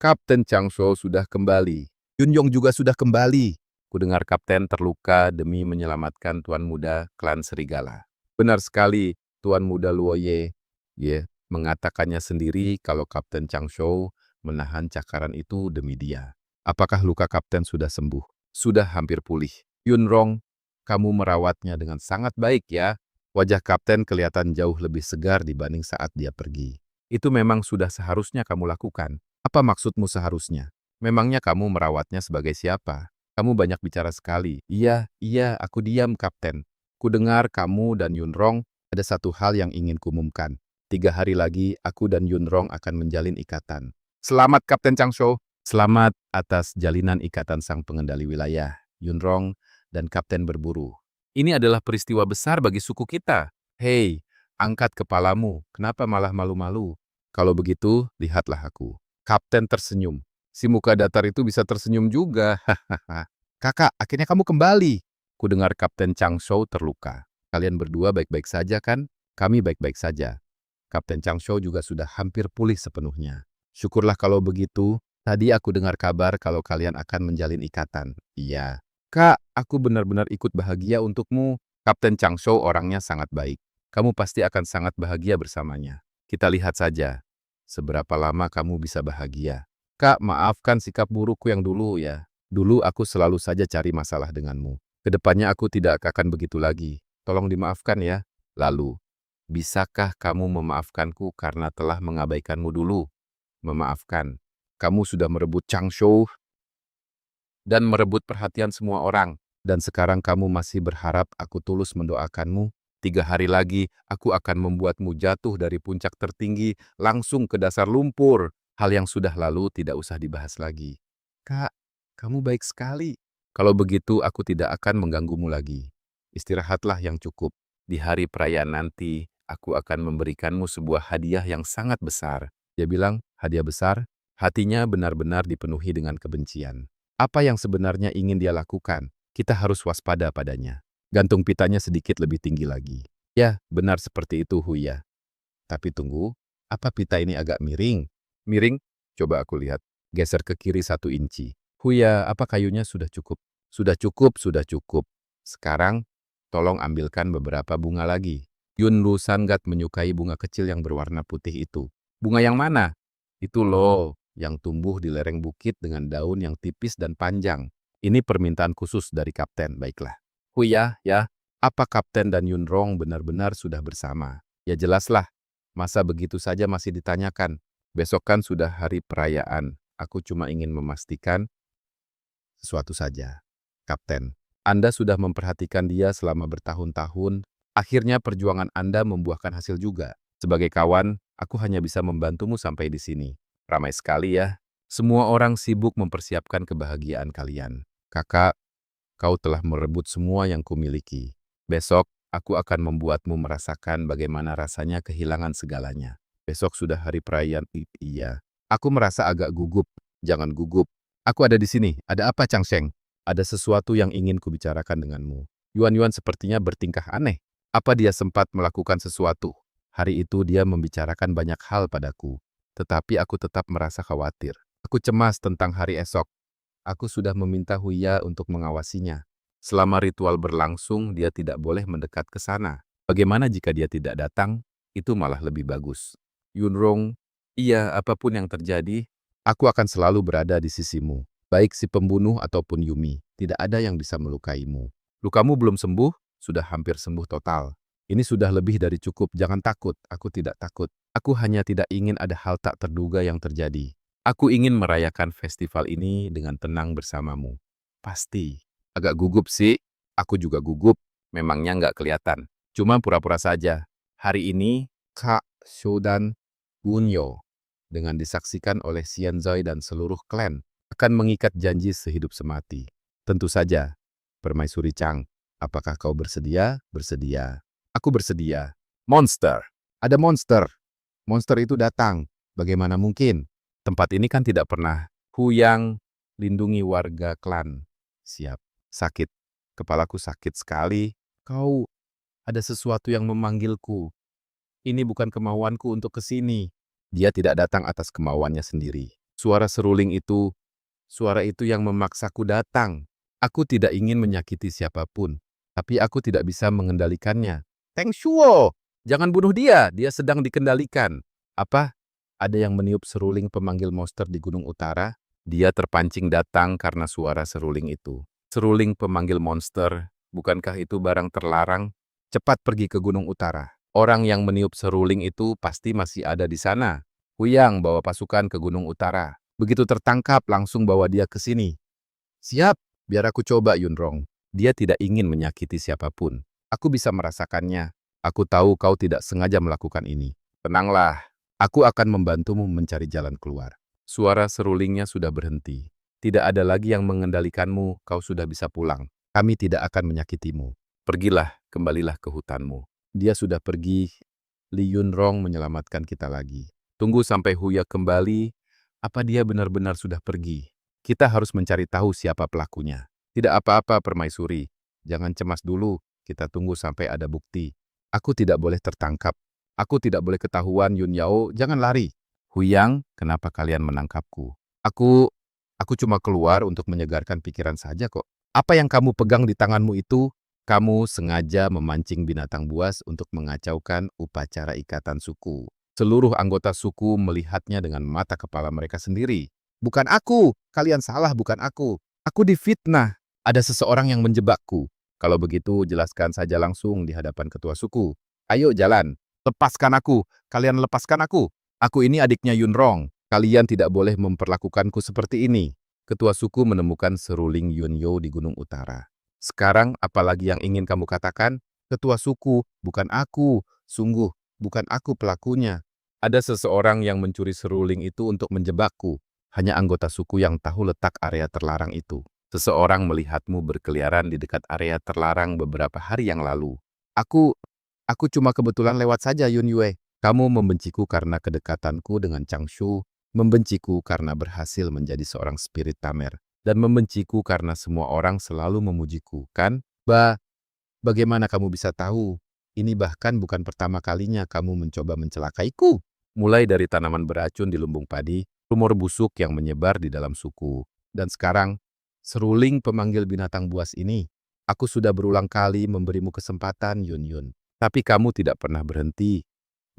Speaker 1: Kapten Chang Shou sudah kembali. Yun Yong juga sudah kembali. Kudengar kapten terluka demi menyelamatkan tuan muda klan serigala. Benar sekali, tuan muda Luo Ye. Mengatakannya sendiri kalau Kapten Chang Shou menahan cakaran itu demi dia. Apakah luka kapten sudah sembuh? Sudah hampir pulih. Yunrong, kamu merawatnya dengan sangat baik ya. Wajah kapten kelihatan jauh lebih segar dibanding saat dia pergi. Itu memang sudah seharusnya kamu lakukan. Apa maksudmu seharusnya? Memangnya kamu merawatnya sebagai siapa? Kamu banyak bicara sekali. Iya, aku diam, Kapten. Kudengar kamu dan Yunrong ada satu hal yang ingin kumumkan. 3 hari lagi, aku dan Yunrong akan menjalin ikatan. Selamat, Kapten Changshou. Selamat atas jalinan ikatan sang pengendali wilayah. Yunrong dan Kapten berburu. Ini adalah peristiwa besar bagi suku kita. Hei, angkat kepalamu. Kenapa malah malu-malu? Kalau begitu, lihatlah aku. Kapten tersenyum. Si muka datar itu bisa tersenyum juga. Hahaha. Kakak, akhirnya kamu kembali. Ku dengar Kapten Changshou terluka. Kalian berdua baik-baik saja kan? Kami baik-baik saja. Kapten Changshou juga sudah hampir pulih sepenuhnya. Syukurlah kalau begitu. Tadi aku dengar kabar kalau kalian akan menjalin ikatan. Iya. Kak, aku benar-benar ikut bahagia untukmu. Kapten Changshou orangnya sangat baik. Kamu pasti akan sangat bahagia bersamanya. Kita lihat saja. Seberapa lama kamu bisa bahagia. Kak, maafkan sikap burukku yang dulu ya. Dulu aku selalu saja cari masalah denganmu. Kedepannya aku tidak akan begitu lagi. Tolong dimaafkan ya. Lalu, bisakah kamu memaafkanku karena telah mengabaikanmu dulu? Memaafkan. Kamu sudah merebut Changshou dan merebut perhatian semua orang. Dan sekarang kamu masih berharap aku tulus mendoakanmu? 3 hari lagi, aku akan membuatmu jatuh dari puncak tertinggi langsung ke dasar lumpur. Hal yang sudah lalu tidak usah dibahas lagi. Kak, kamu baik sekali. Kalau begitu, aku tidak akan mengganggumu lagi. Istirahatlah yang cukup. Di hari perayaan nanti, aku akan memberikanmu sebuah hadiah yang sangat besar. Dia bilang, hadiah besar? Hatinya benar-benar dipenuhi dengan kebencian. Apa yang sebenarnya ingin dia lakukan? Kita harus waspada padanya. Gantung pitanya sedikit lebih tinggi lagi. Ya, benar seperti itu, Huya. Tapi tunggu, apa pita ini agak miring? Miring? Coba aku lihat. Geser ke kiri 1 inci. Huya, apa kayunya sudah cukup? Sudah cukup, sudah cukup. Sekarang, tolong ambilkan beberapa bunga lagi. Yunru sangat menyukai bunga kecil yang berwarna putih itu. Bunga yang mana? Itu loh, yang tumbuh di lereng bukit dengan daun yang tipis dan panjang. Ini permintaan khusus dari kapten, baiklah. Huya, ya, apa kapten dan Yunrong benar-benar sudah bersama? Ya jelaslah. Masa begitu saja masih ditanyakan? Besok kan sudah hari perayaan. Aku cuma ingin memastikan sesuatu saja. Kapten, Anda sudah memperhatikan dia selama bertahun-tahun. Akhirnya perjuangan Anda membuahkan hasil juga. Sebagai kawan, aku hanya bisa membantumu sampai di sini. Ramai sekali ya. Semua orang sibuk mempersiapkan kebahagiaan kalian. Kakak, kau telah merebut semua yang kumiliki. Besok, aku akan membuatmu merasakan bagaimana rasanya kehilangan segalanya. Besok sudah hari perayaan. Iya. Aku merasa agak gugup. Jangan gugup. Aku ada di sini. Ada apa, Changsheng? Ada sesuatu yang ingin kubicarakan denganmu. Yuan-Yuan sepertinya bertingkah aneh. Apa dia sempat melakukan sesuatu? Hari itu dia membicarakan banyak hal padaku. Tetapi aku tetap merasa khawatir. Aku cemas tentang hari esok. Aku sudah meminta Huya untuk mengawasinya. Selama ritual berlangsung, dia tidak boleh mendekat ke sana. Bagaimana jika dia tidak datang? Itu malah lebih bagus. Yunrong, iya, apapun yang terjadi, aku akan selalu berada di sisimu. Baik si pembunuh ataupun Yumi, tidak ada yang bisa melukaimu. Lukamu belum sembuh, sudah hampir sembuh total. Ini sudah lebih dari cukup, jangan takut, aku tidak takut. Aku hanya tidak ingin ada hal tak terduga yang terjadi. Aku ingin merayakan festival ini dengan tenang bersamamu. Pasti. Agak gugup sih. Aku juga gugup. Memangnya nggak kelihatan. Cuma pura-pura saja. Hari ini, Kak Shodan Wunyo, dengan disaksikan oleh Xianzoi dan seluruh klan, akan mengikat janji sehidup semati. Tentu saja. Permaisuri Chang, apakah kau bersedia? Bersedia. Aku bersedia. Monster. Ada monster. Monster itu datang. Bagaimana mungkin? Tempat ini kan tidak pernah. Huyang, lindungi warga klan. Siap. Sakit. Kepalaku sakit sekali. Kau, ada sesuatu yang memanggilku. Ini bukan kemauanku untuk ke sini. Dia tidak datang atas kemauannya sendiri. Suara itu yang memaksaku datang. Aku tidak ingin menyakiti siapapun. Tapi aku tidak bisa mengendalikannya. Teng Shuo! Jangan bunuh dia, dia sedang dikendalikan. Apa? Ada yang meniup seruling pemanggil monster di Gunung Utara. Dia terpancing datang karena suara seruling itu. Seruling pemanggil monster, bukankah itu barang terlarang? Cepat pergi ke Gunung Utara. Orang yang meniup seruling itu pasti masih ada di sana. Huyang bawa pasukan ke Gunung Utara. Begitu tertangkap, langsung bawa dia ke sini. Siap, biar aku coba, Yunrong. Dia tidak ingin menyakiti siapapun. Aku bisa merasakannya. Aku tahu kau tidak sengaja melakukan ini. Tenanglah. Aku akan membantumu mencari jalan keluar. Suara serulingnya sudah berhenti. Tidak ada lagi yang mengendalikanmu, kau sudah bisa pulang. Kami tidak akan menyakitimu. Pergilah, kembalilah ke hutanmu. Dia sudah pergi. Li Yunrong menyelamatkan kita lagi. Tunggu sampai Huya kembali. Apa dia benar-benar sudah pergi? Kita harus mencari tahu siapa pelakunya. Tidak apa-apa, Permaisuri. Jangan cemas dulu. Kita tunggu sampai ada bukti. Aku tidak boleh tertangkap. Aku tidak boleh ketahuan, Yun Yao. Jangan lari. Huyang, kenapa kalian menangkapku? Aku cuma keluar untuk menyegarkan pikiran saja kok. Apa yang kamu pegang di tanganmu itu? Kamu sengaja memancing binatang buas untuk mengacaukan upacara ikatan suku. Seluruh anggota suku melihatnya dengan mata kepala mereka sendiri. Bukan aku, kalian salah, bukan aku. Aku difitnah. Ada seseorang yang menjebakku. Kalau begitu, jelaskan saja langsung di hadapan ketua suku. Ayo jalan, lepaskan aku. Kalian lepaskan aku. Aku ini adiknya Yunrong. Kalian tidak boleh memperlakukanku seperti ini. Ketua suku menemukan seruling Yunyo di Gunung Utara. Sekarang apalagi yang ingin kamu katakan? Ketua suku, bukan aku. Sungguh, bukan aku pelakunya. Ada seseorang yang mencuri seruling itu untuk menjebakku. Hanya anggota suku yang tahu letak area terlarang itu. Seseorang melihatmu berkeliaran di dekat area terlarang beberapa hari yang lalu. Aku cuma kebetulan lewat saja, Yun Yue. Kamu membenciku karena kedekatanku dengan Changshu, membenciku karena berhasil menjadi seorang spirit tamer, dan membenciku karena semua orang selalu memujiku, kan? Bagaimana kamu bisa tahu? Ini bahkan bukan pertama kalinya kamu mencoba mencelakaiku. Mulai dari tanaman beracun di lumbung padi, rumor busuk yang menyebar di dalam suku. Dan sekarang, seruling pemanggil binatang buas ini. Aku sudah berulang kali memberimu kesempatan, Yun Yun. Tapi kamu tidak pernah berhenti.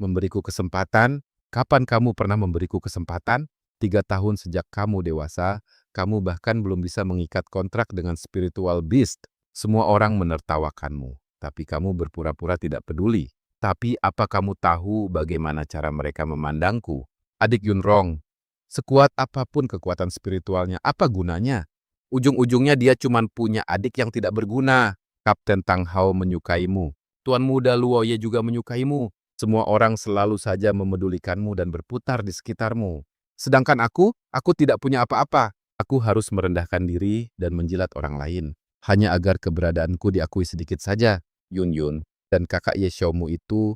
Speaker 1: Memberiku kesempatan? Kapan kamu pernah memberiku kesempatan? 3 tahun sejak kamu dewasa, kamu bahkan belum bisa mengikat kontrak dengan spiritual beast. Semua orang menertawakanmu, tapi kamu berpura-pura tidak peduli. Tapi apa kamu tahu bagaimana cara mereka memandangku? Adik Yunrong, sekuat apapun kekuatan spiritualnya, apa gunanya? Ujung-ujungnya dia cuma punya adik yang tidak berguna. Kapten Tang Hao menyukaimu. Tuan Muda Luoye juga menyukaimu. Semua orang selalu saja memedulikanmu dan berputar di sekitarmu. Sedangkan aku tidak punya apa-apa. Aku harus merendahkan diri dan menjilat orang lain. Hanya agar keberadaanku diakui sedikit saja. Yun Yun dan kakak Ye Xiaomu itu,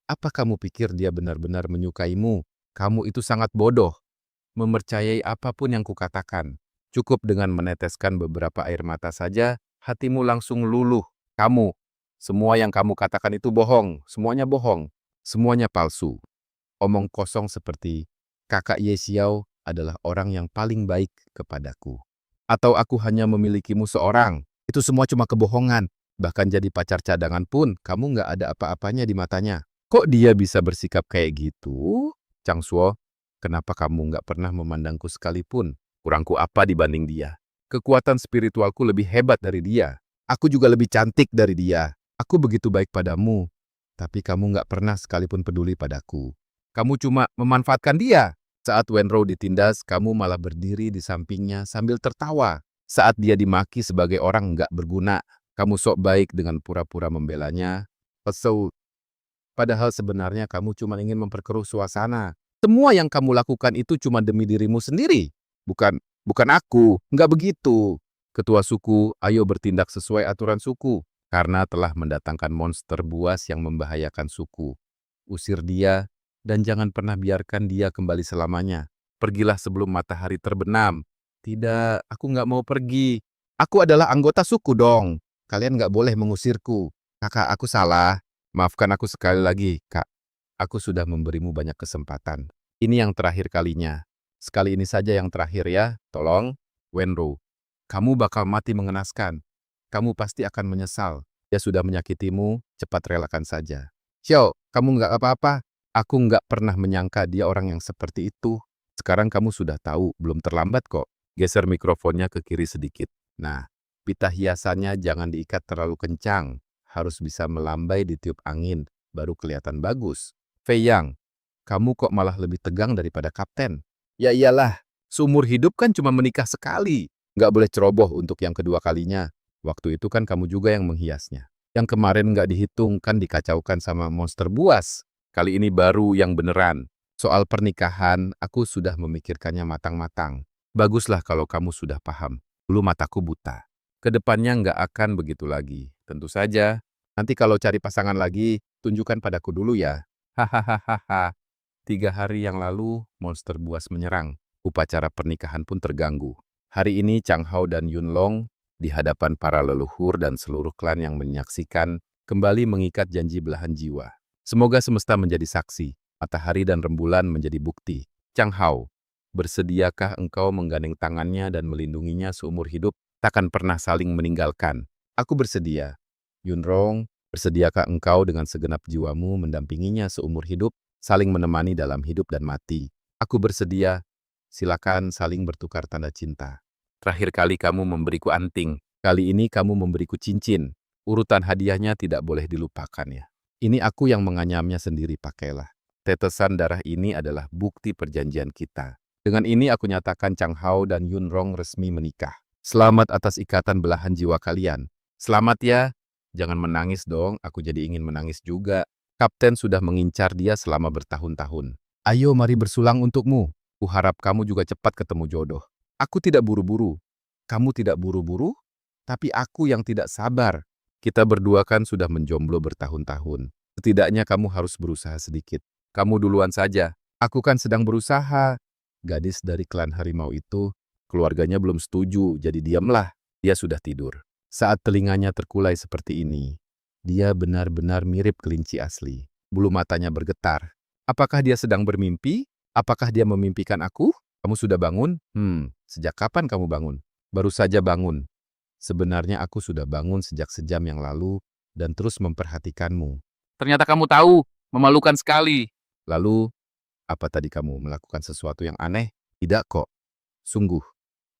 Speaker 1: apa kamu pikir dia benar-benar menyukaimu? Kamu itu sangat bodoh. Mempercayai apapun yang kukatakan. Cukup dengan meneteskan beberapa air mata saja, hatimu langsung luluh. Semua yang kamu katakan itu bohong. Semuanya bohong. Semuanya palsu. Omong kosong seperti, kakak Ye Xiao adalah orang yang paling baik kepadaku. Atau aku hanya memilikimu seorang. Itu semua cuma kebohongan. Bahkan jadi pacar cadangan pun, kamu nggak ada apa-apanya di matanya. Kok dia bisa bersikap kayak gitu? Changshuo, kenapa kamu nggak pernah memandangku sekalipun? Kurangku apa dibanding dia? Kekuatan spiritualku lebih hebat dari dia. Aku juga lebih cantik dari dia. Aku begitu baik padamu. Tapi kamu nggak pernah sekalipun peduli padaku. Kamu cuma memanfaatkan dia. Saat Wenro ditindas, kamu malah berdiri di sampingnya sambil tertawa. Saat dia dimaki sebagai orang nggak berguna, kamu sok baik dengan pura-pura membelanya. Kesel. Padahal sebenarnya kamu cuma ingin memperkeruh suasana. Semua yang kamu lakukan itu cuma demi dirimu sendiri. Bukan aku. Nggak begitu. Ketua suku, ayo bertindak sesuai aturan suku. Karena telah mendatangkan monster buas yang membahayakan suku. Usir dia, dan jangan pernah biarkan dia kembali selamanya. Pergilah sebelum matahari terbenam. Tidak, aku nggak mau pergi. Aku adalah anggota suku dong. Kalian nggak boleh mengusirku. Kakak, aku salah. Maafkan aku sekali lagi, Kak. Aku sudah memberimu banyak kesempatan. Ini yang terakhir kalinya. Sekali ini saja yang terakhir ya. Tolong, Wenro. Kamu bakal mati mengenaskan. Kamu pasti akan menyesal. Dia sudah menyakitimu, cepat relakan saja. Xiao, kamu nggak apa-apa. Aku nggak pernah menyangka dia orang yang seperti itu. Sekarang kamu sudah tahu, belum terlambat kok. Geser mikrofonnya ke kiri sedikit. Nah, pita hiasannya jangan diikat terlalu kencang. Harus bisa melambai di tiup angin, baru kelihatan bagus. Fei Yang, kamu kok malah lebih tegang daripada kapten? Ya iyalah, seumur hidup kan cuma menikah sekali. Nggak boleh ceroboh untuk yang kedua kalinya. Waktu itu kan kamu juga yang menghiasnya. Yang kemarin nggak dihitung kan dikacaukan sama monster buas. Kali ini baru yang beneran. Soal pernikahan, aku sudah memikirkannya matang-matang. Baguslah kalau kamu sudah paham. Dulu mataku buta. Kedepannya nggak akan begitu lagi. Tentu saja. Nanti kalau cari pasangan lagi, tunjukkan padaku dulu ya. Hahaha. 3 hari yang lalu, monster buas menyerang. Upacara pernikahan pun terganggu. Hari ini Chang Hao dan Yun Long di hadapan para leluhur dan seluruh klan yang menyaksikan kembali mengikat janji belahan jiwa. Semoga semesta menjadi saksi, matahari dan rembulan menjadi bukti. Chang Hao, bersediakah engkau menggandeng tangannya dan melindunginya seumur hidup? Takkan pernah saling meninggalkan. Aku bersedia. Yun Rong, bersediakah engkau dengan segenap jiwamu mendampinginya seumur hidup, saling menemani dalam hidup dan mati? Aku bersedia. Silakan saling bertukar tanda cinta. Terakhir kali kamu memberiku anting. Kali ini kamu memberiku cincin. Urutan hadiahnya tidak boleh dilupakan ya. Ini aku yang menganyamnya sendiri, pakailah. Tetesan darah ini adalah bukti perjanjian kita. Dengan ini aku nyatakan Chang Hao dan Yun Rong resmi menikah. Selamat atas ikatan belahan jiwa kalian. Selamat ya. Jangan menangis dong, aku jadi ingin menangis juga. Kapten sudah mengincar dia selama bertahun-tahun. Ayo mari bersulang untukmu. Kuharap kamu juga cepat ketemu jodoh. Aku tidak buru-buru. Kamu tidak buru-buru? Tapi aku yang tidak sabar. Kita berdua kan sudah menjomblo bertahun-tahun. Setidaknya kamu harus berusaha sedikit. Kamu duluan saja. Aku kan sedang berusaha. Gadis dari klan harimau itu, keluarganya belum setuju, jadi diamlah. Dia sudah tidur. Saat telinganya terkulai seperti ini, dia benar-benar mirip kelinci asli. Bulu matanya bergetar. Apakah dia sedang bermimpi? Apakah dia memimpikan aku? Kamu sudah bangun? Sejak kapan kamu bangun? Baru saja bangun. Sebenarnya aku sudah bangun sejak sejam yang lalu dan terus memperhatikanmu. Ternyata kamu tahu, memalukan sekali. Lalu, apa tadi kamu melakukan sesuatu yang aneh? Tidak kok. Sungguh.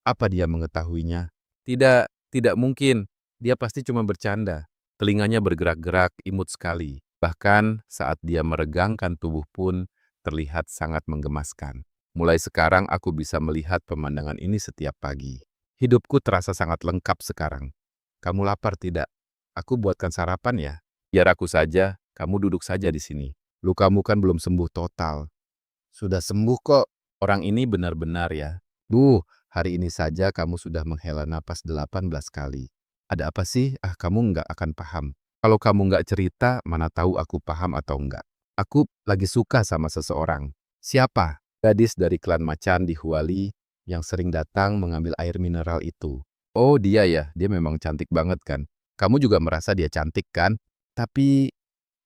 Speaker 1: Apa dia mengetahuinya? Tidak mungkin. Dia pasti cuma bercanda. Telinganya bergerak-gerak, imut sekali. Bahkan saat dia meregangkan tubuh pun terlihat sangat menggemaskan. Mulai sekarang aku bisa melihat pemandangan ini setiap pagi. Hidupku terasa sangat lengkap sekarang. Kamu lapar tidak? Aku buatkan sarapan ya. Biar aku saja, kamu duduk saja di sini. Lukamu kan belum sembuh total. Sudah sembuh kok. Orang ini benar-benar ya. Hari ini saja kamu sudah menghela napas 18 kali. Ada apa sih? Kamu nggak akan paham. Kalau kamu nggak cerita, mana tahu aku paham atau enggak. Aku lagi suka sama seseorang. Siapa? Gadis dari klan Macan di Huali yang sering datang mengambil air mineral itu. Oh dia ya, dia memang cantik banget kan. Kamu juga merasa dia cantik kan? Tapi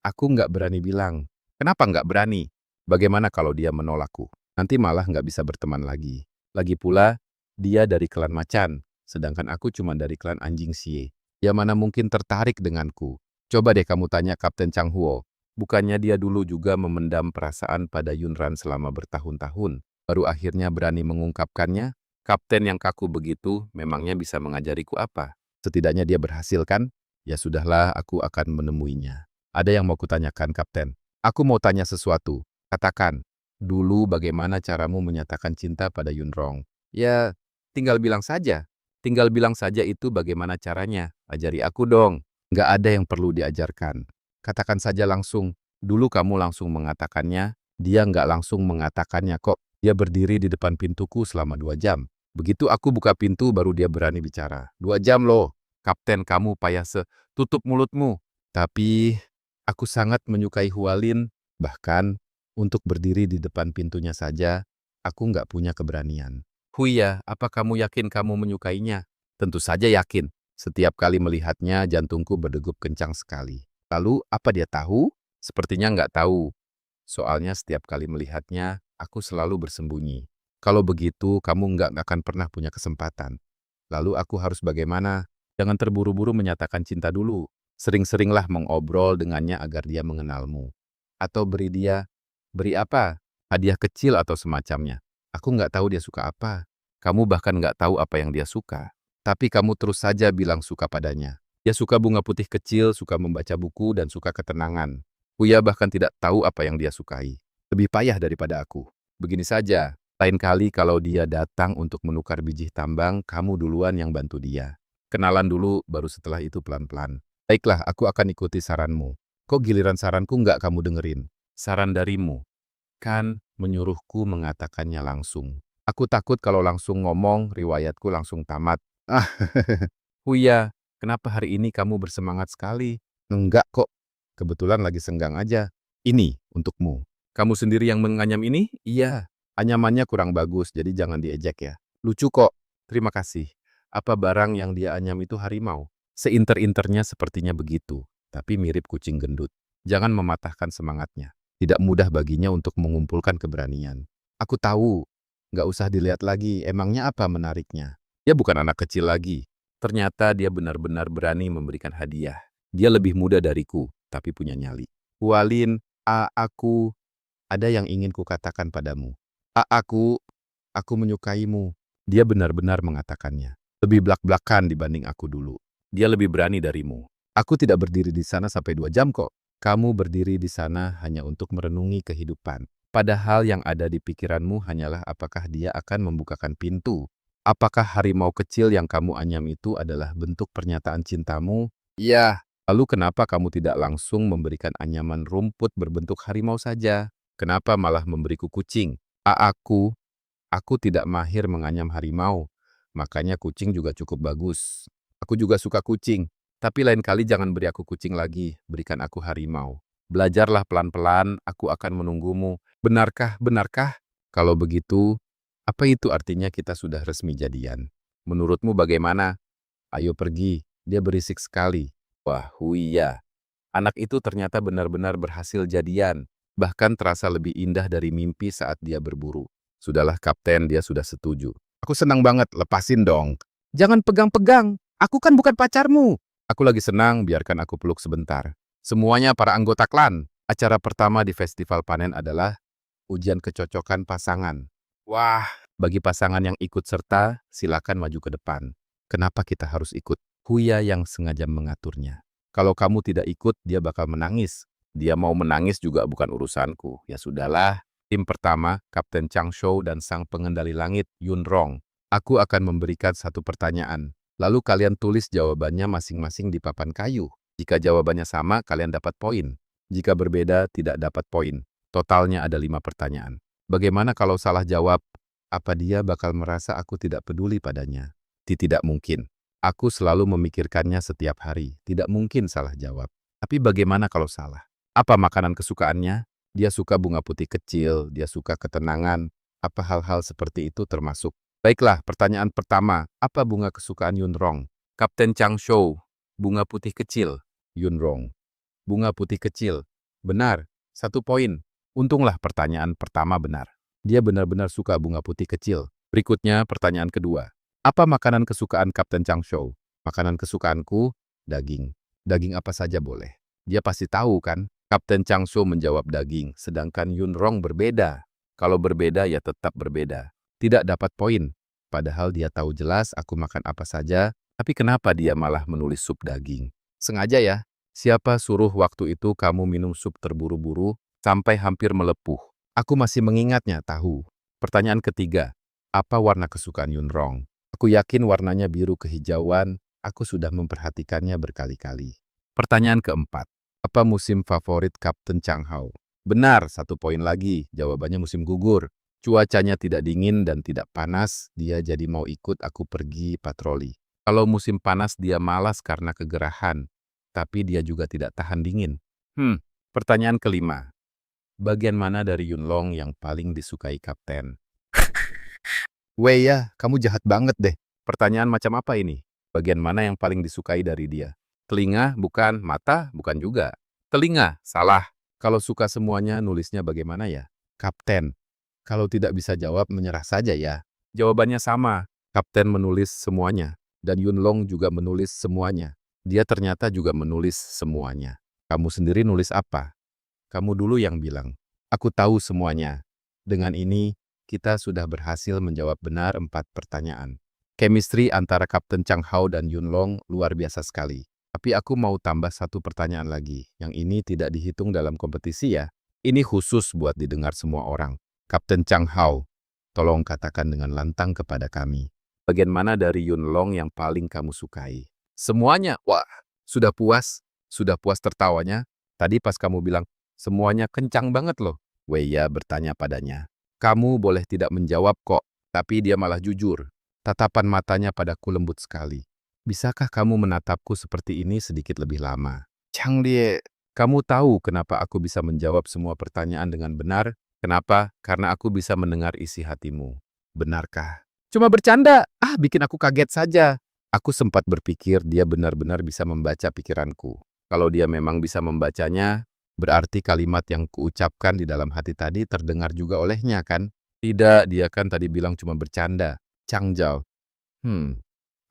Speaker 1: aku nggak berani bilang. Kenapa nggak berani? Bagaimana kalau dia menolakku? Nanti malah nggak bisa berteman lagi. Lagi pula, dia dari klan Macan, sedangkan aku cuma dari klan Anjing Xie. Ya mana mungkin tertarik denganku. Coba deh kamu tanya Kapten Chang Huo. Bukannya dia dulu juga memendam perasaan pada Yunran selama bertahun-tahun, baru akhirnya berani mengungkapkannya? Kapten yang kaku begitu memangnya bisa mengajariku apa? Setidaknya dia berhasil kan? Ya sudahlah, aku akan menemuinya. Ada yang mau kutanyakan, Kapten? Aku mau tanya sesuatu. Katakan, dulu bagaimana caramu menyatakan cinta pada Yunrong? Ya, tinggal bilang saja. Tinggal bilang saja itu bagaimana caranya. Ajari aku dong. Nggak ada yang perlu diajarkan. Katakan saja langsung. Dulu kamu langsung mengatakannya, dia nggak langsung mengatakannya kok. Dia berdiri di depan pintuku selama 2 jam. Begitu aku buka pintu baru dia berani bicara. 2 jam loh. Kapten kamu payah tutup mulutmu. Tapi aku sangat menyukai Hualin. Bahkan untuk berdiri di depan pintunya saja, aku nggak punya keberanian. Huya, apa kamu yakin kamu menyukainya? Tentu saja yakin. Setiap kali melihatnya, jantungku berdegup kencang sekali. Lalu, apa dia tahu? Sepertinya nggak tahu. Soalnya setiap kali melihatnya, aku selalu bersembunyi. Kalau begitu, kamu nggak akan pernah punya kesempatan. Lalu aku harus bagaimana? Jangan terburu-buru menyatakan cinta dulu. Sering-seringlah mengobrol dengannya agar dia mengenalmu. Atau beri apa? Hadiah kecil atau semacamnya. Aku nggak tahu dia suka apa. Kamu bahkan nggak tahu apa yang dia suka. Tapi kamu terus saja bilang suka padanya. Dia suka bunga putih kecil, suka membaca buku, dan suka ketenangan. Uya bahkan tidak tahu apa yang dia sukai. Lebih payah daripada aku. Begini saja, lain kali kalau dia datang untuk menukar biji tambang, kamu duluan yang bantu dia. Kenalan dulu, baru setelah itu pelan-pelan. Baiklah, aku akan ikuti saranmu. Kok giliran saranku nggak kamu dengerin? Saran darimu. Kan menyuruhku mengatakannya langsung. Aku takut kalau langsung ngomong, riwayatku langsung tamat. Huya, kenapa hari ini kamu bersemangat sekali? Enggak kok. Kebetulan lagi senggang aja. Ini untukmu. Kamu sendiri yang menganyam ini? Iya. Anyamannya kurang bagus, jadi jangan diejek ya. Lucu kok. Terima kasih. Apa barang yang dia anyam itu harimau? Seinter-internya sepertinya begitu, tapi mirip kucing gendut. Jangan mematahkan semangatnya. Tidak mudah baginya untuk mengumpulkan keberanian. Aku tahu, nggak usah dilihat lagi, emangnya apa menariknya? Dia bukan anak kecil lagi. Ternyata dia benar-benar berani memberikan hadiah. Dia lebih muda dariku, tapi punya nyali. Walin, aku, ada yang ingin kukatakan padamu. Aku menyukaimu. Dia benar-benar mengatakannya. Lebih blak-blakan dibanding aku dulu. Dia lebih berani darimu. Aku tidak berdiri di sana sampai 2 jam kok. Kamu berdiri di sana hanya untuk merenungi kehidupan. Padahal yang ada di pikiranmu hanyalah apakah dia akan membukakan pintu. Apakah harimau kecil yang kamu anyam itu adalah bentuk pernyataan cintamu? Iya. Lalu kenapa kamu tidak langsung memberikan anyaman rumput berbentuk harimau saja? Kenapa malah memberiku kucing? Aku tidak mahir menganyam harimau, makanya kucing juga cukup bagus. Aku juga suka kucing, tapi lain kali jangan beri aku kucing lagi, berikan aku harimau. Belajarlah pelan-pelan, aku akan menunggumu. Benarkah, benarkah? Kalau begitu, apa itu artinya kita sudah resmi jadian? Menurutmu bagaimana? Ayo pergi, dia berisik sekali. Wah, huiya. Anak itu ternyata benar-benar berhasil jadian, bahkan terasa lebih indah dari mimpi saat dia berburu. Sudahlah Kapten, dia sudah setuju. Aku senang banget, lepasin dong. Jangan pegang-pegang, aku kan bukan pacarmu. Aku lagi senang, biarkan aku peluk sebentar. Semuanya para anggota klan. Acara pertama di festival panen adalah ujian kecocokan pasangan. Wah, bagi pasangan yang ikut serta, silakan maju ke depan. Kenapa kita harus ikut? Huya yang sengaja mengaturnya. Kalau kamu tidak ikut, dia bakal menangis. Dia mau menangis juga bukan urusanku. Ya sudahlah. Tim pertama, Kapten Chang Shou dan sang pengendali langit, Yun Rong. Aku akan memberikan satu pertanyaan. Lalu kalian tulis jawabannya masing-masing di papan kayu. Jika jawabannya sama, kalian dapat poin. Jika berbeda, tidak dapat poin. Totalnya ada 5 pertanyaan. Bagaimana kalau salah jawab? Apa dia bakal merasa aku tidak peduli padanya? Tidak mungkin. Aku selalu memikirkannya setiap hari. Tidak mungkin salah jawab. Tapi bagaimana kalau salah? Apa makanan kesukaannya? Dia suka bunga putih kecil, dia suka ketenangan. Apa hal-hal seperti itu termasuk? Baiklah, pertanyaan pertama. Apa bunga kesukaan Yun Rong? Kapten Chang Shou. Bunga putih kecil. Yun Rong. Bunga putih kecil. Benar. 1 poin. Untunglah pertanyaan pertama benar. Dia benar-benar suka bunga putih kecil. Berikutnya, pertanyaan kedua. Apa makanan kesukaan Kapten Chang Shou? Makanan kesukaanku, daging. Daging apa saja boleh. Dia pasti tahu kan? Kapten Chang Shou menjawab daging, sedangkan Yun Rong berbeda. Kalau berbeda, ya tetap berbeda. Tidak dapat poin. Padahal dia tahu jelas aku makan apa saja, tapi kenapa dia malah menulis sup daging? Sengaja ya? Siapa suruh waktu itu kamu minum sup terburu-buru sampai hampir melepuh? Aku masih mengingatnya, tahu. Pertanyaan ketiga. Apa warna kesukaan Yun Rong? Aku yakin warnanya biru kehijauan, aku sudah memperhatikannya berkali-kali. Pertanyaan keempat, apa musim favorit Kapten Chang Hao? Benar, 1 poin lagi, jawabannya musim gugur. Cuacanya tidak dingin dan tidak panas, dia jadi mau ikut aku pergi patroli. Kalau musim panas dia malas karena kegerahan, tapi dia juga tidak tahan dingin. Pertanyaan kelima, bagian mana dari Yun Long yang paling disukai Kapten? Wei ya, kamu jahat banget deh. Pertanyaan macam apa ini? Bagian mana yang paling disukai dari dia? Telinga, bukan. Mata, bukan juga. Telinga, salah. Kalau suka semuanya, nulisnya bagaimana ya? Kapten. Kalau tidak bisa jawab, menyerah saja ya. Jawabannya sama. Kapten menulis semuanya. Dan Yun Long juga menulis semuanya. Dia ternyata juga menulis semuanya. Kamu sendiri nulis apa? Kamu dulu yang bilang. Aku tahu semuanya. Dengan ini, kita sudah berhasil menjawab benar 4 pertanyaan. Chemistry antara Kapten Chang Hao dan Yun Long luar biasa sekali. Tapi aku mau tambah 1 pertanyaan lagi. Yang ini tidak dihitung dalam kompetisi ya. Ini khusus buat didengar semua orang. Kapten Chang Hao, tolong katakan dengan lantang kepada kami. Bagian mana dari Yun Long yang paling kamu sukai? Semuanya. Wah, sudah puas? Sudah puas tertawanya? Tadi pas kamu bilang, semuanya kencang banget loh. Wei Ya bertanya padanya. Kamu boleh tidak menjawab kok, tapi dia malah jujur. Tatapan matanya padaku lembut sekali. Bisakah kamu menatapku seperti ini sedikit lebih lama? Chang Lie, Kamu tahu kenapa aku bisa menjawab semua pertanyaan dengan benar? Kenapa? Karena aku bisa mendengar isi hatimu. Benarkah? Cuma bercanda. Bikin aku kaget saja. Aku sempat berpikir dia benar-benar bisa membaca pikiranku. Kalau dia memang bisa membacanya, berarti kalimat yang kuucapkan di dalam hati tadi terdengar juga olehnya, kan? Tidak, dia kan tadi bilang cuma bercanda. Changjao.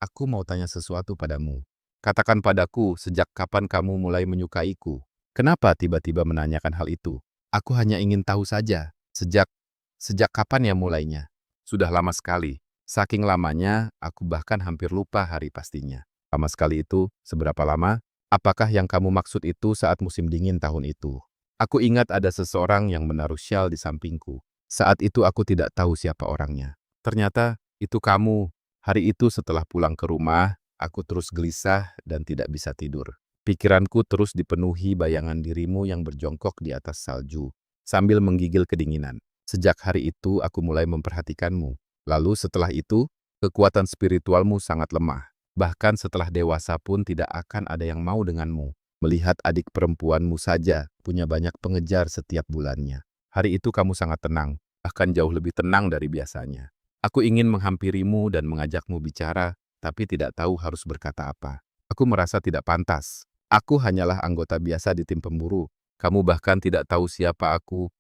Speaker 1: Aku mau tanya sesuatu padamu. Katakan padaku, sejak kapan kamu mulai menyukaiku? Kenapa tiba-tiba menanyakan hal itu? Aku hanya ingin tahu saja. Sejak kapan ya mulainya? Sudah lama sekali. Saking lamanya, aku bahkan hampir lupa hari pastinya. Lama sekali itu, seberapa lama? Apakah yang kamu maksud itu saat musim dingin tahun itu? Aku ingat ada seseorang yang menaruh syal di sampingku. Saat itu aku tidak tahu siapa orangnya. Ternyata itu kamu. Hari itu setelah pulang ke rumah, aku terus gelisah dan tidak bisa tidur. Pikiranku terus dipenuhi bayangan dirimu yang berjongkok di atas salju, sambil menggigil kedinginan. Sejak hari itu aku mulai memperhatikanmu. Lalu setelah itu, kekuatan spiritualmu sangat lemah. Bahkan setelah dewasa pun tidak akan ada yang mau denganmu. Melihat adik perempuanmu saja punya banyak pengejar setiap bulannya. Hari itu kamu sangat tenang, bahkan jauh lebih tenang dari biasanya. Aku ingin menghampirimu dan mengajakmu bicara, tapi tidak tahu harus berkata apa. Aku merasa tidak pantas. Aku hanyalah anggota biasa di tim pemburu. Kamu bahkan tidak tahu siapa aku.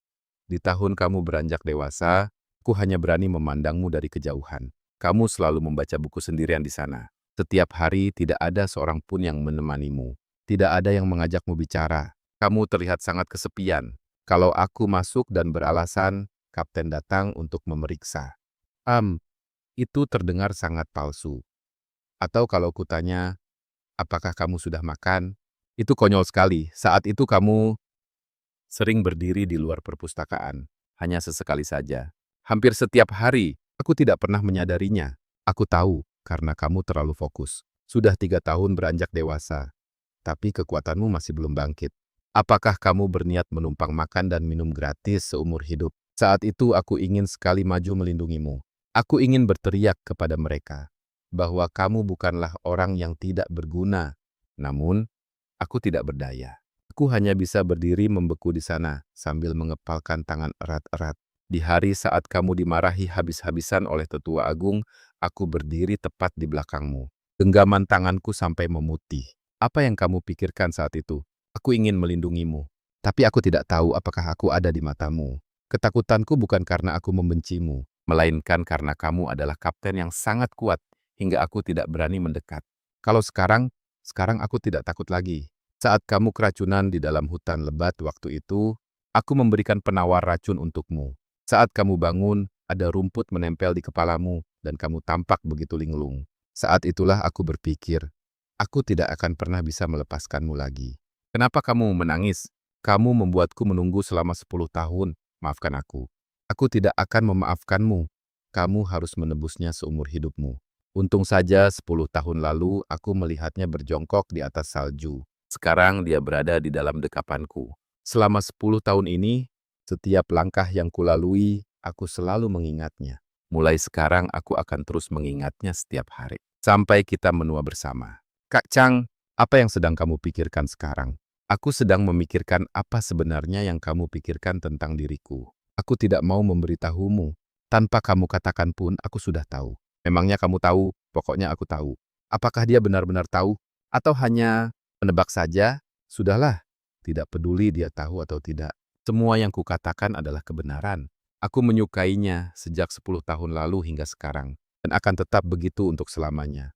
Speaker 1: Di tahun kamu beranjak dewasa, aku hanya berani memandangmu dari kejauhan. Kamu selalu membaca buku sendirian di sana. Setiap hari tidak ada seorang pun yang menemanimu. Tidak ada yang mengajakmu bicara. Kamu terlihat sangat kesepian. Kalau aku masuk dan beralasan, kapten datang untuk memeriksa. Itu terdengar sangat palsu. Atau kalau kutanya, apakah kamu sudah makan? Itu konyol sekali. Saat itu kamu sering berdiri di luar perpustakaan. Hanya sesekali saja. Hampir setiap hari, aku tidak pernah menyadarinya. Aku tahu, karena kamu terlalu fokus. Sudah 3 tahun beranjak dewasa. Tapi kekuatanmu masih belum bangkit. Apakah kamu berniat menumpang makan dan minum gratis seumur hidup? Saat itu aku ingin sekali maju melindungimu. Aku ingin berteriak kepada mereka bahwa kamu bukanlah orang yang tidak berguna. Namun, aku tidak berdaya. Aku hanya bisa berdiri membeku di sana sambil mengepalkan tangan erat-erat. Di hari saat kamu dimarahi habis-habisan oleh Tetua Agung, aku berdiri tepat di belakangmu. Genggaman tanganku sampai memutih. Apa yang kamu pikirkan saat itu? Aku ingin melindungimu. Tapi aku tidak tahu apakah aku ada di matamu. Ketakutanku bukan karena aku membencimu, melainkan karena kamu adalah kapten yang sangat kuat hingga aku tidak berani mendekat. Kalau sekarang aku tidak takut lagi. Saat kamu keracunan di dalam hutan lebat waktu itu, aku memberikan penawar racun untukmu. Saat kamu bangun, ada rumput menempel di kepalamu dan kamu tampak begitu linglung. Saat itulah aku berpikir, aku tidak akan pernah bisa melepaskanmu lagi. Kenapa kamu menangis? Kamu membuatku menunggu selama 10 tahun. Maafkan aku. Aku tidak akan memaafkanmu. Kamu harus menebusnya seumur hidupmu. Untung saja 10 tahun lalu aku melihatnya berjongkok di atas salju. Sekarang dia berada di dalam dekapanku. Selama 10 tahun ini, setiap langkah yang kulalui, aku selalu mengingatnya. Mulai sekarang aku akan terus mengingatnya setiap hari. Sampai kita menua bersama. Kak Chang, apa yang sedang kamu pikirkan sekarang? Aku sedang memikirkan apa sebenarnya yang kamu pikirkan tentang diriku. Aku tidak mau memberitahumu. Tanpa kamu katakan pun, aku sudah tahu. Memangnya kamu tahu? Pokoknya aku tahu. Apakah dia benar-benar tahu? Atau hanya menebak saja? Sudahlah. Tidak peduli dia tahu atau tidak. Semua yang kukatakan adalah kebenaran. Aku menyukainya sejak 10 tahun lalu hingga sekarang. Dan akan tetap begitu untuk selamanya.